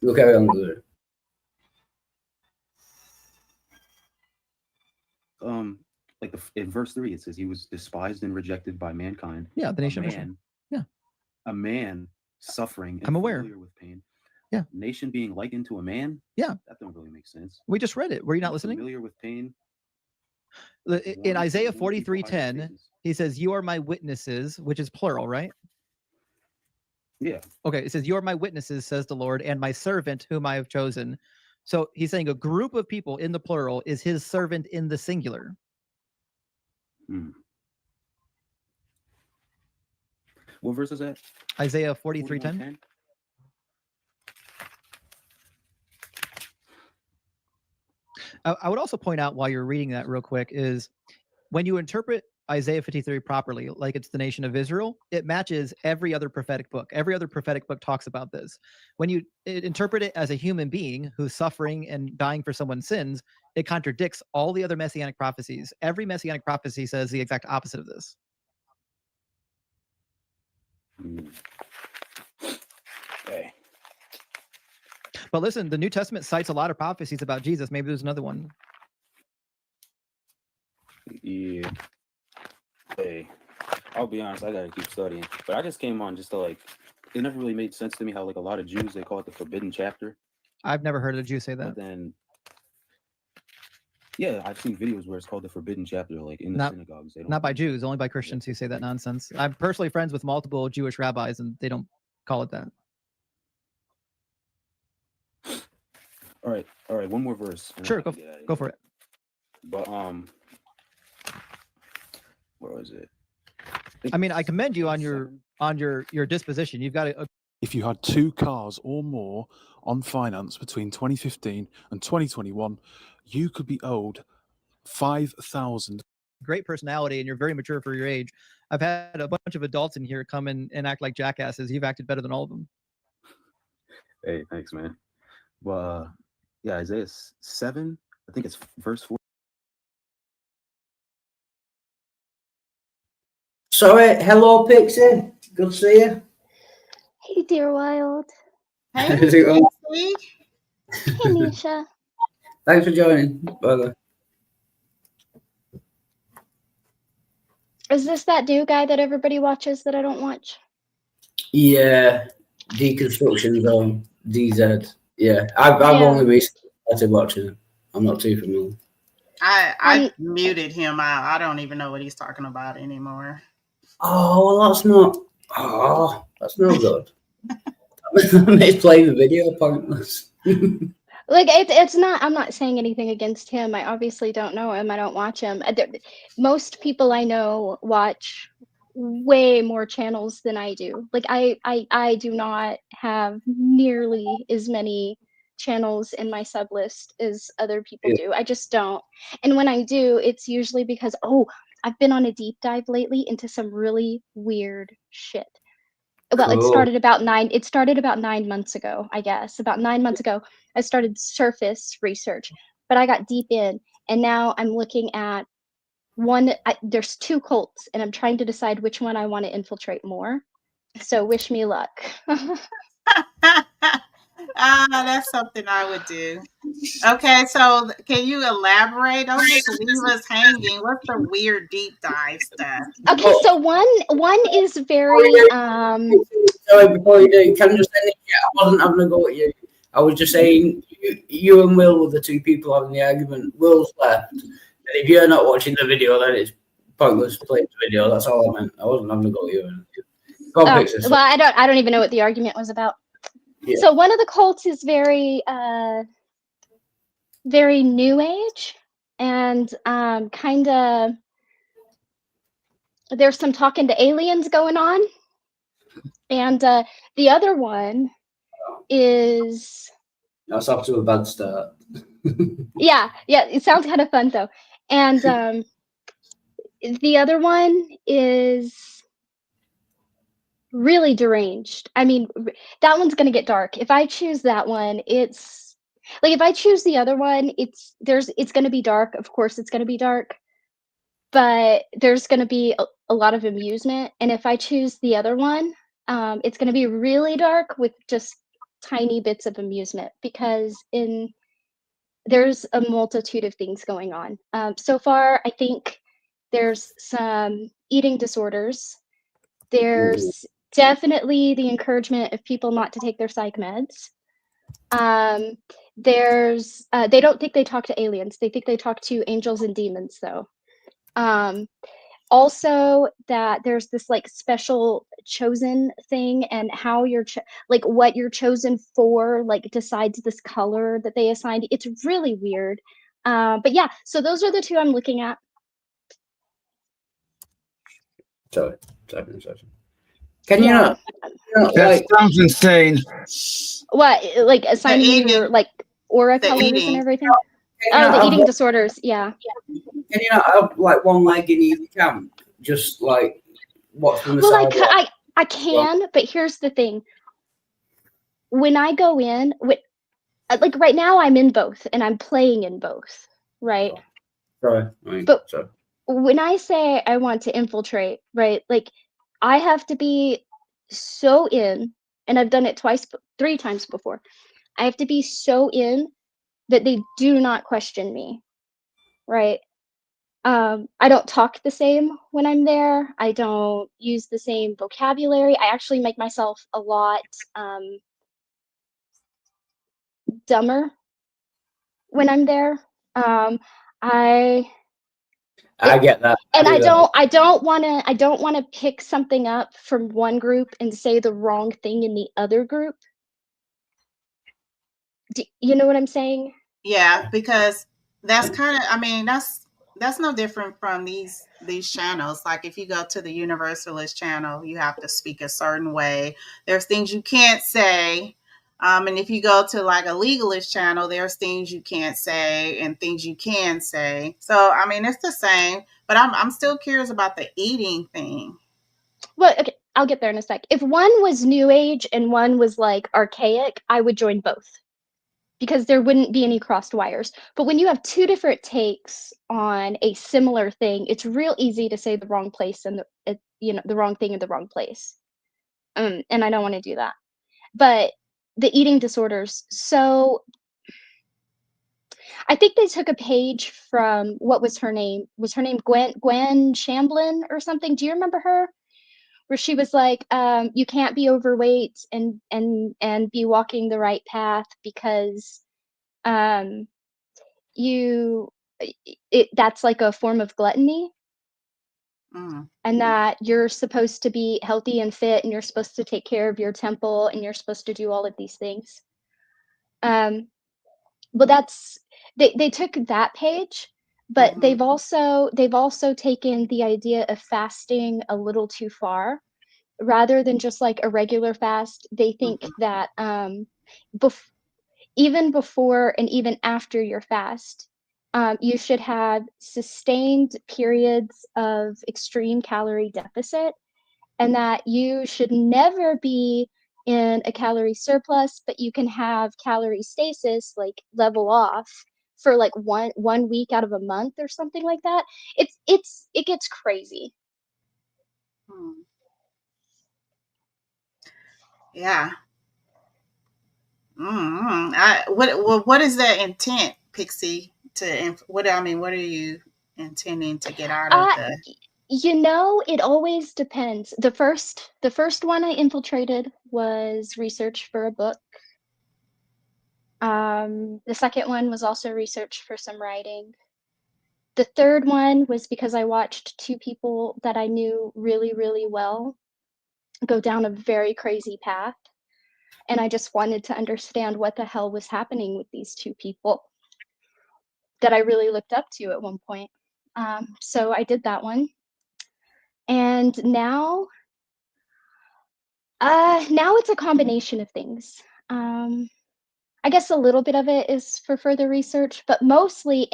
We'll carry on with it. Like in verse 3, it says he was despised and rejected by mankind. Yeah, the nation of Israel. Yeah. A man suffering and I'm aware. familiar with pain. Yeah. Nation being likened to a man. Yeah. That don't really make sense. We just read it. Were you not listening? Familiar with pain. In Isaiah 43:10, he says, "You are my witnesses," which is plural, right? Yeah. Okay. It says, "You are my witnesses," says the Lord, "and my servant whom I have chosen." So he's saying a group of people in the plural is his servant in the singular. What verse is that? Isaiah 43:10. 41:10? I would also point out while you're reading that real quick is when you interpret Isaiah 53 properly, like it's the nation of Israel, it matches every other prophetic book. Every other prophetic book talks about this. When you interpret it as a human being who's suffering and dying for someone's sins, it contradicts all the other messianic prophecies. Every messianic prophecy says the exact opposite of this. Okay. But listen, the New Testament cites a lot of prophecies about Jesus. Maybe there's another one. Yeah. Hey, I'll be honest, I gotta keep studying. But I just came on just to like, it never really made sense to me how like a lot of Jews, they call it the forbidden chapter. I've never heard a Jew say that. But then, yeah, I've seen videos where it's called the forbidden chapter, like in the synagogues. They don't Not by Jews, only by Christians who say that nonsense. I'm personally friends with multiple Jewish rabbis, and they don't call it that. All right, one more verse. Sure, go for it. But where was it? I mean, I commend you on your disposition. You've got a If you had 2 cars or more on finance between 2015 and 2021, you could be owed $5,000. great personality, and you're very mature for your age. I've had a bunch of adults in here come in and act like jackasses. You've acted better than all of them. Hey, thanks, man. But yeah, Isaiah 7, I think it's verse 4. Sorry, hello, Pixie. Good to see you. Hey, Dear Wild. Hey, How's it going? Pixie. Hey, Nisha. Thanks for joining, brother. Is this that new guy that everybody watches that I don't watch? Yeah, Deconstruction Zone, DZ. Yeah, I've only recently started watching it. I'm not too familiar. I muted him out. I don't even know what he's talking about anymore. Oh, well, that's not. Oh, that's no good. That makes playing the video pointless. Like, it's not, I'm not saying anything against him. I obviously don't know him. I don't watch him. Most people I know watch way more channels than I do. Like, I do not have nearly as many channels in my sub list as other people do. I just don't. And when I do, it's usually because, I've been on a deep dive lately into some really weird shit. Well, it started about 9 months ago, I guess. About 9 months ago, I started surface research, but I got deep in, and now I'm looking at there's 2 cults, and I'm trying to decide which one I want to infiltrate more. So wish me luck. That's something I would do. Okay, so can you elaborate? Don't just leave us hanging. What's the weird deep dive stuff? Okay, so one is very Sorry, before you do, can I just say, I wasn't having a go at you. I was just saying you and Will were the 2 people having the argument. Will's left, and if you're not watching the video, then it's pointless playing the video. That's all I meant. I wasn't having a go at you. Go on, Pixis. well, I don't even know what the argument was about. Yeah. So one of the cults is very very new age, and kind of there's some talking to aliens going on, and the other one is That's off to a bad start. yeah, it sounds kind of fun though. And the other one is really deranged. I mean, that one's gonna get dark. If I choose that one, it's like if I choose the other one, it's gonna be dark. Of course, it's gonna be dark, but there's gonna be a lot of amusement. And if I choose the other one, it's gonna be really dark with just tiny bits of amusement, because there's a multitude of things going on. So far, I think there's some eating disorders. There's definitely the encouragement of people not to take their psych meds. There's they don't think they talk to aliens. They think they talk to angels and demons, though. Also, that there's this like special chosen thing, and how you're like what you're chosen for, like decides this color that they assigned. It's really weird. But yeah, so those are the 2 I'm looking at. Sorry. Can you not? That sounds insane. What, like assigning your like aura colors and everything? The eating disorders. Yeah. Can you not have like one leg in either camp? Just like watch from the Well, side. I can, but here's the thing. When I go in, like right now, I'm in both, and I'm playing in both, right? Sorry. When I say I want to infiltrate, right, like I have to be so in, and I've done it 3 times before. I have to be so in that they do not question me, right? I don't talk the same when I'm there. I don't use the same vocabulary. I actually make myself a lot dumber when I'm there. I get that. And I don't want to pick something up from one group and say the wrong thing in the other group. You know what I'm saying? Yeah, because that's kind of, I mean, that's no different from these channels. Like if you go to the Universalist channel, you have to speak a certain way. There's things you can't say. And if you go to like a legalist channel, there's things you can't say and things you can say. So, I mean, it's the same, but I'm still curious about the eating thing. Well, okay, I'll get there in a sec. If one was new age and one was like archaic, I would join both, because there wouldn't be any crossed wires. But when you have 2 different takes on a similar thing, it's real easy to say the wrong place and the wrong thing in the wrong place. And I don't want to do that. But the eating disorders. So I think they took a page from, what was her name? Was her name Gwen Shamblin or something? Do you remember her? Where she was like, you can't be overweight and be walking the right path, because that's like a form of gluttony. And that you're supposed to be healthy and fit, and you're supposed to take care of your temple, and you're supposed to do all of these things. But they took that page, but they've also taken the idea of fasting a little too far. Rather than just like a regular fast, they think that even before and even after your fast, you should have sustained periods of extreme calorie deficit, and that you should never be in a calorie surplus, but you can have calorie stasis, like level off for like one week out of a month or something like that. It gets crazy. Yeah. What is the intent, Pixie? What are you intending to get out of the? You know, it always depends. The first one I infiltrated was research for a book. The second one was also research for some writing. The third one was because I watched two people that I knew really, really well go down a very crazy path. And I just wanted to understand what the hell was happening with these two people that I really looked up to at one point. So I did that one. And now it's a combination of things. I guess a little bit of it is for further research, but mostly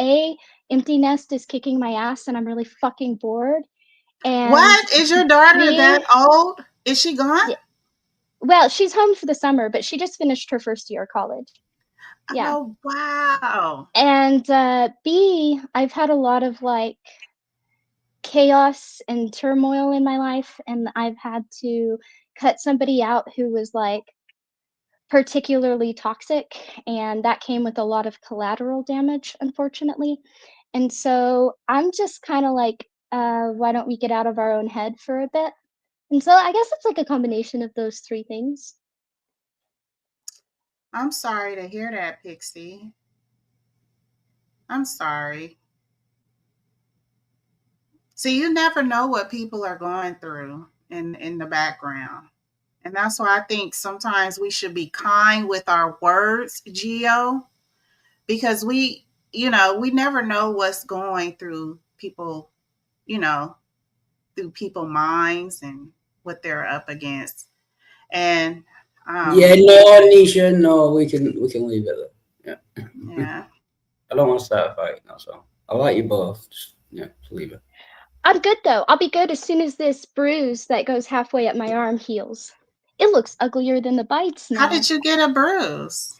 Empty Nest is kicking my ass and I'm really fucking bored. And what? Is your daughter that old? Is she gone? Yeah. Well, she's home for the summer, but she just finished her first year of college. Yeah. Oh, wow. And B, I've had a lot of like chaos and turmoil in my life, and I've had to cut somebody out who was like particularly toxic, and that came with a lot of collateral damage, unfortunately. And so I'm just kind of like, why don't we get out of our own head for a bit? And so I guess it's like a combination of those three things. I'm sorry to hear that, Pixie. I'm sorry. See, you never know what people are going through in the background. And that's why I think sometimes we should be kind with our words, Gio, because we never know what's going through people, through people's minds and what they're up against. And Nisha, no, we can leave it there. Yeah. I don't want to start a fight, that's all. I like you both. Just leave it. I'm good though. I'll be good as soon as this bruise that goes halfway up my arm heals. It looks uglier than the bites now. How did you get a bruise?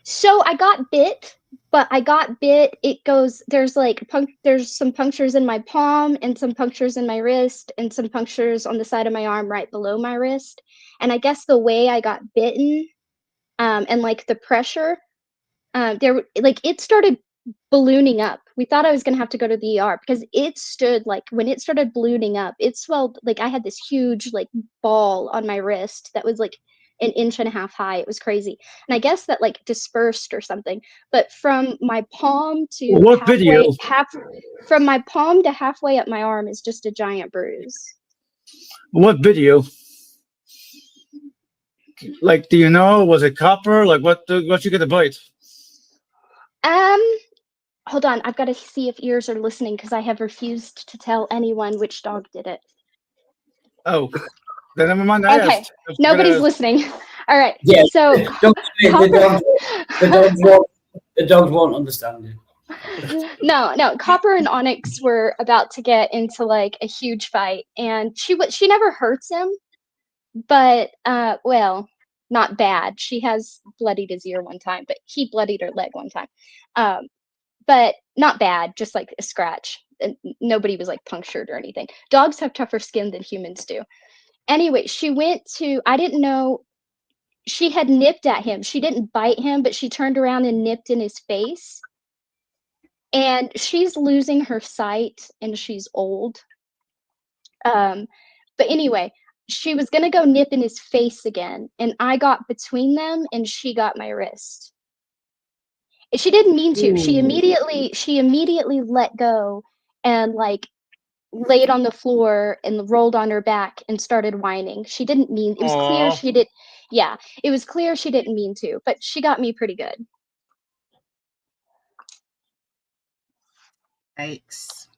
So I got bit, but I got bit. It goes, there's like, there's some punctures in my palm and some punctures in my wrist and some punctures on the side of my arm right below my wrist. And I guess the way I got bitten and like the pressure, it started ballooning up. We thought I was going to have to go to the ER because it stood like, when it started ballooning up, it swelled, like I had this huge like ball on my wrist that was like 1.5 inches high. It was crazy. And I guess that like dispersed or something, but from my palm to from my palm to halfway up my arm is just a giant bruise. What video? Like, do you know, was it copper? Like what you get a bite? Hold on, I've got to see if ears are listening because I have refused to tell anyone which dog did it. Oh, then never mind. Okay, nobody's listening. All right. Yeah. So the dogs won't understand you. No. Copper and Onyx were about to get into like a huge fight, and she never hurts him, but well, not bad. She has bloodied his ear one time, but he bloodied her leg one time. But not bad, just like a scratch. And nobody was like punctured or anything. Dogs have tougher skin than humans do. Anyway, I didn't know, she had nipped at him. She didn't bite him, but she turned around and nipped in his face. And she's losing her sight and she's old. But anyway, she was going to go nip in his face again. And I got between them and she got my wrist. She didn't mean to. She immediately let go and like laid on the floor and rolled on her back and started whining. She didn't mean, it was clear she did. Yeah, it was clear she didn't mean to, but she got me pretty good. Thanks.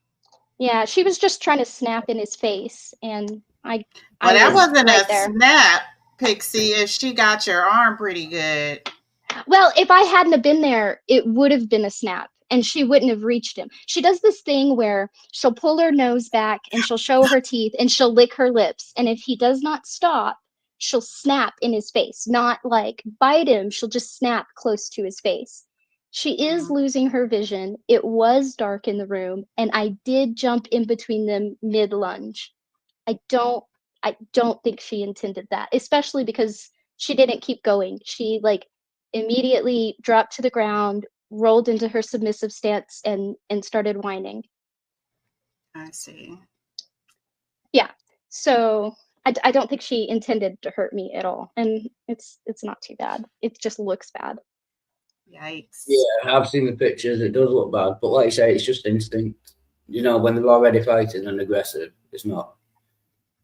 Yeah, she was just trying to snap in his face, and I that wasn't right a there. snap, Pixie, if she got your arm pretty good. Well, if I hadn't have been there, it would have been a snap and she wouldn't have reached him. She does this thing where she'll pull her nose back and she'll show her teeth and she'll lick her lips. And if he does not stop, she'll snap in his face, not like bite him. She'll just snap close to his face. She is losing her vision. It was dark in the room, and I did jump in between them mid-lunge. I don't think she intended that, especially because she didn't keep going. She like immediately dropped to the ground, rolled into her submissive stance, and started whining. I see. Yeah. So I don't think she intended to hurt me at all, and it's not too bad. It just looks bad. Yikes. Yeah, I've seen the pictures. It does look bad, but like you say, it's just instinct. You know, when they're already fighting and aggressive, it's not.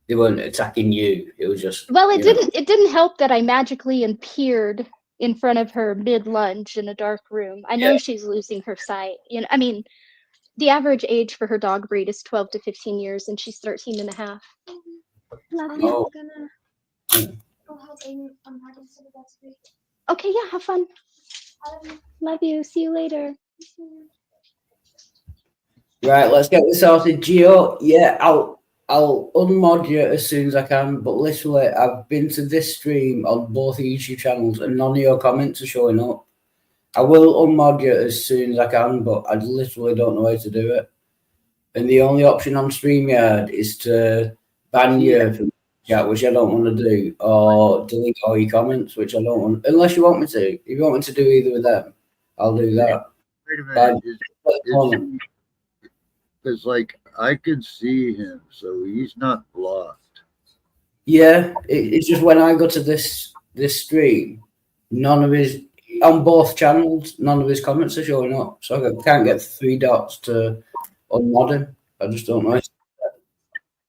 They weren't attacking you. It was just. Well, it didn't help that I magically appeared in front of her mid-lunge in a dark room. I know she's losing her sight. You know, I mean, the average age for her dog breed is 12 to 15 years, and she's 13 and a half. Love you. Oh. I'm gonna go help Aiden unpack and stuff. That's great. Okay, yeah, have fun. Love you. See you later. Right, let's get this sorted. Gio, yeah, I'll unmod you as soon as I can, but literally I've been to this stream on both YouTube channels and none of your comments are showing up. I will unmod you as soon as I can, but I literally don't know how to do it. And the only option on StreamYard is to ban you from chat, which I don't want to do, or delete all your comments, which I don't want, unless you want me to. If you want me to do either of them, I'll do that. Wait a minute. Because, like, I can see him, so he's not blocked. Yeah, it's just when I go to this stream, none of his, on both channels, none of his comments are showing up. So I can't get 3 dots to unmod him. I just don't know.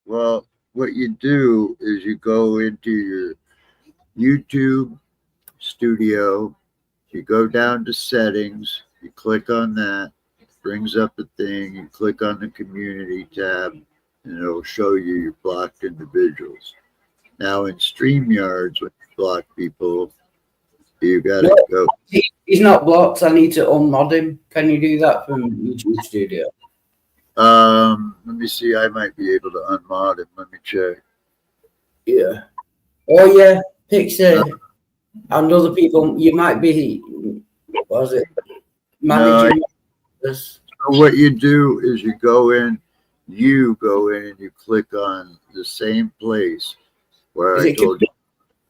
Well, what you do is you go into your YouTube studio, you go down to settings, you click on that, brings up a thing, you click on the community tab, and it'll show you your blocked individuals. Now in StreamYards, when you block people, you gotta go. He's not blocked. I need to unmod him. Can you do that from YouTube Studio? Let me see. I might be able to unmod him. Let me check. Yeah. Oh yeah, Pixie and other people. You might be. What was it? Managing. So what you do is you go in and you click on the same place where I told you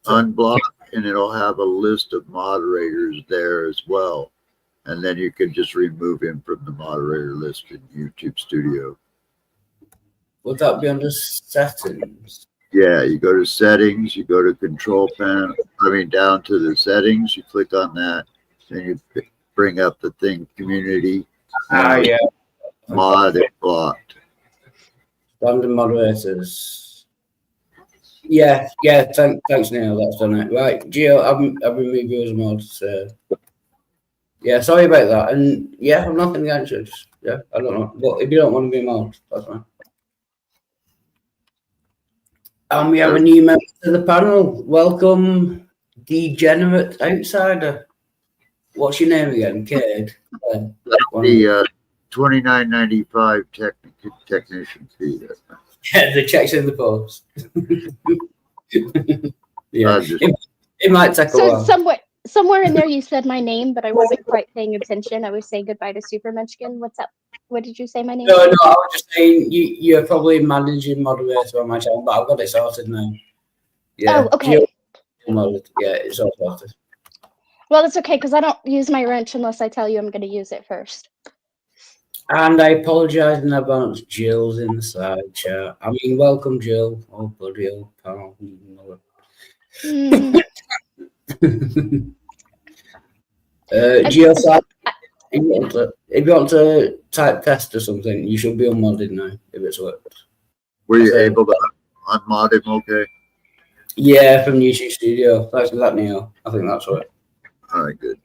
unblock, and it'll have a list of moderators there as well. And then you can just remove him from the moderator list in YouTube Studio. Would that be under settings? Yeah, you go to settings, you go to control panel, down to the settings, you click on that, and you bring up the thing community. Yeah. Mod and blocked. Random moderators. Yeah. Thanks, Neil. That's done it. Right, Gio, I've removed you as a mod. So yeah, sorry about that. And yeah, I'm not against it. Yeah, I don't know. But if you don't want to be a mod, that's fine. And we have a new member to the panel. Welcome, Degenerate Outsider. What's your name again? Cade? The $29.95 technician fee. Yeah, the checks in the post. Yeah, it might take a while. Somewhere in there you said my name, but I wasn't quite paying attention. I was saying goodbye to Super Munchkin. What's up? What did you say my name? No, I was just saying you're probably managing moderator on my channel, but I've got it sorted now. Yeah. Oh, okay. Yeah, it's all sorted. Well, it's okay because I don't use my wrench unless I tell you I'm going to use it first. And I apologise in advance. Jill's in the side chat. I mean, welcome, Jill. Oh, bloody old pal. Geoside, if you want to type test or something, you should be unmodded now if it's worked. Were you able to unmod him okay? Yeah, from YouTube Studio. Thanks for that, Neil. I think that's right. All right, good.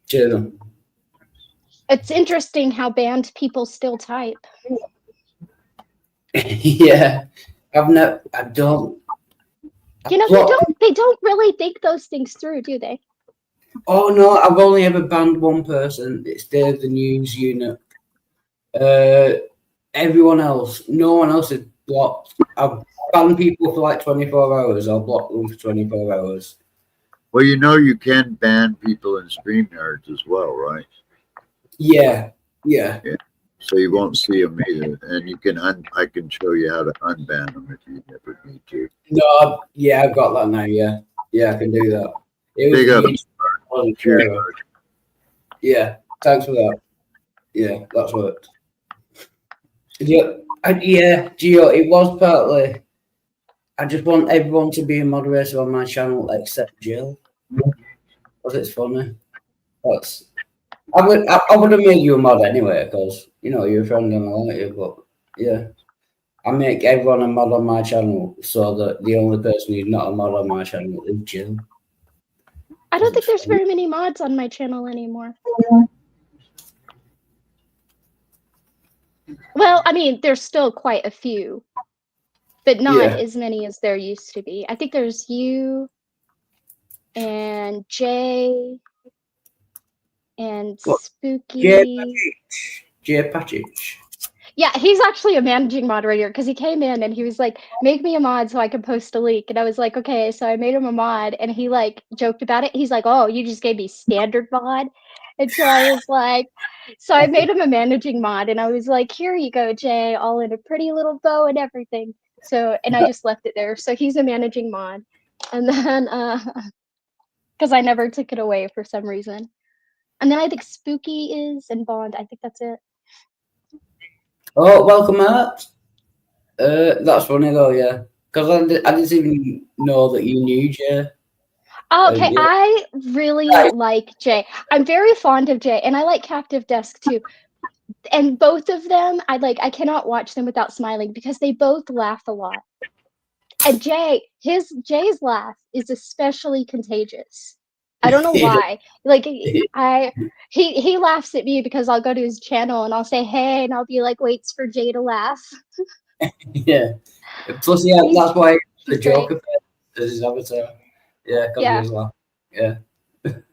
Cheers. It's interesting how banned people still type. Yeah, I don't. You know, they don't really think those things through, do they? Oh no, I've only ever banned one person. It's Dave the News Unit. Everyone else, no one else is blocked. I've banned people for like 24 hours. I'll block them for 24 hours. Well, you know you can ban people in StreamYards as well, right? Yeah. So you won't see them either, and you can I can show you how to unban them if you ever need to. No, yeah, I've got that now. Yeah, I can do that. Big up. Yeah, thanks for that. Yeah, that's worked. Yeah, Gio, it was partly. I just want everyone to be a moderator on my channel except Jill, because it's funny. I would have made you a mod anyway, because you're a friend and I like you. But yeah, I make everyone a mod on my channel so that the only person who's not a mod on my channel is Jill. I don't think there's very many mods on my channel anymore. Well, I mean, there's still quite a few, but not as many as there used to be. I think there's you and Jay and Spooky. Jay Patich. Yeah, he's actually a managing moderator because he came in and he was like, make me a mod so I can post a leak. And I was like, okay, so I made him a mod and he like joked about it. He's like, oh, you just gave me standard mod. And so I was like, so I made him a managing mod and I was like, here you go, Jay, all in a pretty little bow and everything. So, and I just left it there. So he's a managing mod. And then, because I never took it away for some reason. And then I think Spooky is and Bond. I think that's it. Oh, welcome, Matt. That's funny though, yeah. Because I didn't even know that you knew Jay. Oh, okay, I really like Jay. I'm very fond of Jay, and I like Captive Desk too. And both of them, I cannot watch them without smiling because they both laugh a lot. And Jay's laugh is especially contagious. I don't know why. He laughs at me because I'll go to his channel and I'll say hey, and I'll be like, waits for Jay to laugh. Yeah. Plus, that's why the Joker is his avatar. Yeah, because laugh. Yeah.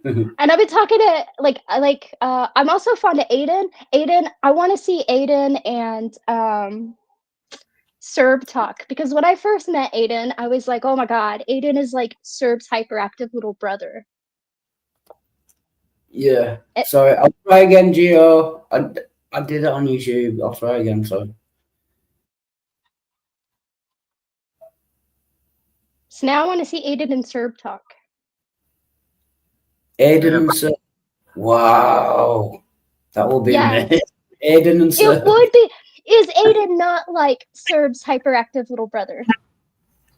And I've been talking to I'm also fond of Aiden. Aiden, I want to see Aiden and Serb talk because when I first met Aiden, I was like, oh my god, Aiden is like Serb's hyperactive little brother. Yeah. Sorry, I'll try again, Gio. I did it on YouTube. I'll try again, sorry. So now I want to see Aiden and Serb talk. Aiden and Serb. Wow. That will be amazing. Aiden and Serb. It would be. Is Aiden not like Serb's hyperactive little brother?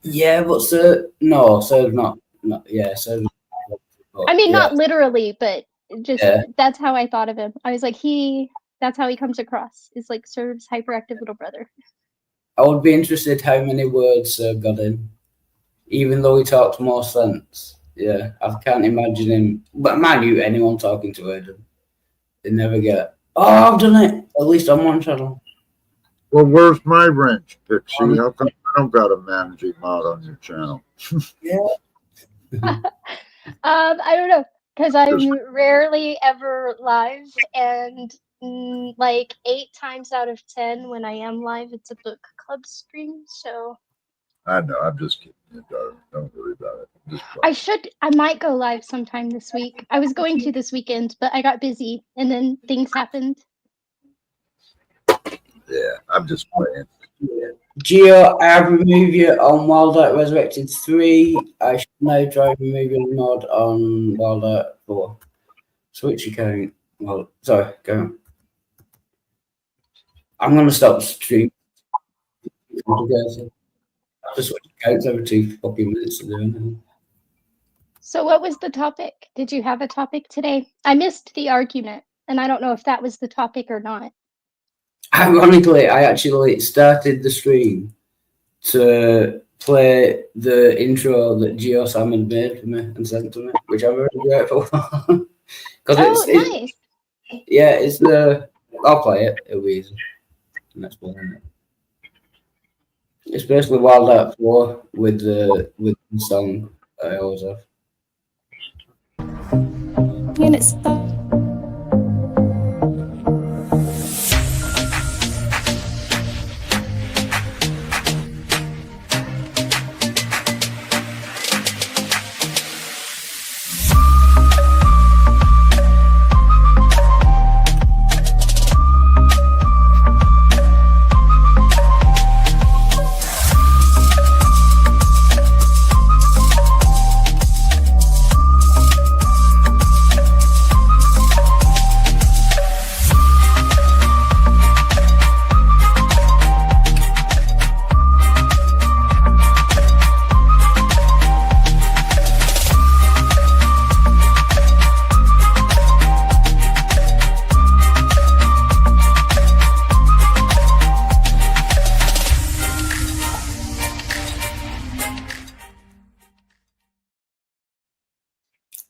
Yeah, but Serb's not. Yeah, Serb's not. I mean, not literally, but just that's how I thought of him. I was like, that's how he comes across. Is like Serb's hyperactive little brother. I would be interested how many words Serb got in, even though he talks more sense. Yeah, I can't imagine him. But mind you, anyone talking to Aiden, they never get, oh, I've done it, at least on one channel. Well, where's my wrench, Pixie? How come I don't got a managing mod on your channel? I don't know, because I'm rarely ever live, and like 8 times out of 10 when I am live, it's a book club stream. So I know, I'm just kidding. Don't worry about it. I might go live sometime this week. I was going to this weekend, but I got busy, and then things happened. Yeah, I'm just playing. Gio, I have removed you on Wild Art Resurrected 3. I should now try and remove your mod on Wild Art 4. Switch account. Well, sorry, go on. I'm going to stop streaming. I just switch accounts every 2 fucking minutes to do anything. So what was the topic? Did you have a topic today? I missed the argument, and I don't know if that was the topic or not. Ironically, I actually started the stream to play the intro that Gio Sam had made for me and sent to me, which I'm very grateful for. Nice. Yeah, it's I'll play it. It'll be easy. Let's play it. It's basically Wild Art 4 with the song that I always have. Units.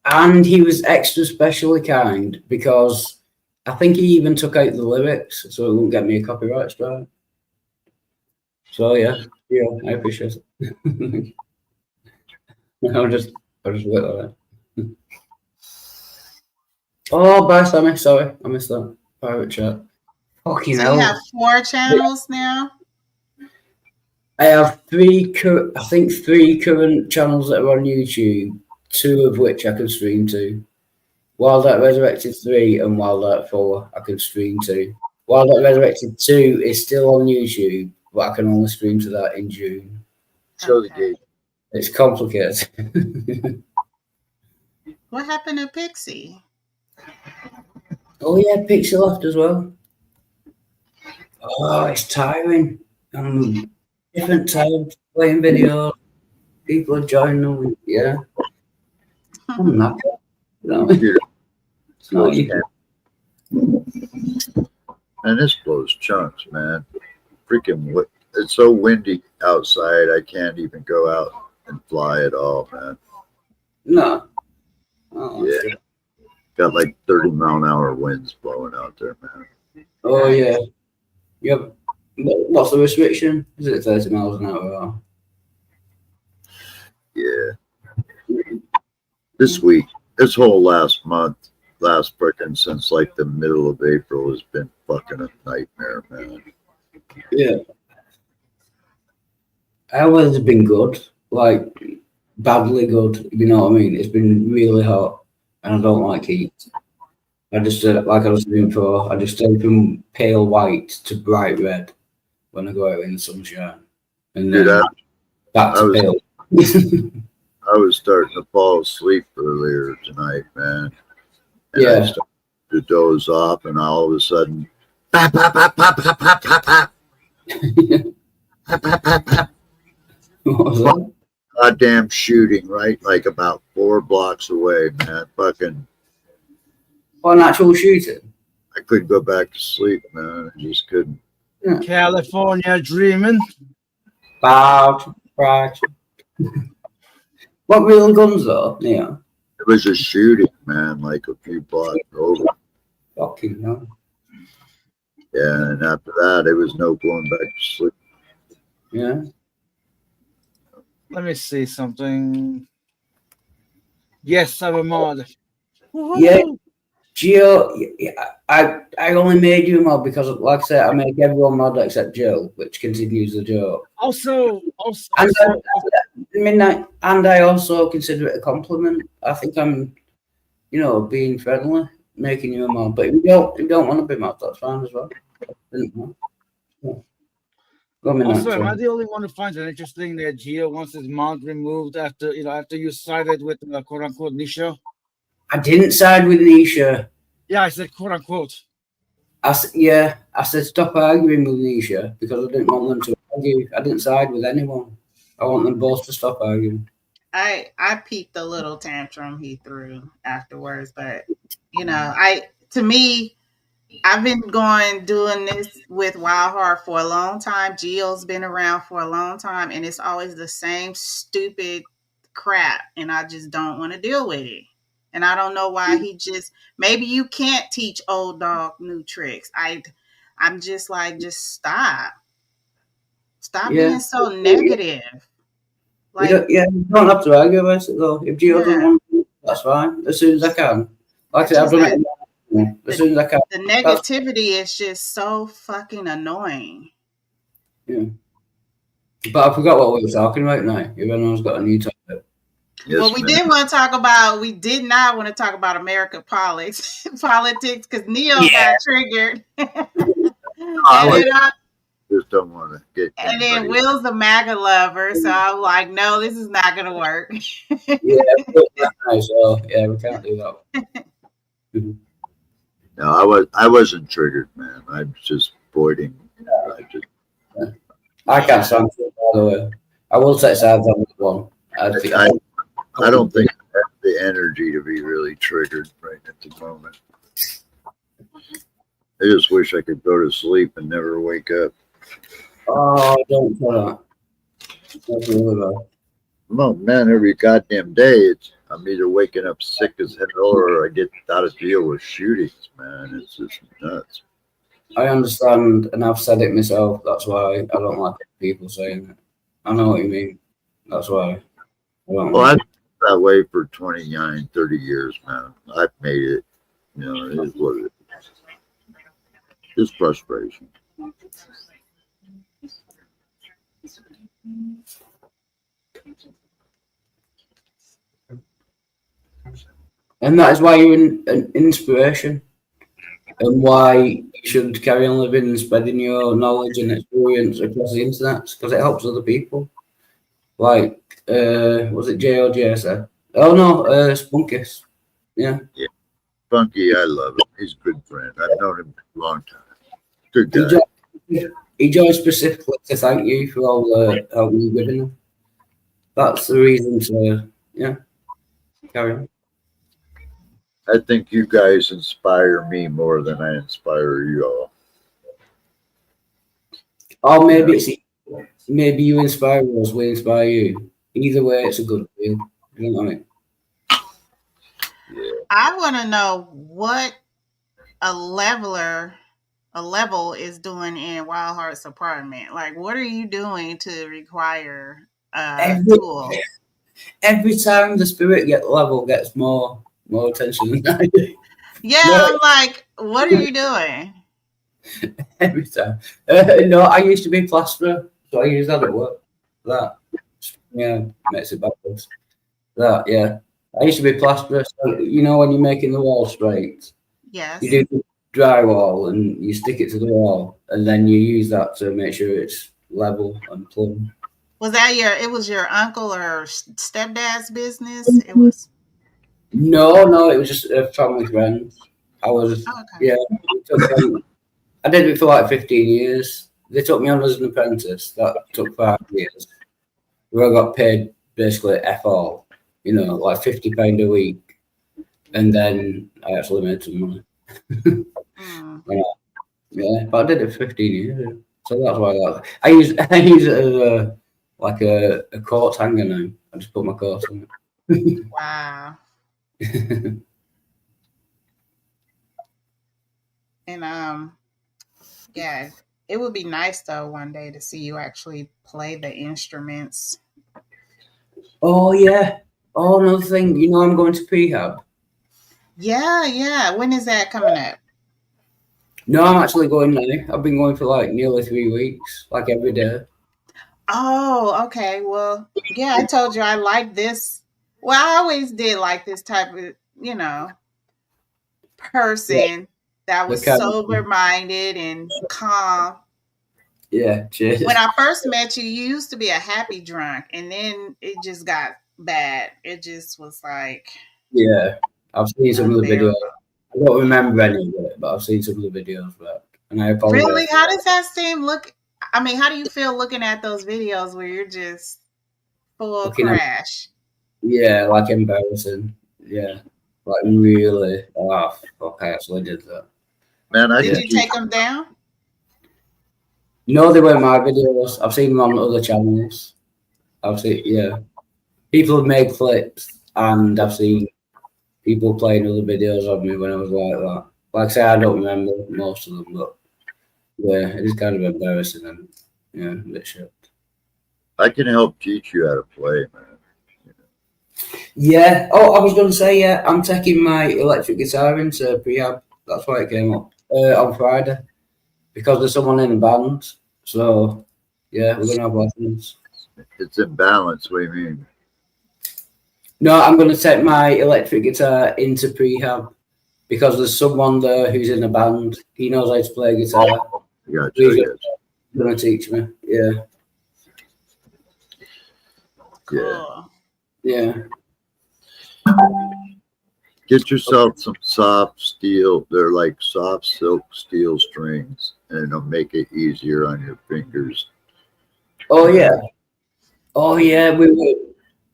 And he was extra specially kind because I think he even took out the lyrics so it wouldn't get me a copyright strike. So yeah, I appreciate it. I'll just wait on it. Oh, bye, Sammy. Sorry, I missed that private chat. Fucking So hell. you have 4 channels now? I have 3 current channels that are on YouTube, 2 of which I can stream to. Wild Art Resurrected 3 and Wild Art 4 I can stream to. Wild Art Resurrected 2 is still on YouTube, but I can only stream to that in June. Show the gate. It's complicated. What happened to Pixie? Oh yeah, Pixie left as well. Oh, it's tiring. Different times playing videos. People are joining them. Yeah. I'm knackered. No. It's not you. And this blows chunks, man. Freaking, it's so windy outside. I can't even go out and fly at all, man. No. Oh, yeah. Got like 30-mile-an-hour winds blowing out there, man. Oh yeah. Yep. What's the restriction? Is it 30 miles an hour? Yeah. This week, this whole last month, since like the middle of April has been fucking a nightmare, man. Yeah. Our weather's been good, like badly good. You know what I mean? It's been really hot, and I don't like heat. I just, like I was saying before, I just go from pale white to bright red when I go out in the sunshine, and then back to pale. I was starting to fall asleep earlier tonight, man. And Yeah. I started to doze off, and all of a sudden, pop, pop, pop, pop, pop, pop, pop, pop. Pop, pop, pop, pop. What was that? Goddamn shooting, right? Like about 4 blocks away, man. Fucking. An actual shooting? I couldn't go back to sleep, man. I just couldn't. California dreaming. Bad. Right. What real guns though? Yeah. It was a shooting, man, like a few blocks over. Fucking hell. Yeah, and after that, there was no going back to sleep. Yeah. Let me see something. Yes, I'm a mod. Yeah. Gio, I only made you a mod because, like I said, I make everyone mod except Jill, which continues the joke. And I also consider it a compliment. I think I'm, being friendly, making you a mod. But if you don't want to be mod, that's fine as well. Yeah. Also, am I the only one who finds it interesting that Gio wants his mod removed after you sided with quote unquote Nisha? I didn't side with Nisha. Yeah, I said quote unquote. I said stop arguing with Nisha because I didn't want them to argue. I didn't side with anyone. I want them both to stop arguing. I peeped the little tantrum he threw afterwards, but I've been doing this with Wild Heart for a long time. Gio's been around for a long time, and it's always the same stupid crap, and I just don't want to deal with it. And I don't know why maybe you can't teach old dog new tricks. I'm just like, just stop. Stop being so negative. Like, you don't have to argue about it though. If Gio doesn't want to, that's fine. As soon as I can. Like I said, I've done it as soon as I can. The negativity is just so fucking annoying. Yeah. But I forgot what we were talking about now. Everyone's got a new topic. Yes, well, we did not want to talk about American politics because Neil got triggered. I just don't want to get. And then Will's the MAGA lover, so I'm like, no, this is not going to work. So we can't do that. No, I wasn't triggered, man. I'm just avoiding. I can't stand it, by the way. I will take sides on that one. I don't think I have the energy to be really triggered right at the moment. I just wish I could go to sleep and never wake up. Oh, don't do that. That's really bad. Well, man, every goddamn day I'm either waking up sick as hell or I get out of deal with shootings, man. It's just nuts. I understand, and I've said it myself. That's why I don't like people saying it. I know what you mean. That's why I don't Well, like I've been that way for 29, 30 years, man. I've made it. You know, it is what it is. Just frustration. And that is why you're an inspiration, and why you should carry on living and spreading your knowledge and experience across the internet, because it helps other people. Like, was it JLJ said? Oh no, Spunkus. Yeah. Yeah. Spunky, I love him. He's a good friend. I've known him for a long time. Good guy. He joined specifically to thank you for all the help you've given him. That's the reason to, carry on. I think you guys inspire me more than I inspire you all. Or maybe you inspire us, we inspire you. Either way, it's a good deal. You know what I mean? I want to know what a level is doing in Wild Heart's apartment. Like, what are you doing to require a tool? Every time the spirit level gets more attention than I do. Yeah, I'm like, what are you doing? Every time. No, I used to be plasterer, so I use that at work. That, makes it backwards. That, yeah. I used to be plasterer, so, when you're making the wall straight. Yes. You do drywall and you stick it to the wall, and then you use that to make sure it's level and plumb. Was that it was your uncle or stepdad's business? It was. No, it was just a family friend. I was, I did it for like 15 years. They took me on as an apprentice. That took 5 years. Where I got paid basically F all, like £50 a week. And then I actually made some money. Yeah, but I did it for 15 years. So that's why I use it as a coat hanger now. I just put my coat on it. Wow. And yeah, it would be nice though one day to see you actually play the instruments. Oh yeah. Oh, another thing, I'm going to prehab. Yeah. When is that coming up? No, I'm actually going now. I've been going for like nearly 3 weeks, like every day. Oh, okay. Well, yeah, I told you I like this. Well, I always did like this type of, person that was sober-minded and calm. Yeah, cheers. When I first met you, you used to be a happy drunk, and then it just got bad. It just was like... Yeah, I've seen some of the videos. I don't remember any of it, but I've seen some of the videos. And I apologize. Really? How does that seem? I mean, how do you feel looking at those videos where you're just full crash? Yeah, like embarrassing. Yeah, like really. Oh, fuck! I actually did that. Man, did you take them down? No, they weren't my videos. I've seen them on other channels. People have made clips, and I've seen people playing other videos of me when I was like that. Like I say, I don't remember most of them, but yeah, it is kind of embarrassing and a bit shit. I can help teach you how to play, man. Yeah. Oh, I was going to say, I'm taking my electric guitar into prehab. That's why it came up on Friday, because there's someone in a band. So, yeah, we're going to have lessons. It's in balance. What do you mean? No, I'm going to take my electric guitar into prehab because there's someone there who's in a band. He knows how to play guitar. Yeah, he's going to teach me. Yeah. Cool. Yeah. Get yourself some soft steel. They're like soft silk steel strings, and it'll make it easier on your fingers. Oh yeah.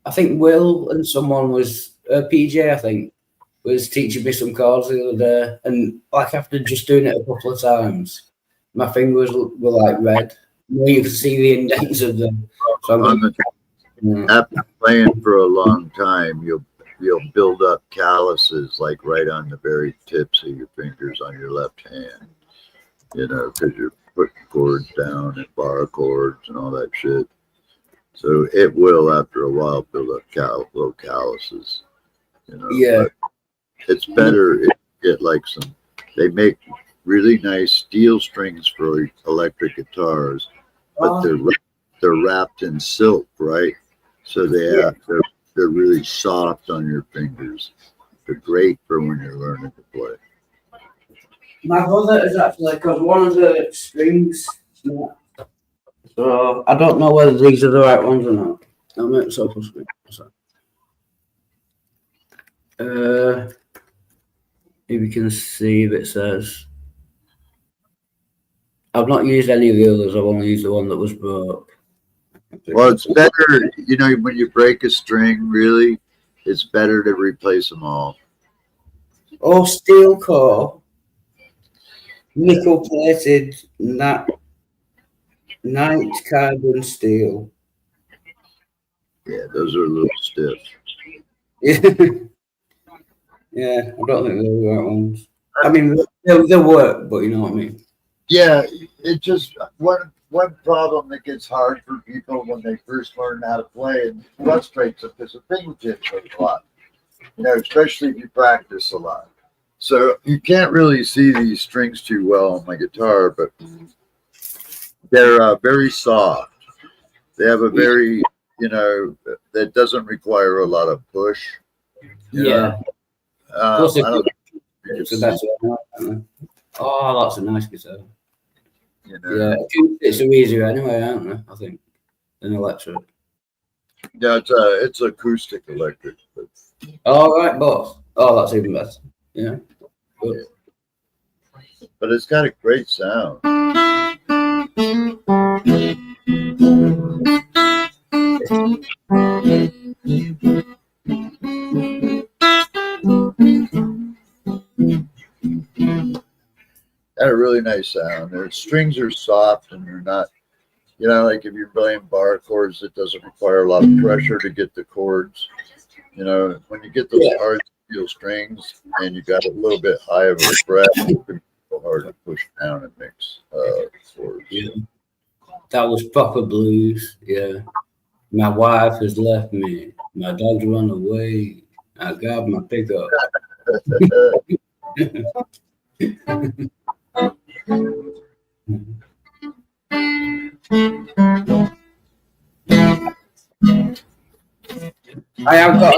I think Will and someone was PJ. I think was teaching me some chords the other day, and like after just doing it a couple of times, my fingers were like red. You can see the indents of them. So after playing for a long time, you'll build up calluses like right on the very tips of your fingers on your left hand, you know, because you're putting chords down and bar chords and all that shit. So it will, after a while, build up little calluses, you know. Yeah. But it's better if you get like some, they make really nice steel strings for electric guitars, but they're wrapped in silk, right? So they're really soft on your fingers. They're great for when you're learning to play. My brother is actually, because one of the strings, so I don't know whether these are the right ones or not. I'll make myself a screen. If you can see if it says, I've not used any of the others, I've only used the one that was broke. Well, it's better, you know, when you break a string, really, it's better to replace them all. Oh, steel core, nickel plated, night carbon steel. Yeah, those are a little stiff. Yeah, I don't think they're the right ones. I mean, they'll work, but you know what I mean. Yeah, it just one problem that gets hard for people when they first learn how to play and frustrates them is the fingertips hurt a lot. You know, especially if you practice a lot. So you can't really see these strings too well on my guitar, but they're very soft. They have a very, you know, that doesn't require a lot of push. Yeah. I don't it's the best one. Oh, that's a nice guitar. You know. Yeah, it's easier anyway, aren't they? I think than electric. Yeah, it's acoustic electric. But... Oh right, both. Oh, that's even better. Yeah. Good. But it's got a great sound. Got a really nice sound. Their strings are soft and they're not, you know, like if you're playing bar chords, it doesn't require a lot of pressure to get the chords. You know, when you get those hard steel strings and you got a little bit high of a fret, it can be hard to push down and mix chords. Yeah. That was proper blues. Yeah. My wife has left me. My dog's run away. I got my pickup. I have got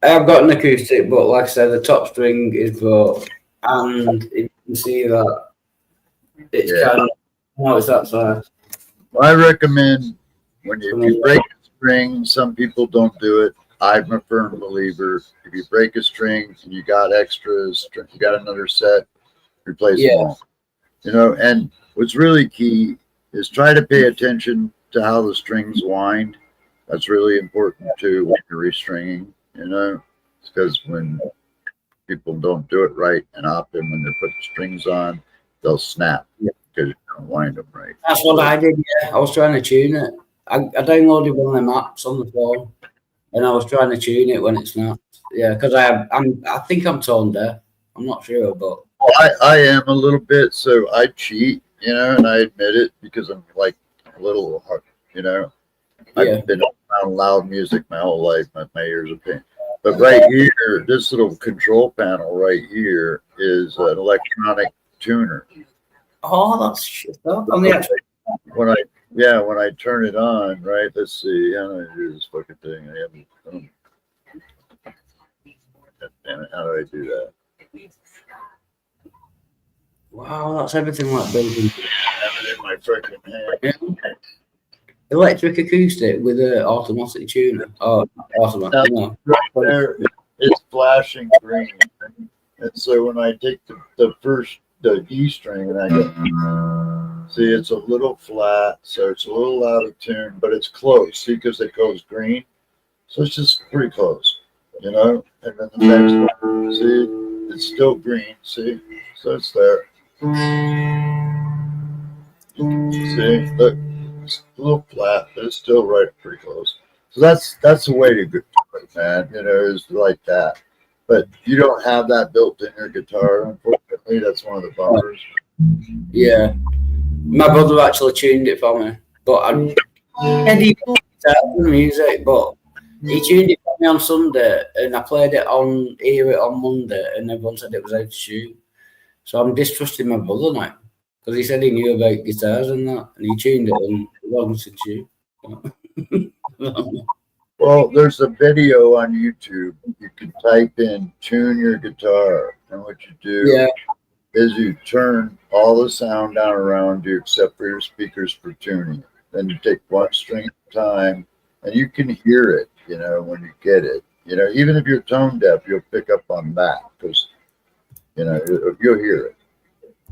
I have got an acoustic, but like I said, the top string is broke, and you can see that it's kind of how it's that size. Well, I recommend when you break a string, some people don't do it. I'm a firm believer. If you break a string and you got extras, you got another set, replace them all. You know, and what's really key is try to pay attention to how the strings wind. That's really important too when you're restringing, you know, because when people don't do it right and often when they're putting strings on, they'll snap because you don't wind them right. That's what I did, yeah. I was trying to tune it. I downloaded one of the maps on the phone and I was trying to tune it when it snapped. Yeah, because I think I'm tone deaf. I'm not sure, but I am a little bit, so I cheat, you know, and I admit it because I'm like a little hard, you know. I've been around loud music my whole life. My ears are pain. But right here, this little control panel right here is an electronic tuner. Oh, that's shit. When I turn it on, right? Let's see. How do I do this fucking thing? Damn it, how do I do that? Wow, that's everything like building. Have it in my freaking hand. Electric acoustic with an automatic tuner. Oh, automatic. No. Right there, it's flashing green. And so when I take the E string and I go, See, it's a little flat, so it's a little out of tune, but it's close. See, because it goes green, so it's just pretty close, you know. And then the next one, see, it's still green. See, so it's there. See, look, it's a little flat, but it's still right, pretty close. So that's the way to do it, man. You know, is like that. But you don't have that built in your guitar, unfortunately. That's one of the bumpers. Yeah, my brother actually tuned it for me, but he the music, but he tuned it for me on Sunday, and I played it on Monday, and everyone said it was out of tune. So I'm distrusting my brother now, because he said he knew about guitars and that, and he tuned it, and it wasn't in tune. Well, there's a video on YouTube. You can type in "tune your guitar," and what you do is you turn all the sound down around you except for your speakers for tuning. Then you take one string at a time, and you can hear it, you know, when you get it. You know, even if you're tone deaf, you'll pick up on that because, you know, you'll hear it.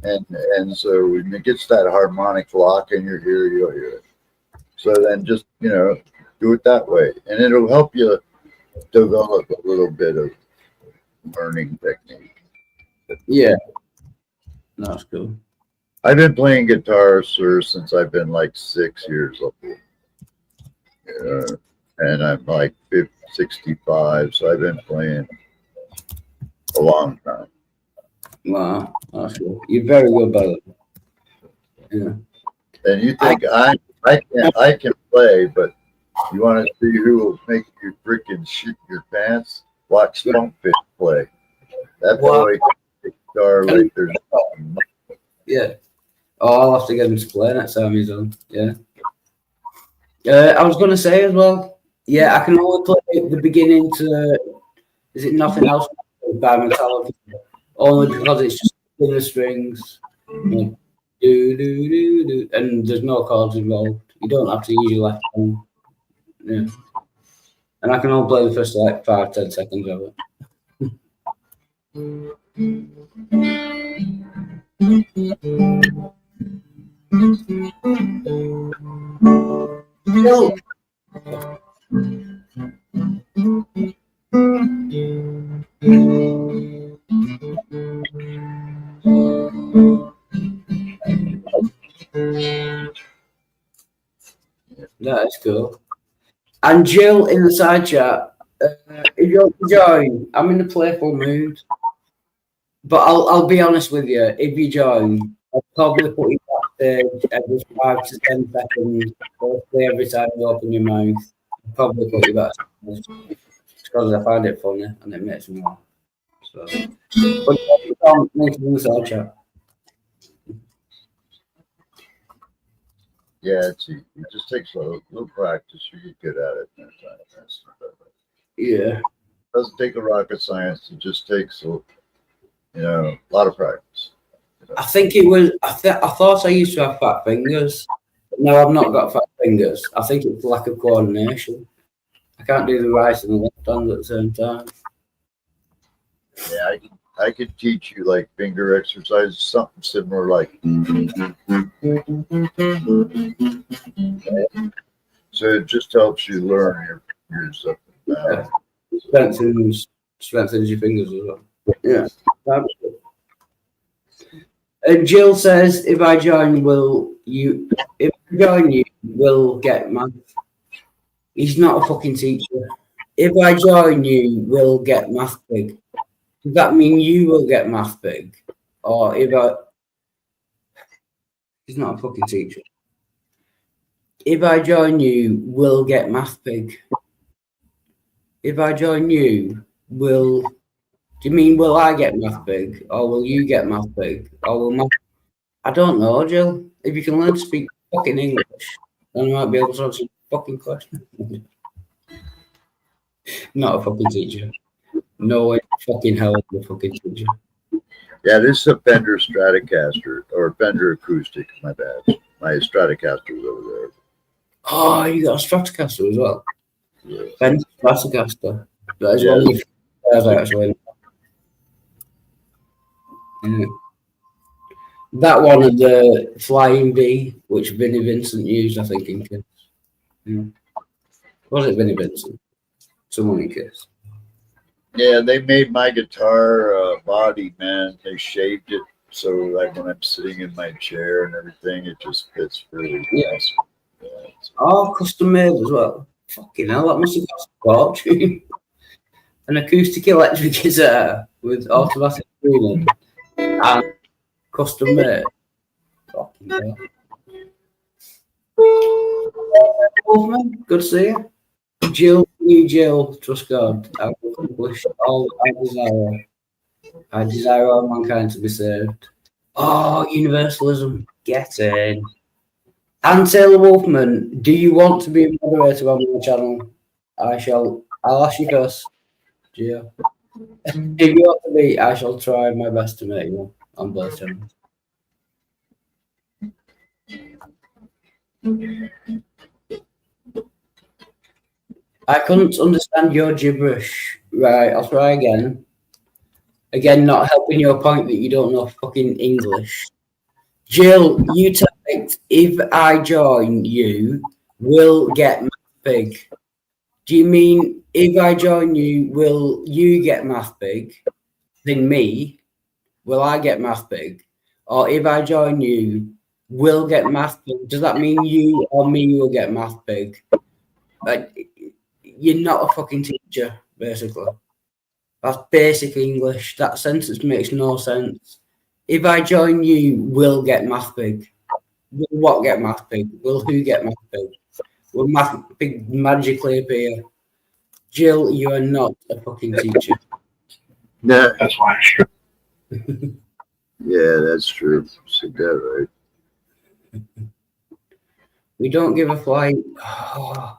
And so when it gets that harmonic lock in your ear, you'll hear it. So then just, you know, do it that way. And it'll help you develop a little bit of learning technique. Yeah. That's cool. I've been playing guitar, sir, since I've been like 6 years old. And I'm like 65, so I've been playing a long time. Wow, that's cool. You're very good, brother. Yeah. And you think I can play, but you want to see who will make you freaking shit your pants? Watch Stumpfish play. That boy can guitar like there's nothing. Yeah. Oh, I'll have to get him to play next time he's on. Yeah. I was going to say as well, yeah, I can only play the beginning to, is it Nothing Else by Metallica? Only because it's just in the strings. Do, do, do, do, and there's no chords involved. You don't have to use your left hand. Yeah. And I can only play the first like 5-10 seconds of it. No. That is cool. And Jill in the side chat, if you're join, I'm in a playful mood. But I'll be honest with you, if you join, I'll probably put you backstage every 5 to 10 seconds, hopefully every time you open your mouth. I'll probably put you backstage because I find it funny and it makes me laugh. So, but you can't make it in the side chat. Yeah, it just takes a little practice. You get good at it. Yeah. It doesn't take a rocket science. It just takes a lot of practice. I think it was. I thought I used to have fat fingers. But no, I've not got fat fingers. I think it's lack of coordination. I can't do the right and the left hand at the same time. Yeah, I could teach you like finger exercises, something similar, like. So it just helps you learn your fingers up and down. Strengthens your fingers as well. Yeah. And Jill says, if I join, you will get math. He's not a fucking teacher. If I join, you will get math big. Does that mean you will get math big? Or if he's not a fucking teacher. If I join, you will get math big. If I join you, do you mean will I get math big? Or will you get math big? Or will math... I don't know, Jill. If you can learn to speak fucking English, then I might be able to answer your fucking question. Not a fucking teacher. No way fucking hell I'm a fucking teacher. Yeah, this is a Fender Stratocaster, or Fender Acoustic, my bad. My Stratocaster's over there. Oh, you got a Stratocaster as well? Yeah. Fender Stratocaster. That is one of the guys actually. Yeah. That one of the Flying V, which Vinnie Vincent used, I think, in Kiss. Yeah. Was it Vinnie Vincent? Someone in Kiss. Yeah, they made my guitar body, man. They shaved it so like when I'm sitting in my chair and everything, it just fits really awesome. Yeah, Oh, custom made as well. Fucking hell, that must have cost a fortune. An acoustic electric guitar with automatic tuning and custom made. Fucking hell. Wolfman, good to see you. Jill, you Jill, trust God. I will accomplish all I desire. I desire all mankind to be saved. Oh, universalism. Get in. And Taylor Wolfman, do you want to be a moderator on my channel? I'll ask you first, Gio. If you want to be, I shall try my best to make you on both channels. I couldn't understand your gibberish. Right, I'll try again. Again, not helping your point that you don't know fucking English. Jill, you typed, if I join you, will get math big. Do you mean if I join you, will you get math big? Then me, will I get math big? Or if I join you, will get math big? Does that mean you or me will get math big? Like, you're not a fucking teacher, basically. That's basic English. That sentence makes no sense. If I join you, will get math big. Will what get math big? Will who get math big? Will math big magically appear? Jill, you are not a fucking teacher. No, that's why. Yeah, that's true. Said that right. We don't give a flying. Oh.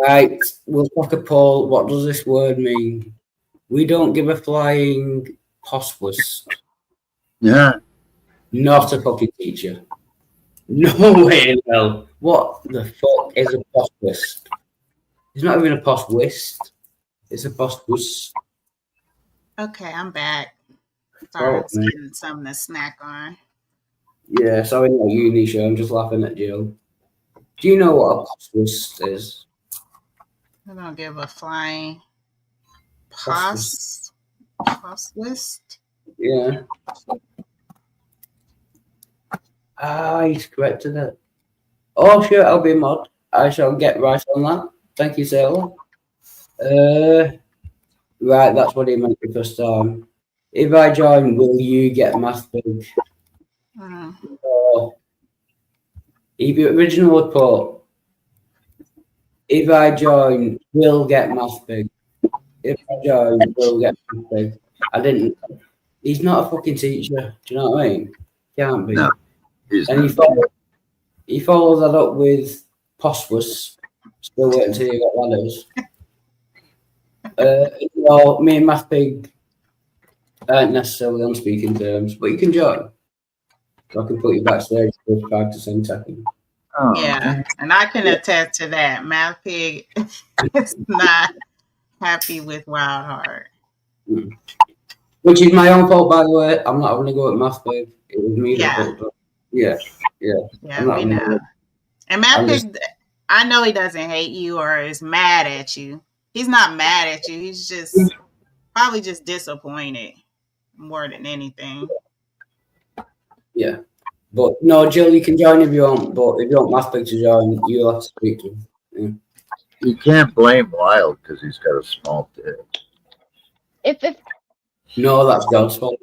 Right, we'll take a poll. What does this word mean? We don't give a flying posswist. Yeah. Not a fucking teacher. No way in hell. What the fuck is a posswist? It's not even a posswist. It's a posswist. Okay, I'm back. Sorry, I was man. getting something to snack on. Yeah, sorry, not you, Nisha. I'm just laughing at Jill. Do you know what a posswist is? I don't give a flying posswist. Yeah. Ah, he's corrected it. Oh, sure, I'll be a mod. I shall get right on that. Thank you, Sarah. Right, that's what he meant the first time. If I join, will you get math big? Or if your original report, if I join, will get math big. If I join, will get math big. I didn't. He's not a fucking teacher. Do you know what I mean? Can't be. No, and he follows that up with posswist. Still waiting until you get ladders. Well, me and Math Pig aren't necessarily on speaking terms, but you can join. So I can put you backstage for 5 to 7 seconds. Oh, Yeah, and I can attest to that. Math Pig is not happy with Wild Heart. Which is my own fault, by the way. I'm not having to go at Math Pig. It was me that put it. Yeah. Yeah, we know. And Math Pig, I know he doesn't hate you or is mad at you. He's not mad at you. He's just probably just disappointed more than anything. Yeah. But no, Jill, you can join if you want, but if you want Math Pig to join, you'll have to speak to him. Yeah. You can't blame Wild because he's got a small dick. If No, that's God's fault.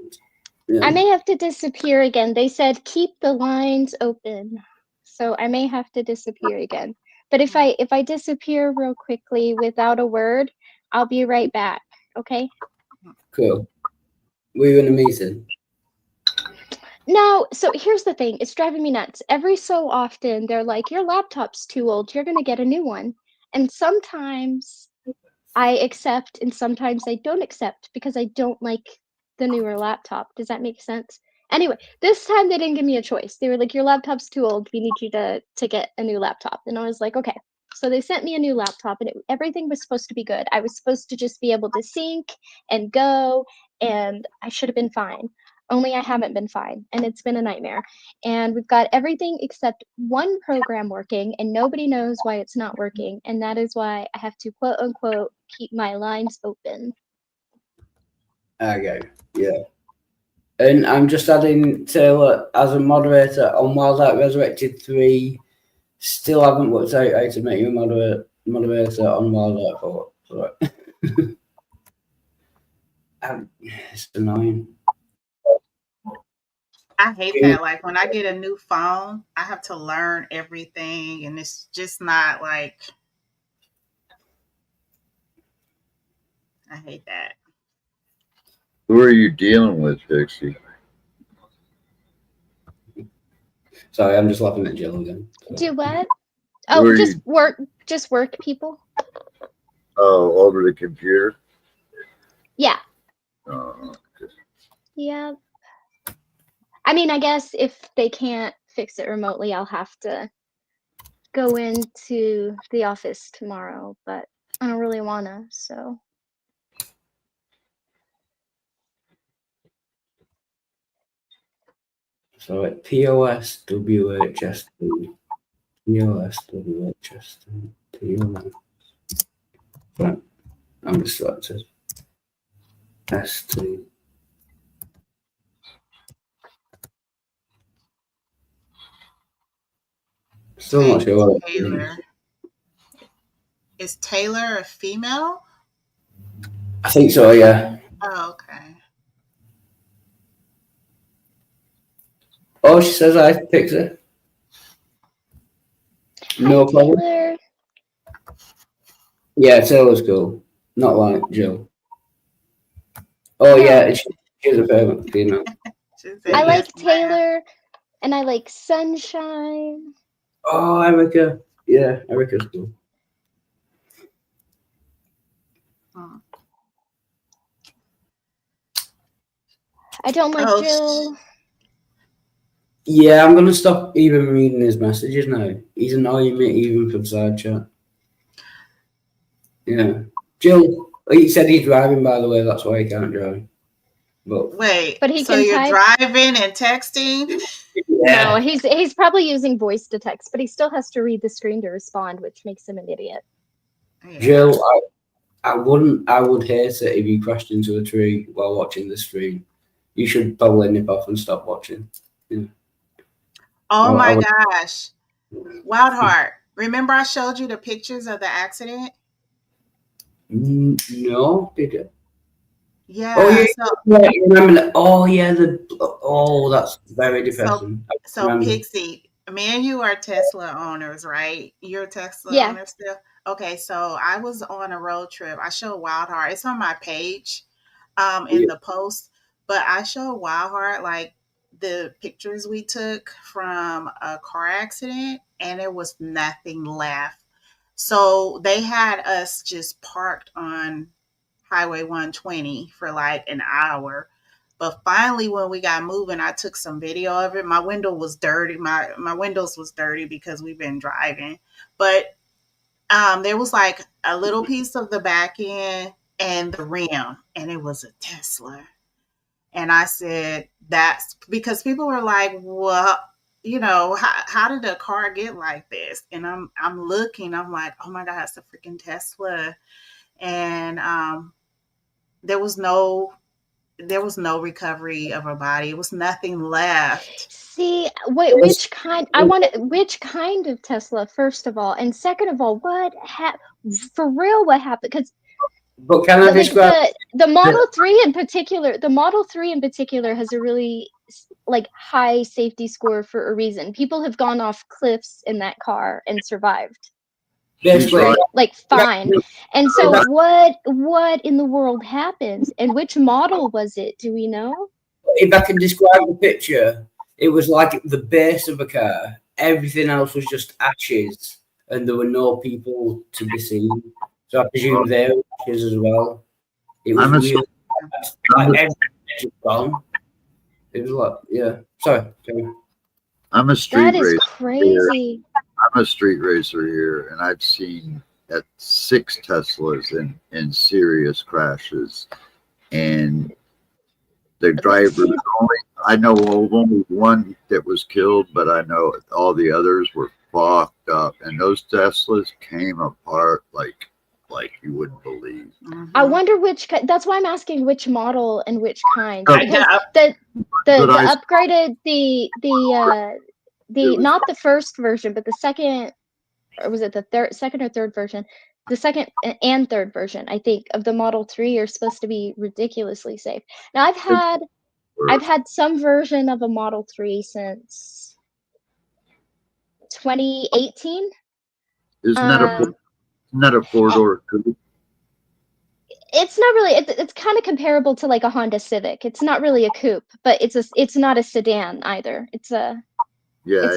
Yeah. I may have to disappear again. They said keep the lines open, so I may have to disappear again. But if I disappear real quickly without a word, I'll be right back. Okay? Cool. Were you in a meeting? No. So here's the thing. It's driving me nuts. Every so often, they're like, "Your laptop's too old. You're gonna get a new one." And sometimes I accept, and sometimes I don't accept because I don't like the newer laptop. Does that make sense? Anyway, this time they didn't give me a choice. They were like, "Your laptop's too old. We need you to get a new laptop." And I was like, "Okay." So they sent me a new laptop, and everything was supposed to be good. I was supposed to just be able to sync and go, and I should have been fine. only I haven't been fine, and it's been a nightmare. And we've got everything except one program working, and nobody knows why it's not working, and that is why I have to quote unquote keep my lines open. Okay, yeah. And I'm just adding Taylor as a moderator on Wild Art Resurrected 3. Still haven't worked out how to make you a moderator on Wild Art 4. Sorry. It's annoying. I hate that. Like when I get a new phone, I have to learn everything, and it's just not like. I hate that. Who are you dealing with, Pixie? Sorry, I'm just laughing at Jill again. Do what? Oh, just work people. Oh, over the computer? Yeah. Oh, okay. Yeah. I mean, I guess if they can't fix it remotely, I'll have to go into the office tomorrow, but I don't really wanna, so. So at POS WHS2, POS WHS2, POS. Right, I'm distracted. S2. Still not sure what it Taylor. is. Is Taylor a female? I think so, yeah. Oh, okay. Oh, she says I Pixie. No problem. Taylor. Yeah, Taylor's cool. Not like Jill. Oh, yeah, she's a favorite female. I like Taylor, and I like Sunshine. Oh, Erica. Yeah, Erica's cool. I don't like Oh, Jill. Yeah, I'm gonna stop even reading his messages now. He's annoying me even from side chat. Yeah, Jill. He said he's driving, by the way. That's why he can't drive. But Wait, But he so can you're type? driving and texting? No, he's probably using voice to text, but he still has to read the screen to respond, which makes him an idiot. Jill, I would hate it if you crashed into a tree while watching the stream. You should probably nip off and stop watching. Yeah. Oh I my would- gosh. Wild Heart. Remember I showed you the pictures of the accident? No, did you? Yeah. Oh yeah, So, yeah, remember that? Oh yeah, that's very depressing. so Pixie, me and you are Tesla owners, right? You're a Tesla Yeah. owner still? Okay, so I was on a road trip. I showed Wild Heart. It's on my page in the post, but I showed Wild Heart like the pictures we took from a car accident, and there was nothing left. So they had us just parked on Highway 120 for like an hour. But finally, when we got moving, I took some video of it. My window was dirty. My windows was dirty because we've been driving. But there was like a little piece of the back end and the rim, and it was a Tesla. And I said, that's because people were like, well, you know, how did a car get like this? And I'm looking, I'm like, oh my God, it's a freaking Tesla. And there was no recovery of her body. It was nothing left. See, wait, which kind of Tesla, first of all, and second of all, what for real? What happened? Because But can I describe the Model 3 in particular? The Model 3 in particular has a really like high safety score for a reason. People have gone off cliffs in that car and survived. Like fine. And so what in the world happened? And which model was it? Do we know? If I can describe the picture, it was like the base of a car. Everything else was just ashes, and there were no people to be seen. So I presume they were ashes as well. It was really like everything was gone. It was like, yeah. Sorry. I'm a street That is racer. crazy. I'm a street racer here, and I've seen 6 Teslas in serious crashes, and The driver, I know of only one that was killed, but I know all the others were fucked up. And those Teslas came apart like you wouldn't believe. I wonder which. That's why I'm asking which model and which kind. Oh, Because yeah. the upgraded the not the first version, but the second, or was it the second or third version? The second and third version, I think, of the Model 3 are supposed to be ridiculously safe. Now I've had some version of a Model 3 since 2018. Isn't that a four-door coupe? It's not really. It's kind of comparable to like a Honda Civic. It's not really a coupe, but it's not a sedan either. It's a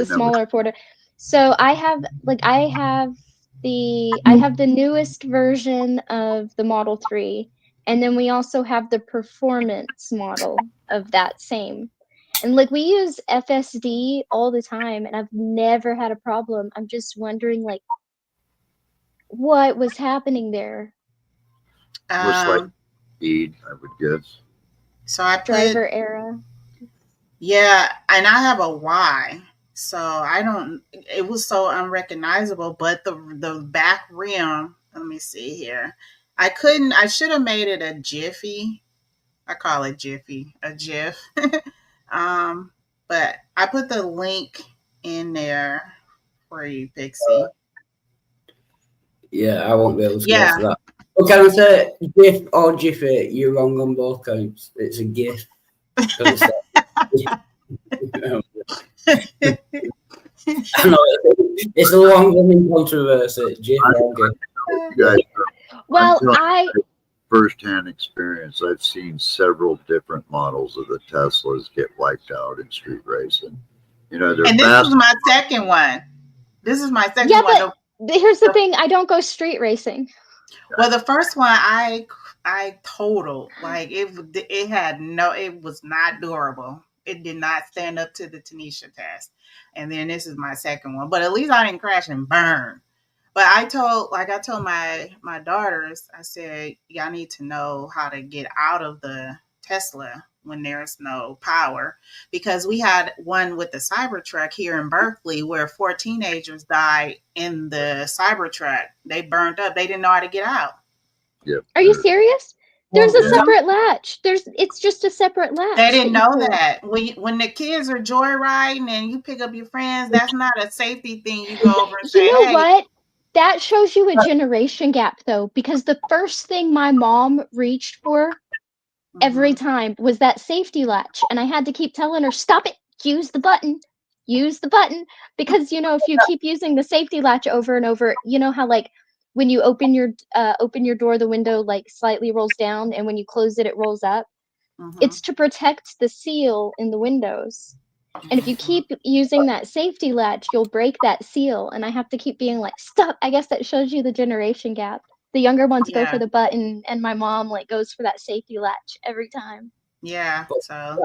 smaller four-door. So I have the newest version of the Model 3, and then we also have the performance model of that same. And like we use FSD all the time, and I've never had a problem. I'm just wondering like what was happening there. Looks like speed, I would guess. So I put driver error. Yeah, and I have a Y. So I don't. It was so unrecognizable. But the back rim. Let me see here. I couldn't. I should have made it a Jiffy. I call it Jiffy, a GIF. But I put the link in there for you, Pixie. Yeah, I won't be able to go for that. But can I say GIF or Jiffy? You're wrong on both counts. It's a GIF. It's a long-running controversy. GIF or GIF. Well, first-hand experience. I've seen several different models of the Teslas get wiped out in street racing. You know, they're and this is my second one. This is my second one. Yeah, but here's the thing: I don't go street racing. Well, the first one I totaled. Like it was not durable. It did not stand up to the Tanisha test. And then this is my second one. But at least I didn't crash and burn. But I told my daughters, I said, y'all need to know how to get out of the Tesla when there's no power. Because we had one with the Cybertruck here in Berkeley where 4 teenagers died in the Cybertruck. They burned up. They didn't know how to get out. Yep. Are you serious? There's a separate latch. It's just a separate latch. They didn't know that. When the kids are joyriding and you pick up your friends, that's not a safety thing. You go over and say, you know hey. what? That shows you a generation gap, though, because the first thing my mom reached for every time was that safety latch. And I had to keep telling her, stop it, use the button, because, you know, if you keep using the safety latch over and over, you know how like when you open your door, the window like slightly rolls down, and when you close it, it rolls up. It's to protect the seal in the windows. And if you keep using that safety latch, you'll break that seal. And I have to keep being like, stop. I guess that shows you the generation gap. The younger ones go for the button, and my mom like goes for that safety latch every time. Yeah, so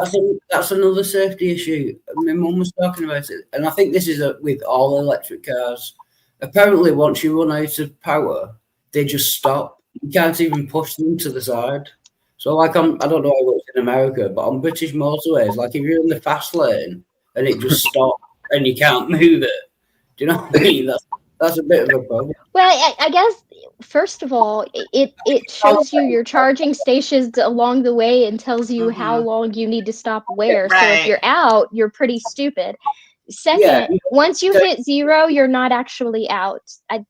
that's another safety issue. My mum was talking about it, and I think this is with all electric cars. Apparently, once you run out of power, they just stop. You can't even push them to the side. So, like, I don't know how it works in America, but on British motorways, like, if you're in the fast lane and it just stops and you can't move it, do you know what I mean? That's a bit of a problem. Well, I guess, first of all, it shows you your charging stations along the way and tells you how long you need to stop where. Right. So if you're out, you're pretty stupid. Second, once you hit 0, you're not actually out.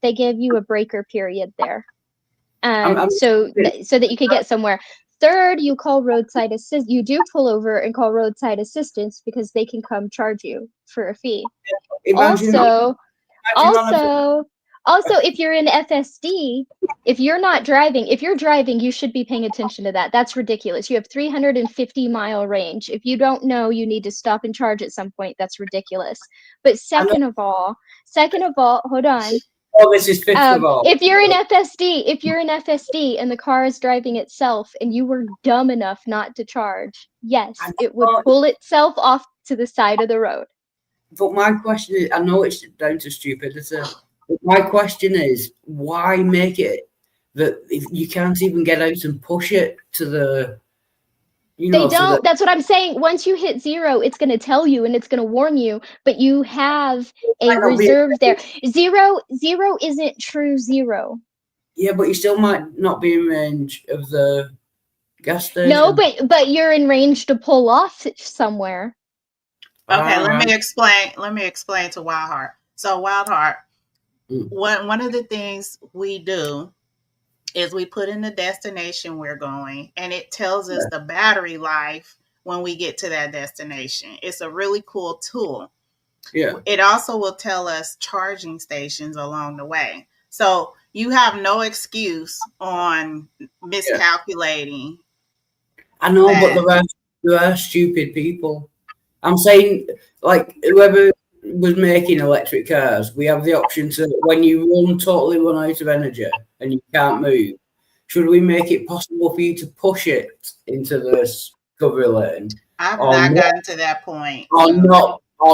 They give you a breaker period there, so that you could get somewhere. Third, you call roadside assist. You do pull over and call roadside assistance because they can come charge you for a fee. Also, if you're in FSD, if you're driving, you should be paying attention to that. That's ridiculous. You have 350-mile range. If you don't know, you need to stop and charge at some point. That's ridiculous. But second of all, hold on. Oh, this is fifth of all. If you're in FSD and the car is driving itself and you were dumb enough not to charge, yes, it would pull itself off to the side of the road. But my question is, I know it's down to stupidity, but my question is, why make it that if you can't even get out and push it to the They don't. That's what I'm saying. Once you hit 0, it's going to tell you and it's going to warn you, but you have a reserve there. Zero isn't true 0. Yeah, but you still might not be in range of the gas station. No, but you're in range to pull off somewhere. Okay, let me explain to Wildheart. So Wildheart, one of the things we do is we put in the destination we're going, and it tells us the battery life when we get to that destination. It's a really cool tool. Yeah. It also will tell us charging stations along the way. So you have no excuse on miscalculating. I know, but there are stupid people. I'm saying, like, whoever was making electric cars, we have the option to, when you totally run out of energy and you can't move, should we make it possible for you to push it into the recovery lane? I've not gotten to that point. Or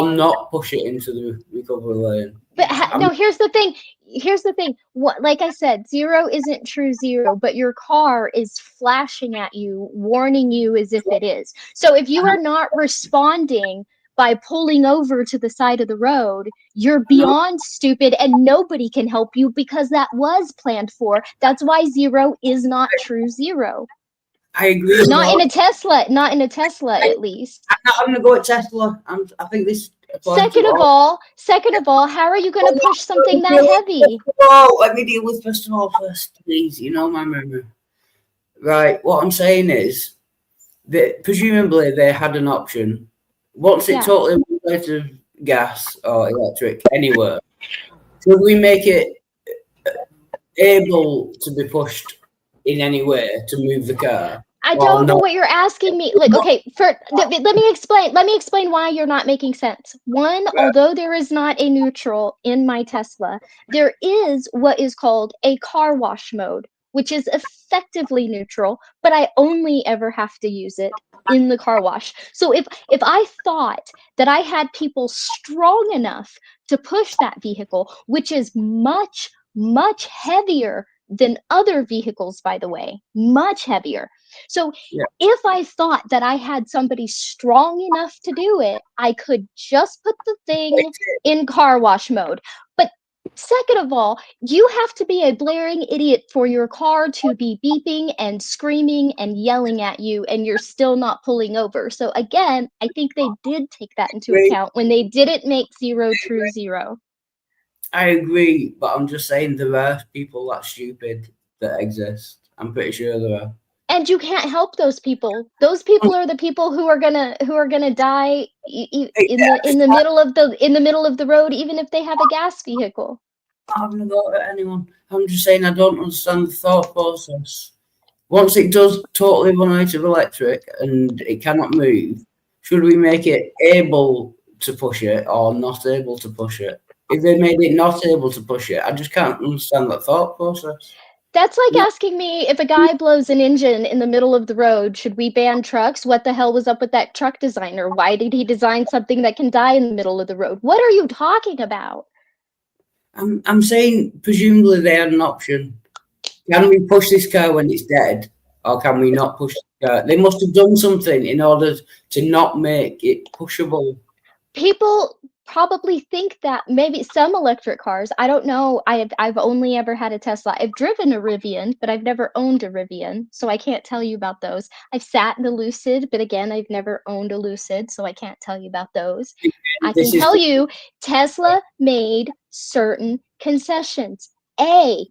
not push it into the recovery lane. But no, here's the thing. What, like I said, 0 isn't true 0, but your car is flashing at you, warning you as if it is. So if you are not responding by pulling over to the side of the road, you're beyond stupid, and nobody can help you because that was planned for. That's why 0 is not true 0. I agree. Not in a Tesla, at least. I'm going to go at Tesla. I think this. Second of all, how are you going to push something that heavy? Well, let me deal with first, please. You know my memory. Right. What I'm saying is that presumably they had an option. Once it totally went out of gas or electric anywhere, should we make it able to be pushed in any way to move the car? I don't know what you're asking me. Like, okay, let me explain why you're not making sense. One, although there is not a neutral in my Tesla, there is what is called a car wash mode, which is effectively neutral, but I only ever have to use it in the car wash. So if I thought that I had people strong enough to push that vehicle, which is much, much heavier than other vehicles, by the way, much heavier. So if I thought that I had somebody strong enough to do it, I could just put the thing in car wash mode. But second of all, you have to be a blaring idiot for your car to be beeping and screaming and yelling at you, and you're still not pulling over. So again, I think they did take that into account when they didn't make 0 true 0. I agree, but I'm just saying there are people that stupid that exist. I'm pretty sure there are. And you can't help those people. Those people are the people who are gonna die in the middle of the road, even if they have a gas vehicle. I haven't got at anyone. I'm just saying I don't understand the thought process. Once it does totally run out of electric and it cannot move, should we make it able to push it or not able to push it? If they made it not able to push it, I just can't understand that thought process. That's like asking me if a guy blows an engine in the middle of the road, should we ban trucks? What the hell was up with that truck designer? Why did he design something that can die in the middle of the road? What are you talking about? I'm saying presumably they had an option. Can we push this car when it's dead, or can we not push the car? They must have done something in order to not make it pushable. People probably think that maybe some electric cars, I don't know, I've only ever had a Tesla. I've driven a Rivian, but I've never owned a Rivian, so I can't tell you about those. I've sat in a Lucid, but again, I've never owned a Lucid, so I can't tell you about those. I can tell you Tesla made certain concessions. A,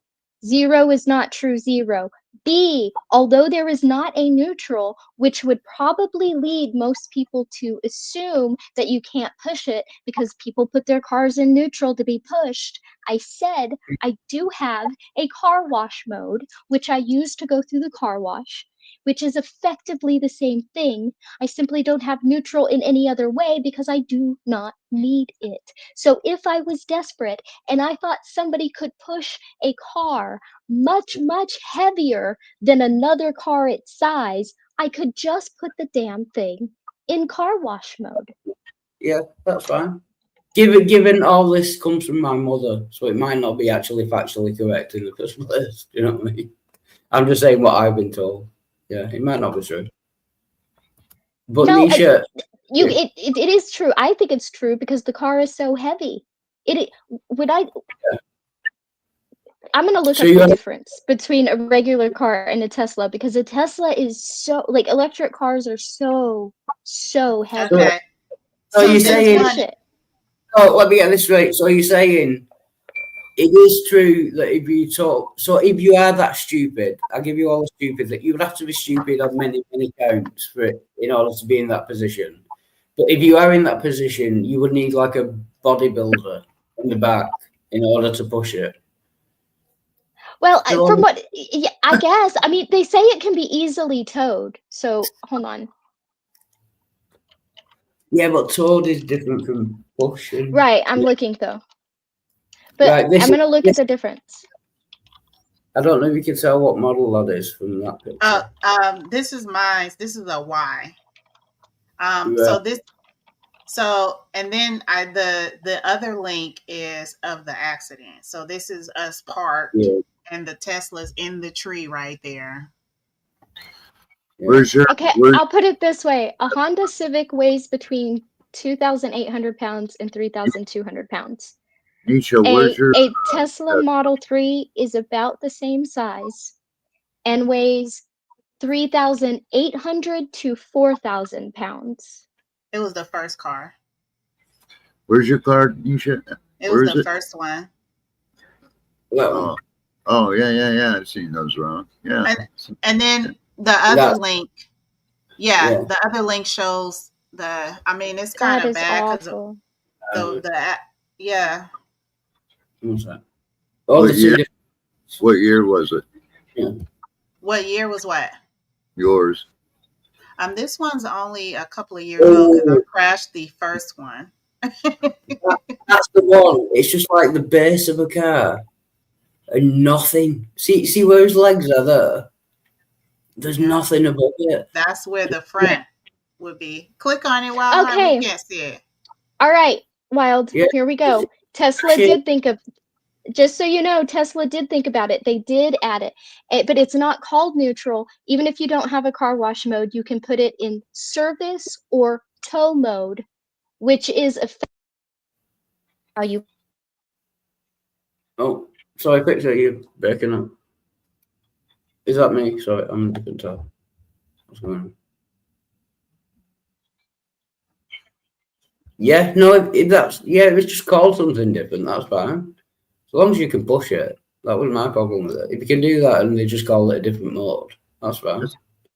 0 is not true 0. B, although there is not a neutral, which would probably lead most people to assume that you can't push it because people put their cars in neutral to be pushed, I said I do have a car wash mode, which I use to go through the car wash, which is effectively the same thing. I simply don't have neutral in any other way because I do not need it. So if I was desperate and I thought somebody could push a car much, much heavier than another car its size, I could just put the damn thing in car wash mode. Yeah, that's fine. Given all this comes from my mother, so it might not be actually factually correct in the first place. Do you know what I mean? I'm just saying what I've been told. Yeah, it might not be true. But No, Nisha, it is true. I think it's true because the car is so heavy. I'm gonna look So up you the have- difference between a regular car and a Tesla because a Tesla is so like electric cars are so heavy. Okay. So you're They saying? push it. Oh, let me get this straight. So you're saying it is true that if you talk, so if you are that stupid, I'll give you all the stupid that you would have to be stupid on many counts for it in order to be in that position. But if you are in that position, you would need like a bodybuilder in the back in order to push it. Well, So- from what I guess, I mean, they say it can be easily towed. So hold on. Yeah, but towed is different from pushing. Right, I'm looking though. But Right, I'm gonna look at the difference. I don't know if you can tell what model that is from that picture. This is mine. This is a Y. Yeah. So and then the other link is of the accident. So this is us parked, and the Tesla's in the tree right there. Okay, I'll put it this way: a Honda Civic weighs between 2,800 pounds and 3,200 pounds. Nisha, where's your A Tesla Model 3 is about the same size and weighs 3,800 to 4,000 pounds. It was the first car. Where's your car, Nisha? It Where was is the it? first one. Oh, yeah. I've seen those around. Yeah. And then the other link, the other link shows the. I mean, it's kind That of is bad because awful. yeah. What's that? What year was it? What year was what? Yours. This one's only a couple of years old because I crashed the first one. That's the one. It's just like the base of a car and nothing. See where his legs are there? There's nothing above it. That's where the front would be. Click on it while you can't see it. All right, Wild. Yeah. Here we go. Tesla did think of. Just so you know, Tesla did think about it. They did add it, but it's not called neutral. Even if you don't have a car wash mode, you can put it in service or tow mode, which is how you. Oh, sorry, picture you breaking up. Is that me? Sorry, I'm different tell. What's going on? Yeah, no, if that's it was just called something different, that's fine. As long as you can push it, that was my problem with it. If you can do that and they just call it a different mode, that's fine.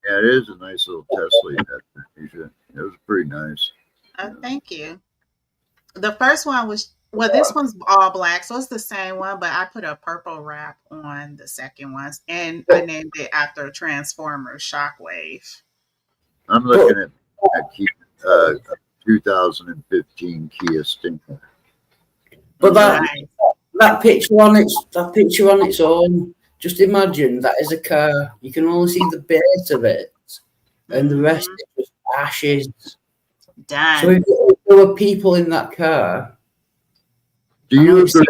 Yeah, it is a nice little Tesla you had there, Nisha. It was pretty nice. Thank you. The first one was this one's all black, so it's the same one, but I put a purple wrap on the second one, and I named it after Transformer Shockwave. I'm looking at 2015 Kia Stinger. But that picture on its own, just imagine that is a car. You can only see the base of it, and the rest is just ashes. Done. So if there were people in that car, Do you agree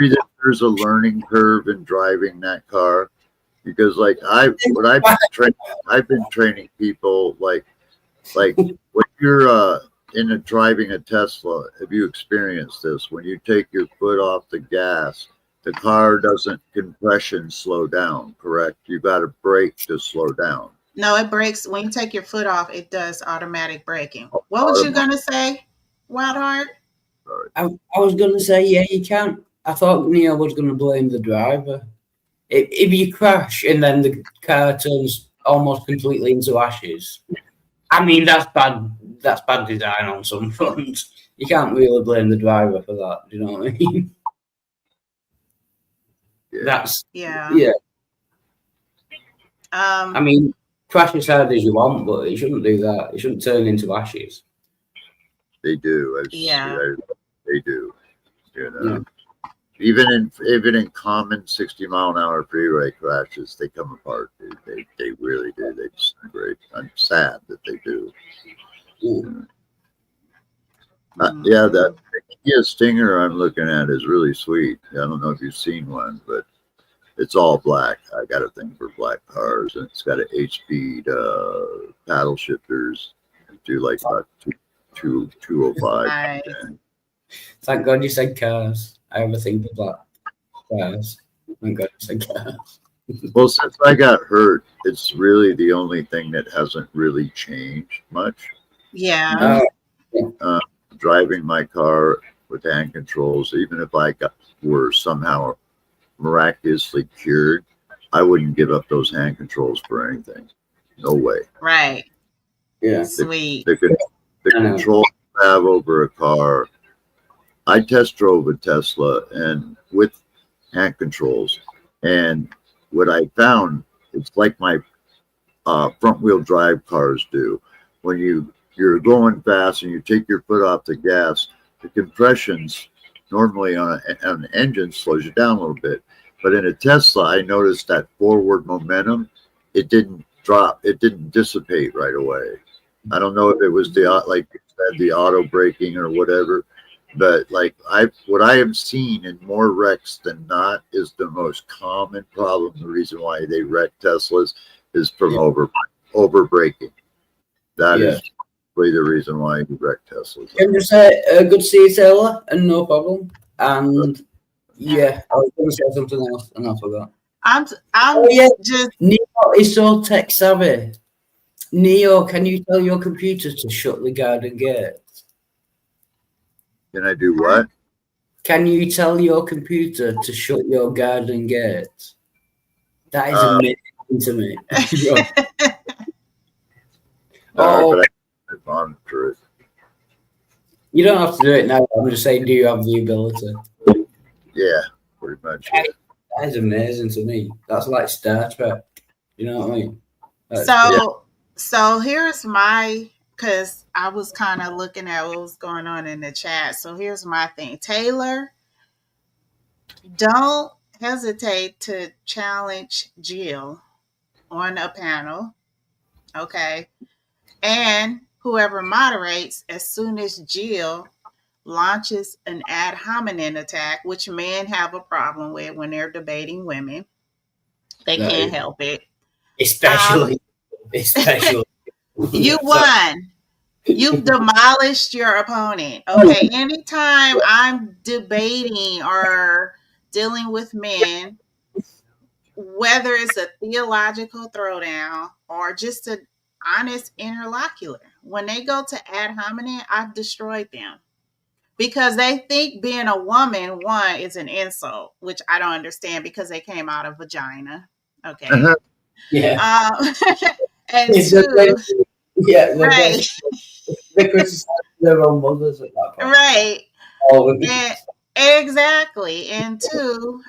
that there's a learning curve in driving that car? Because I've been training people like when you're driving a Tesla, have you experienced this? When you take your foot off the gas, the car doesn't compression slow down, correct? You got to brake to slow down. No, it brakes when you take your foot off. It does automatic braking. What was you gonna say, Wildheart? I was gonna say you can't. I thought Neil was gonna blame the driver. If you crash and then the car turns almost completely into ashes, I mean that's bad. That's bad design on some fronts. You can't really blame the driver for that. Do you know what I mean? That's yeah. I mean, crash as hard as you want, but it shouldn't do that. It shouldn't turn into ashes. They do. They do. You know, even in common 60-mile-an-hour freeway crashes, they come apart. Dude. They really do. They disintegrate. I'm sad that they do. That Kia Stinger I'm looking at is really sweet. I don't know if you've seen one, but It's all black. I got a thing for black cars, and it's got an 8-speed paddle shifters. Do like about 205. Nice. Thank God you said cars. I have a thing for black cars. Thank God you said cars. Well, since I got hurt, it's really the only thing that hasn't really changed much. Yeah. Driving my car with hand controls, even if I were somehow miraculously cured, I wouldn't give up those hand controls for anything. No way. Right. Yeah. Sweet. The control you have over a car. I test drove a Tesla and with hand controls, and what I found, it's like my front wheel drive cars do. When you're going fast and you take your foot off the gas, the compressions normally on an engine slows you down a little bit. But in a Tesla, I noticed that forward momentum, it didn't drop, it didn't dissipate right away. I don't know if it was the auto braking or whatever, but like what I have seen in more wrecks than not is the most common problem. The reason why they wreck Teslas is from over braking. That is really the reason why you wreck Teslas. Can you say good to see you, Taylor? And no problem. And yeah, I was going to say something else and I forgot. I'm just Neo is so tech savvy. Neo, can you tell your computer to shut the garden gate? Can I do what? Can you tell your computer to shut your garden gate? That is amazing to me. But I monitor it. You don't have to do it now. I'm just saying, do you have the ability? Yeah, pretty much. That is amazing to me. That's like Star Trek. You know what I mean? So here's my, because I was kind of looking at what was going on in the chat. So here's my thing. Taylor, don't hesitate to challenge Jill on a panel. Okay. And whoever moderates, as soon as Jill launches an ad hominem attack, which men have a problem with when they're debating women, they can't help it. Especially. You won. You've demolished your opponent. Okay. Anytime I'm debating or dealing with men, whether it's a theological throwdown or just an honest interlocutor, when they go to ad hominem, I've destroyed them. Because they think being a woman, one, is an insult, which I don't understand because they came out of vagina. Okay. Yeah. And two, right. They criticize their own mothers at that point. Right. And, exactly. And two,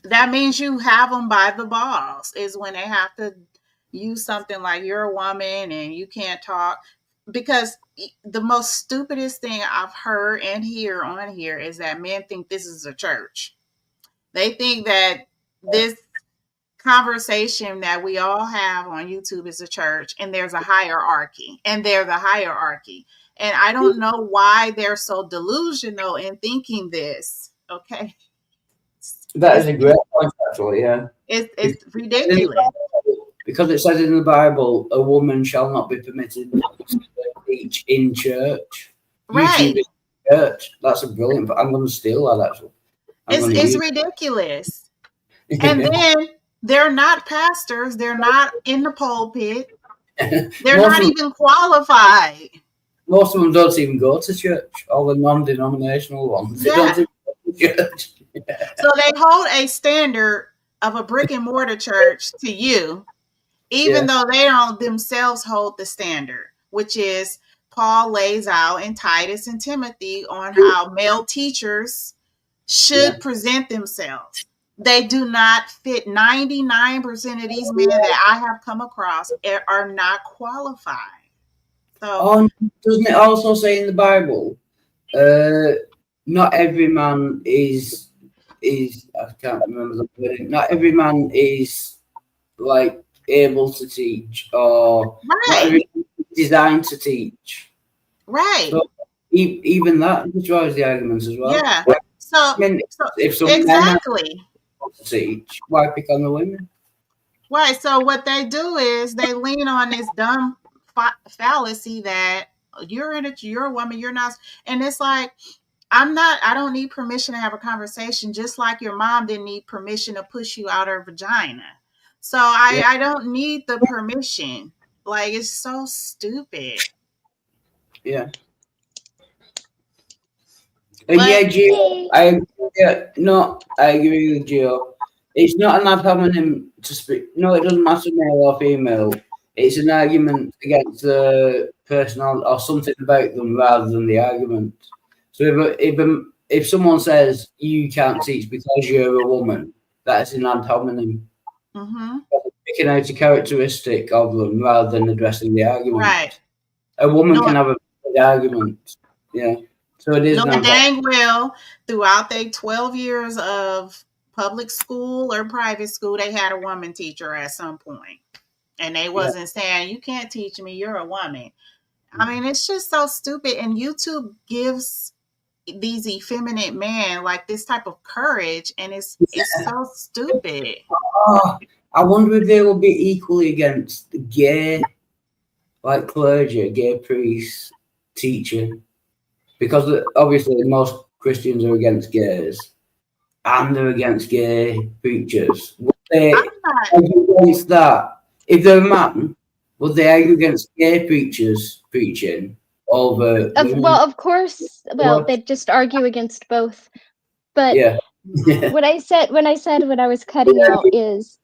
that means you have them by the balls, is when they have to use something like you're a woman and you can't talk. Because the most stupidest thing I've heard and hear on here is that men think this is a church. They think that this conversation that we all have on YouTube is a church and there's a hierarchy, and they're the hierarchy. And I don't know why they're so delusional in thinking this. Okay. That is a great point, actually, yeah. It's ridiculous. Because it says in the Bible, a woman shall not be permitted to teach in church. Right. YouTube in church. That's a brilliant, I'm going to steal that, actually. It's ridiculous. And then they're not pastors. They're not in the pulpit. They're not even qualified. Most of them don't even go to church. All the non-denominational ones. They don't even go to church. So they hold a standard of a brick and mortar church to you, even though they don't themselves hold the standard, which is Paul lays out in Titus and Timothy on how male teachers should present themselves. They do not fit. 99% of these men that I have come across are not qualified. So, doesn't it also say in the Bible, not every man is I can't remember the wording. Not every man is like able to teach, or not every man is designed to teach. Right. So even that destroys the arguments as well. Yeah. So, I mean, if some exactly. to teach, why pick on the women? Right. So what they do is they lean on this dumb fallacy that you're a woman, you're not, and it's like, I don't need permission to have a conversation, just like your mom didn't need permission to push you out her vagina. So I don't need the permission. Like, it's so stupid. Yeah. Yeah, Gio, I agree with Gio. It's not an ad hominem to speak. No, it doesn't matter male or female. It's an argument against the person or something about them rather than the argument. So if someone says you can't teach because you're a woman, that's an ad hominem. Mm-hmm. Picking out a characteristic of them rather than addressing the argument. Right. A woman can have a good argument. Yeah. So it is. No, dang well, throughout their 12 years of public school or private school, they had a woman teacher at some point. And they wasn't saying, you can't teach me, you're a woman. I mean, it's just so stupid. And YouTube gives these effeminate men like this type of courage, and it's so stupid. I wonder if they will be equally against gay, like clergy, gay priests teaching, because obviously most Christians are against gays, and they're against gay preachers. Would they argue against that? If they're a man, would they argue against gay preachers preaching over? Well, of course. Well, they'd just argue against both. But what I said when I was cutting out is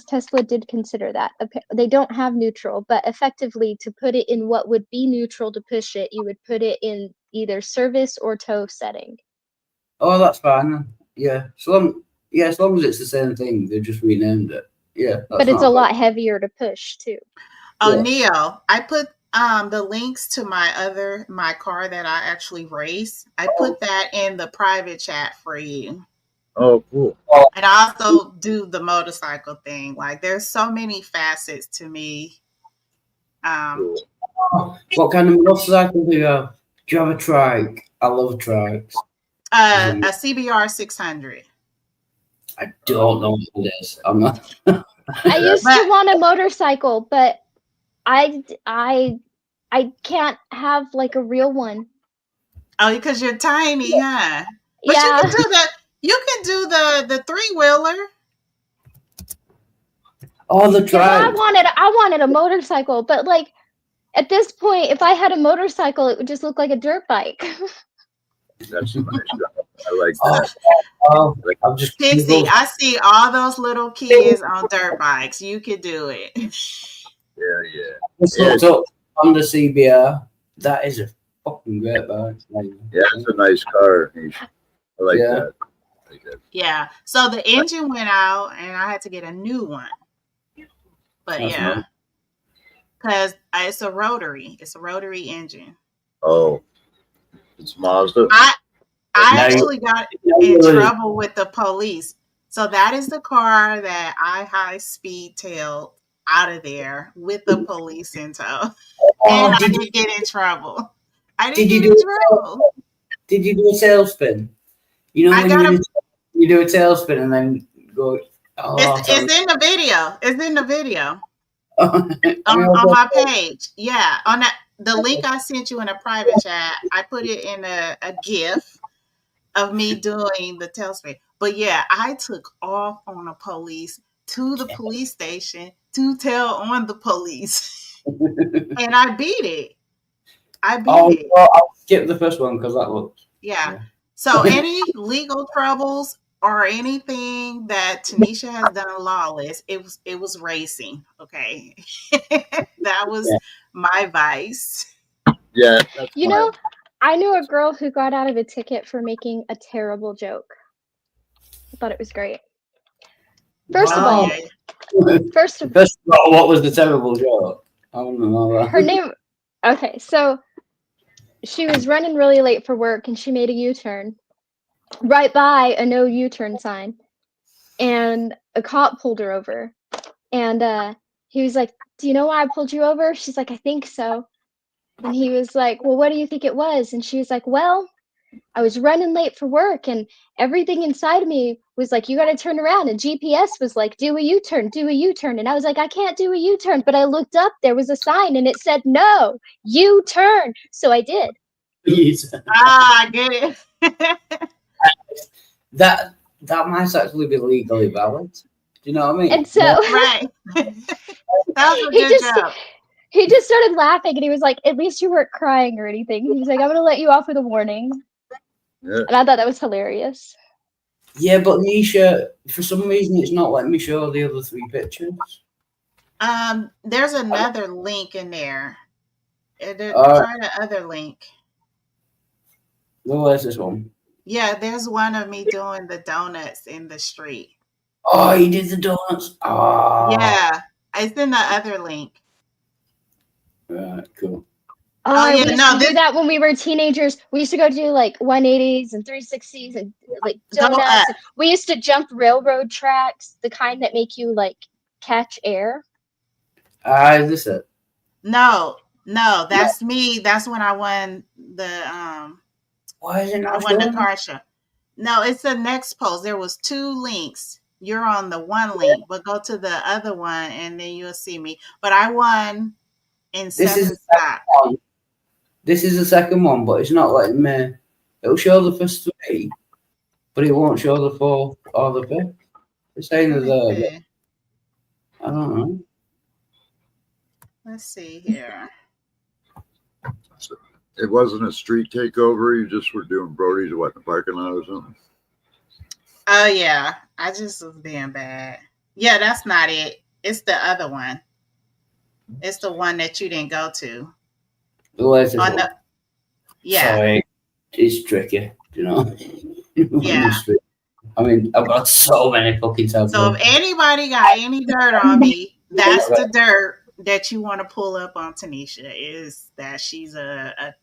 Tesla did consider that. They don't have neutral, but effectively to put it in what would be neutral to push it, you would put it in either service or tow setting. Oh, that's fine then. Yeah, as long as it's the same thing, they just renamed it. Yeah, but it's a lot heavier to push too. Oh, Neil, I put the links to my car that I actually race. I put that in the private chat for you. Oh, cool. And I also do the motorcycle thing. Like, there's so many facets to me. What kind of motorcycle do you have? Do you have a trike? I love trikes. A CBR 600. I don't know what it is. I'm not. I used to want a motorcycle, but I can't have like a real one. Oh, because you're tiny, huh? But you can do the 3-wheeler. Oh, the trike. I wanted a motorcycle, but like at this point, if I had a motorcycle, it would just look like a dirt bike. That's a nice job. I like that. I'm just Pixie, I see all those little kids on dirt bikes. You could do it. Yeah. So on the CBR, that is a fucking great bike. Yeah, it's a nice car. I like that. Yeah. So the engine went out, and I had to get a new one. But That's because it's a rotary. It's a rotary engine. Oh, it's Mazda. I actually got in trouble with the police. So that is the car that I high speed tailed out of there with the police in tow. And I didn't get in trouble. Did you do a tailspin? You know when you do a tailspin and then go. Oh, it's in the video. It's in the video on my page. Yeah, on the link I sent you in a private chat, I put it in a GIF of me doing the tailspin. But yeah, I took off on the police to the police station to tell on the police, and I beat it. Well, I'll skip the first one because that looks. Yeah. So any legal troubles or anything that Tanisha has done lawless, it was racing. Okay. That was my vice. Yeah. You know, I knew a girl who got out of a ticket for making a terrible joke. I thought it was great. First of all, what was the terrible joke? I want to know that. Her name. Okay, so she was running really late for work, and she made a U-turn right by a no U-turn sign, and a cop pulled her over, and he was like, "Do you know why I pulled you over?" She's like, "I think so." And he was like, "Well, what do you think it was?" And she was like, "Well, I was running late for work, and everything inside of me was like, you got to turn around. And GPS was like, do a U-turn, do a U-turn. And I was like, I can't do a U-turn. But I looked up, there was a sign and it said, no, U-turn. So I did. I get it. that might actually be legally valid. Do you know what I mean? And so, right. That was a good job. He just started laughing and he was like, at least you weren't crying or anything. He was like, I'm going to let you off with a warning. Yeah. And I thought that was hilarious. Yeah, but Nisha, for some reason, it's not letting me show the other 3 pictures. There's another link in there. Try the other link. Where's this one? Yeah, there's one of me doing the donuts in the street. Oh, you did the donuts. Oh. Yeah, it's in the other link. Right, cool. Oh yeah, we used to do that when we were teenagers. We used to go do like 180s and 360s and like donuts. We used to jump railroad tracks, the kind that make you like catch air. Is this it? No, that's me. That's when I won the Why is it not I won the showing? car show. No, it's the next post. There was 2 links. You're on the one link, but go to the other one and then you'll see me. But I won in 7 spots. This is the second one, but it's not letting me. It'll show the first 3, but it won't show the 4th or the 5th. It's saying there's I don't know. Let's see here. It wasn't a street takeover. You just were doing Brody's what, in the parking lot or something? Oh yeah, I just was being bad. Yeah, that's not it. It's the other one. It's the one that you didn't go to. Where's this one? Yeah. Sorry, it's tricky, you know. Yeah. I mean, I've got so many fucking tabs. So if anybody got any dirt on me, that's the dirt that you want to pull up on Tanisha, is that she's a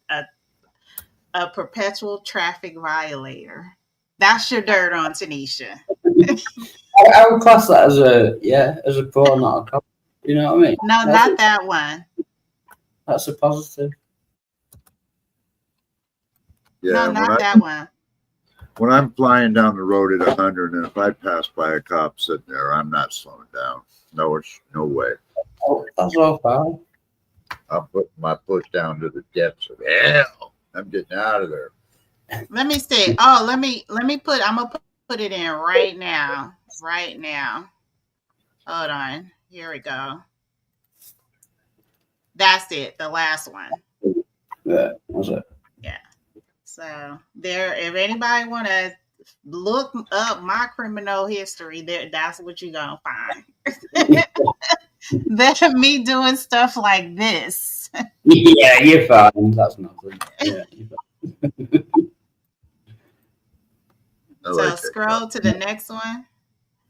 perpetual traffic violator. That's your dirt on Tanisha. I would class that as a pro, not a cop. You know what I mean? No, not that one. That's a positive. Yeah, no, not that one. When I'm flying down the road at 100, and if I pass by a cop sitting there, I'm not slowing down. No way. Oh, that's all fine. I'm putting my foot down to the depths of hell. I'm getting out of there. Let me see. Oh, let me put. I'm gonna put it in right now. Right now. Hold on. Here we go. That's it. The last one. Yeah. What's it? Yeah. So there. If anybody want to look up my criminal history, that's what you're gonna find. That's me doing stuff like this. Yeah, you're fine. That's nothing. Yeah, you're fine. So scroll to the next one.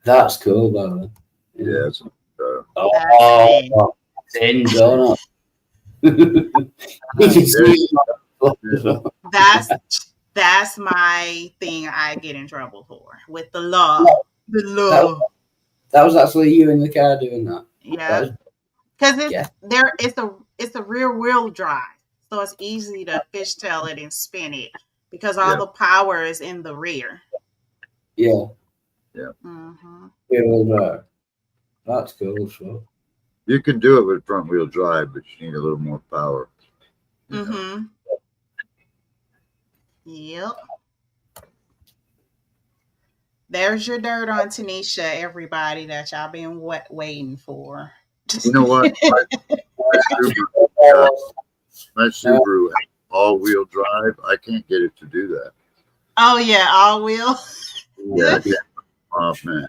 That's cool, by the way. Yeah. It's, in donut. That's my thing. I get in trouble for with the law. The law. That was actually you in the car doing that. Yeah, because it's a rear wheel drive, so it's easy to fishtail it and spin it because all the power is in the rear. Yeah. Yeah. Mm-hmm. Rear-wheel drive. That's cool. So you can do it with front wheel drive, but you need a little more power. Mm-hmm. Yep. There's your dirt on Tanisha, everybody, that y'all been waiting for. You know what? My Subaru has all-wheel drive. I can't get it to do that. Oh yeah, all wheel. Yeah. Oh man.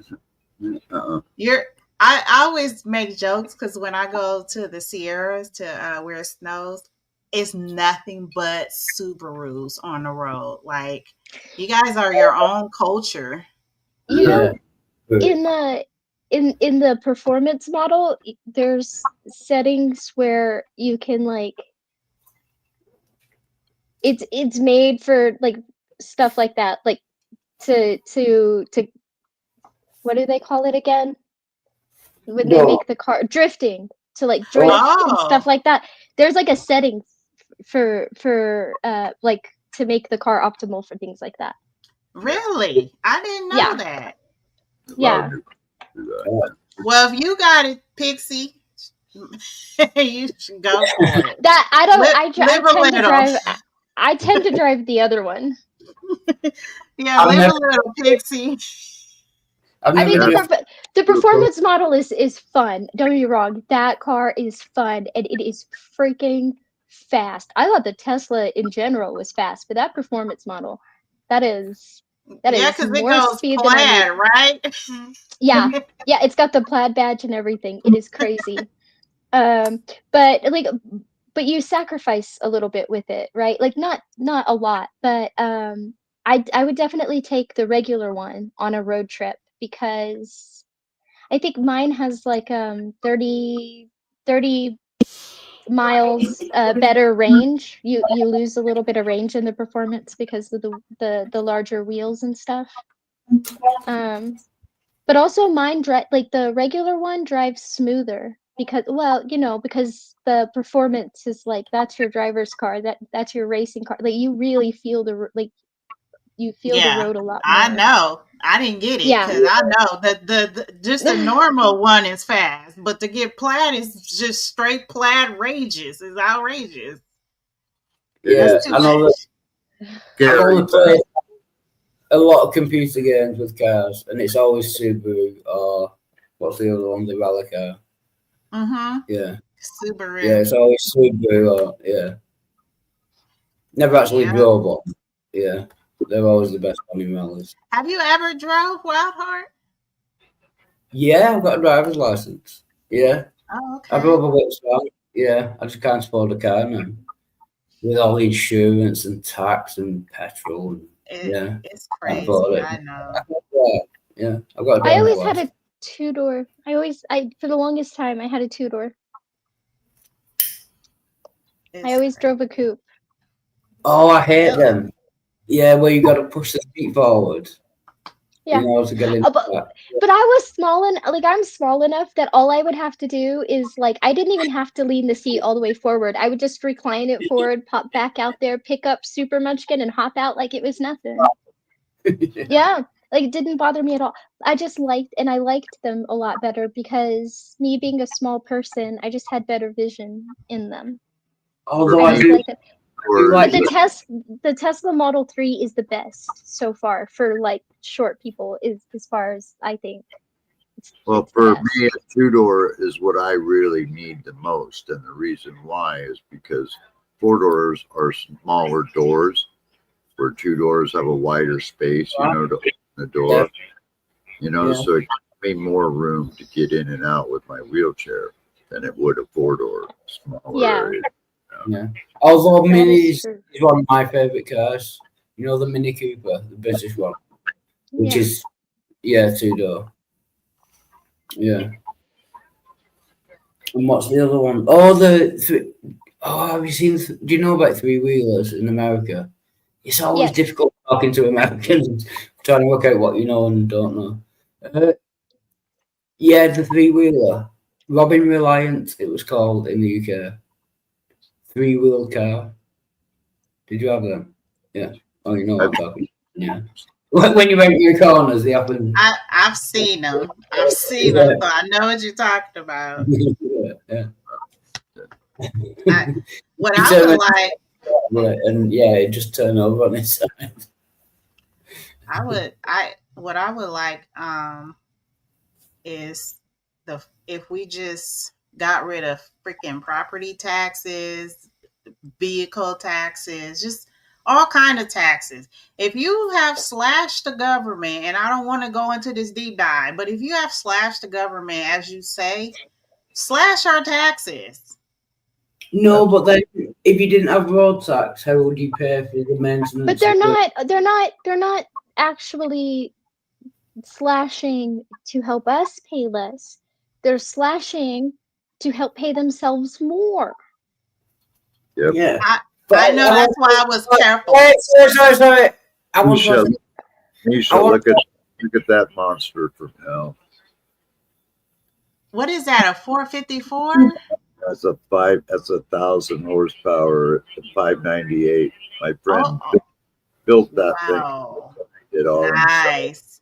I always make jokes because when I go to the Sierras to where it snows, it's nothing but Subarus on the road. Like, you guys are your own culture. You know, in the performance model, there's settings where you can like it's made for like stuff like that, like to what do they call it again? When they make the car drifting, to like drift and stuff like that. There's like a setting for like to make the car optimal for things like that. Really? I didn't know that. Yeah. Well, if you got it, Pixie, you should go for it. That I don't. I live a tend to little. drive. I tend to drive the other one. Yeah, live a little, Pixie. I mean, the performance model is fun. Don't get me wrong. That car is fun and it is freaking fast. I thought the Tesla in general was fast, but that performance model, that is because it more goes speed than I plaid, need. right? Yeah, yeah, it's got the plaid badge and everything. It is crazy. But you sacrifice a little bit with it, right? Like not a lot, but I would definitely take the regular one on a road trip because I think mine has like 30 miles better range. You lose a little bit of range in the performance because of the larger wheels and stuff. But also mine like the regular one drives smoother because because the performance is like that's your driver's car, that's your racing car. Like you really feel the road a lot more. I know. I didn't get it because I know that the just the normal one is fast, but to get plaid is just straight plaid rages. It's outrageous. Yeah, I know that. I've only played a lot of computer games with cars, and it's always Subaru or what's the other one, the rally car. Mm-hmm. Yeah. Subaru. Yeah, it's always Subaru or Never actually drove one. Yeah. They're always the best one in rallies. Have you ever drove Wild Heart? Yeah, I've got a driver's license. Yeah. Oh, okay. I drove a Whipstar. Yeah, I just can't afford a car now. With all the insurance and tax and petrol. And, it's crazy. I know. Yeah, I've got a driver's I always license. had a two-door. For the longest time, I had a two-door. I always drove a coupe. Oh, I hate them. Yeah, where you got to push the seat forward. Yeah. In order to get in. But I was small and I'm small enough that all I would have to do is like I didn't even have to lean the seat all the way forward. I would just recline it forward, pop back out there, pick up Super Munchkin, and hop out like it was nothing. Yeah, like it didn't bother me at all. I liked them a lot better because me being a small person, I just had better vision in them. Although I do. But the Tesla Model 3 is the best so far for like short people, is as far as I think. Well, for me, a two-door is what I really need the most, and the reason why is because four doors are smaller doors, where two doors have a wider space, to open the door. So it gives me more room to get in and out with my wheelchair than it would a four-door smaller area. Yeah. Although Mini is one of my favorite cars. You know the Mini Cooper, the British one, which is two-door. Yeah. And what's the other one? Oh, have you seen? Do you know about three-wheelers in America? It's always difficult talking to Americans, trying to work out what you know and don't know. The three-wheeler, Robin Reliant, it was called in the UK. Three-wheel car. Did you have them? Yeah. Oh, you know what I'm talking. Yeah. When you went in your corners, they happen. I've seen them. I've seen them, so I know what you're talking about. What I would like. And it just turned over on its side. What I would like is if we just got rid of freaking property taxes, vehicle taxes, just all kind of taxes. If you have slashed the government, and I don't want to go into this deep dive, but if you have slashed the government, as you say, slash our taxes. No, but then if you didn't have road tax, how would you pay for the maintenance? But they're not actually slashing to help us pay less. They're slashing to help pay themselves more. Yep. Yeah. I know, that's why I was careful. Sorry. Misha, look at that monster from hell. What is that, a 454? That's a 1,000 horsepower, 598. My friend built that Wow. thing. Did all himself. Nice.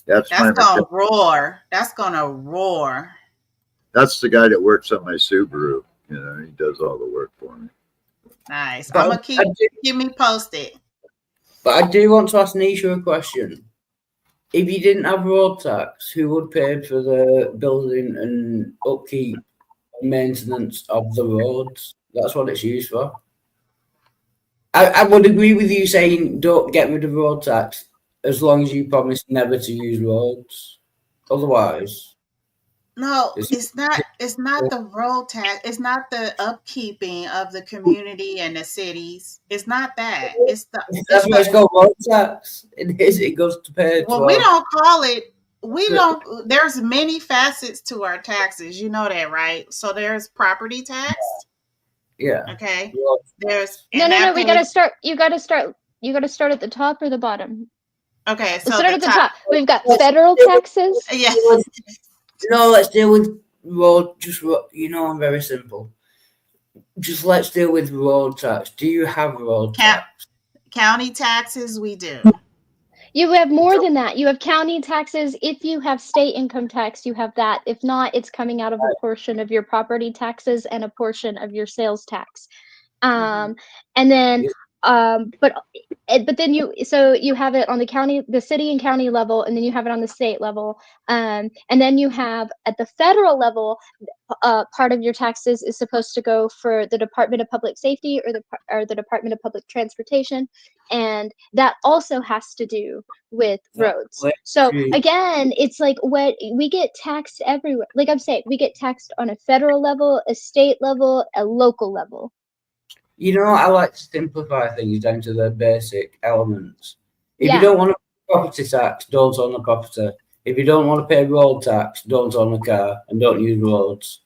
That's gonna roar. That's gonna roar. That's the guy that works on my Subaru. You know, he does all the work for me. Nice. But I'm gonna keep me posted. But I do want to ask Nisha a question. If you didn't have road tax, who would pay for the building and upkeep and maintenance of the roads? That's what it's used for. I would agree with you saying don't get rid of road tax as long as you promise never to use roads. Otherwise, no, it's not the road tax. It's not the upkeeping of the community and the cities. It's not that. It's why it's called road tax. It goes to pay. Well, we don't call it. We don't. There's many facets to our taxes. You know that, right? So there's property tax. Yeah. Okay. There's no. We gotta start. You gotta start at the top or the bottom. Okay, so let's start at the top. We've got federal taxes. Yes. No, let's deal with road. I'm very simple. Just let's deal with road tax. Do you have road tax? County taxes, we do. You have more than that. You have county taxes. If you have state income tax, you have that. If not, it's coming out of a portion of your property taxes and a portion of your sales tax. And then, but then you have it on the city and county level, and then you have it on the state level. And then you have at the federal level, part of your taxes is supposed to go for the Department of Public Safety or the Department of Public Transportation, and that also has to do with roads. So again, it's like what we get taxed everywhere. Like I'm saying, we get taxed on a federal level, a state level, a local level. I like to simplify things down to their basic elements. If you don't want to pay property tax, don't own a property. If you don't want to pay road tax, don't own a car and don't use roads.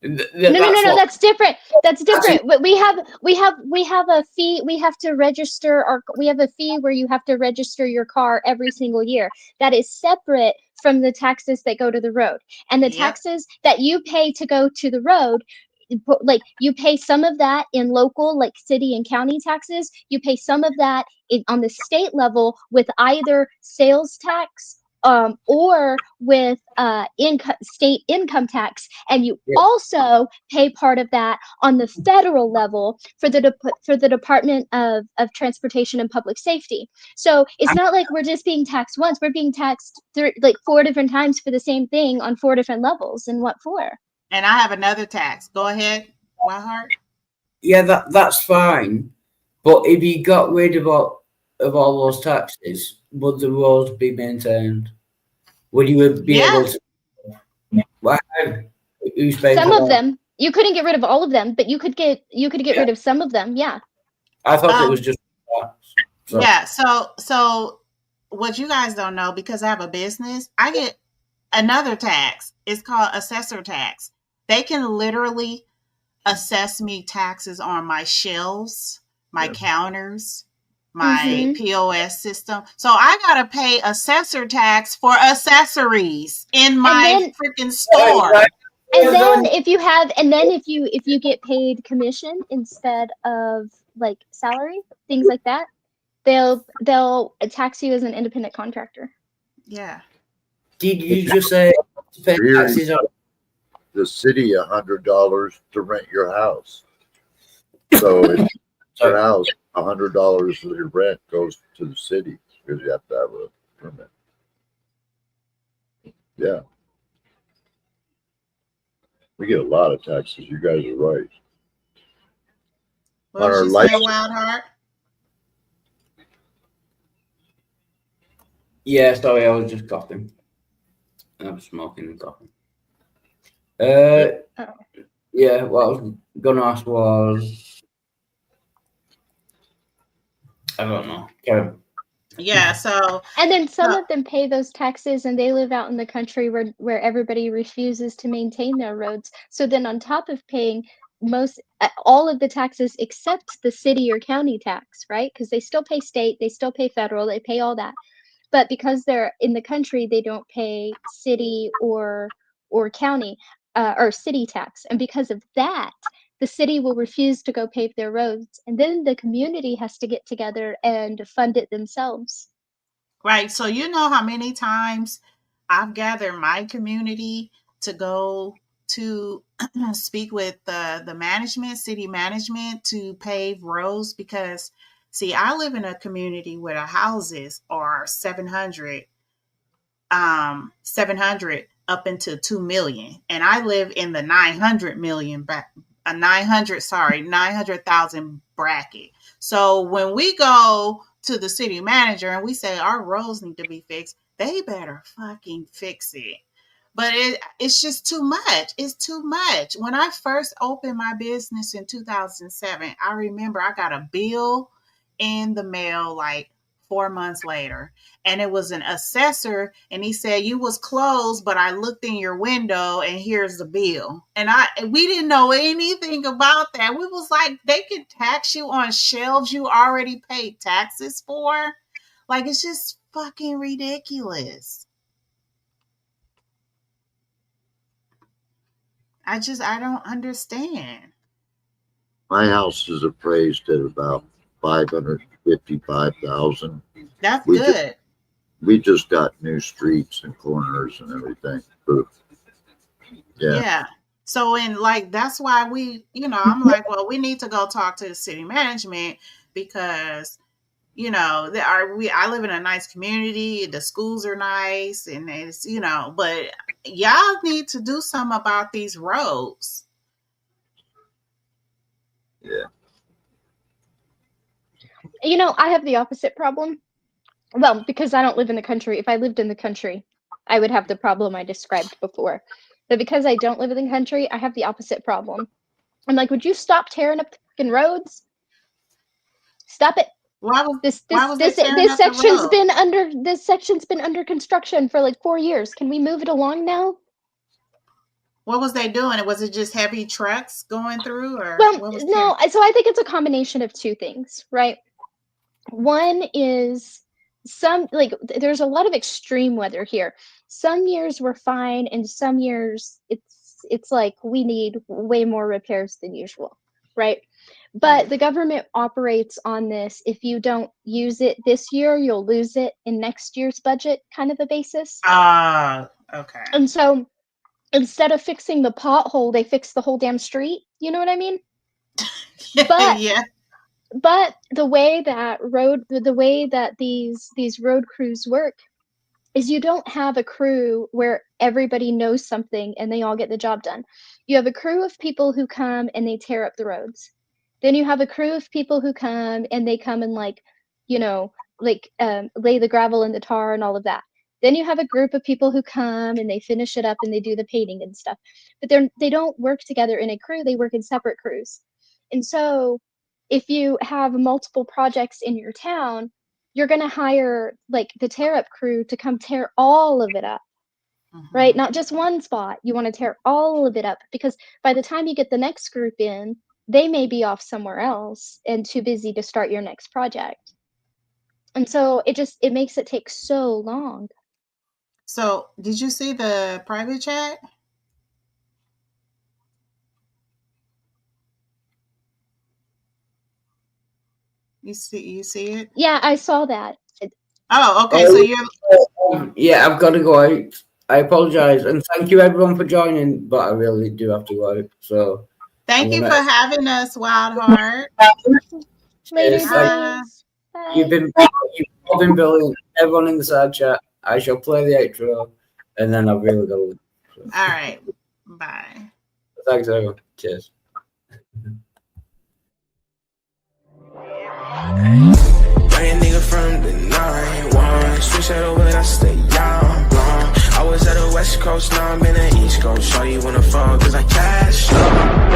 No, that's different. That's different. But we have a fee. We have to register we have a fee where you have to register your car every single year. That is separate from the taxes that go to the road. And the taxes that you pay to go to the road, like you pay some of that in local, like city and county taxes. You pay some of that on the state level with either sales tax or with state income tax, and you also pay part of that on the federal level for the Department of Transportation and Public Safety. So it's not like we're just being taxed once; we're being taxed 4 different times for the same thing on 4 different levels. And what for? And I have another tax. Go ahead, Wildheart. Yeah, that's fine. But if you got rid of all those taxes, would the roads be maintained? Would you be able to? Who's paying some for of that? them. You couldn't get rid of all of them, but you could get rid of some of them. Yeah. I thought it was just that. So. Yeah. So what you guys don't know, because I have a business, I get another tax. It's called assessor tax. They can literally assess me taxes on my shelves, my counters, my POS system. So I gotta pay assessor tax for accessories in my freaking store. And then if you get paid commission instead of like salary, things like that, they'll tax you as an independent contractor. Yeah. Did you just say to pay taxes on the city $100 to rent your house? So if your house, $100 of your rent goes to the city because you have to have a permit. Yeah. We get a lot of taxes. You guys are right. What did you say, Wildheart? Yeah, sorry, I was just coughing. I'm smoking and coughing. Yeah, what I was gonna ask was, I don't know. Karen. Yeah, so and then some of them pay those taxes and they live out in the country where everybody refuses to maintain their roads. So then on top of paying all of the taxes except the city or county tax, right? Because they still pay state, they still pay federal, they pay all that. But because they're in the country, they don't pay city or county. or city tax. And because of that, the city will refuse to go pave their roads. And then the community has to get together and fund it themselves. Right. So you know how many times I've gathered my community to go to speak with the management, city management, to pave roads, because see, I live in a community where the houses are 700 up into 2 million. And I live in the 900,000 bracket. So when we go to the city manager and we say our roads need to be fixed, they better fucking fix it. But it's just too much. It's too much. When I first opened my business in 2007, I remember I got a bill in the mail like 4 months later, and it was an assessor, and he said, you was closed, but I looked in your window and here's the bill. And we didn't know anything about that. We was like, they can tax you on shelves you already paid taxes for. Like, it's just fucking ridiculous. I don't understand. My house is appraised at about $555,000. That's good. We just got new streets and corners and everything. Yeah. So that's why I'm like, well, we need to go talk to the city management, because I live in a nice community. The schools are nice, and it's, but y'all need to do something about these roads. Yeah. I have the opposite problem. Well, because I don't live in the country. If I lived in the country, I would have the problem I described before. But because I don't live in the country, I have the opposite problem. I'm like, would you stop tearing up the fucking roads? Stop it. This section's been under construction for like 4 years. Can we move it along now? What was they doing? Was it just heavy trucks going through, or no? So I think it's a combination of two things, right? One is there's a lot of extreme weather here. Some years we're fine, and some years it's like we need way more repairs than usual, right? But the government operates on this: if you don't use it this year, you'll lose it in next year's budget, kind of a basis. Okay. And so instead of fixing the pothole, they fix the whole damn street. You know what I mean? But yeah. But the way that these road crews work is you don't have a crew where everybody knows something and they all get the job done. You have a crew of people who come and they tear up the roads. Then you have a crew of people who come and they come and lay the gravel and the tar and all of that. Then you have a group of people who come and they finish it up and they do the painting and stuff. But they don't work together in a crew. They work in separate crews. And so if you have multiple projects in your town, you're going to hire the tear up crew to come tear all of it up, right? Not just one spot. You want to tear all of it up, because by the time you get the next group in, they may be off somewhere else and too busy to start your next project. And so it makes it take so long. So did you see the private chat? You see it? Yeah, I saw that. Oh, okay. So you're. Yeah, I've got to go out. I apologize, and thank you everyone for joining, but I really do have to go out. So thank you for having us, Wild Heart. You've been brilliant. Everyone in the side chat. I shall play the outro, and then I've really got to leave. So. All right. Bye. Thanks, everyone. Cheers. Young nigga from the 9-1. Switch out over, I stay young, blonde. I was at the West Coast, now I'm in the East Coast. Shawty wanna fall, cause I cash up.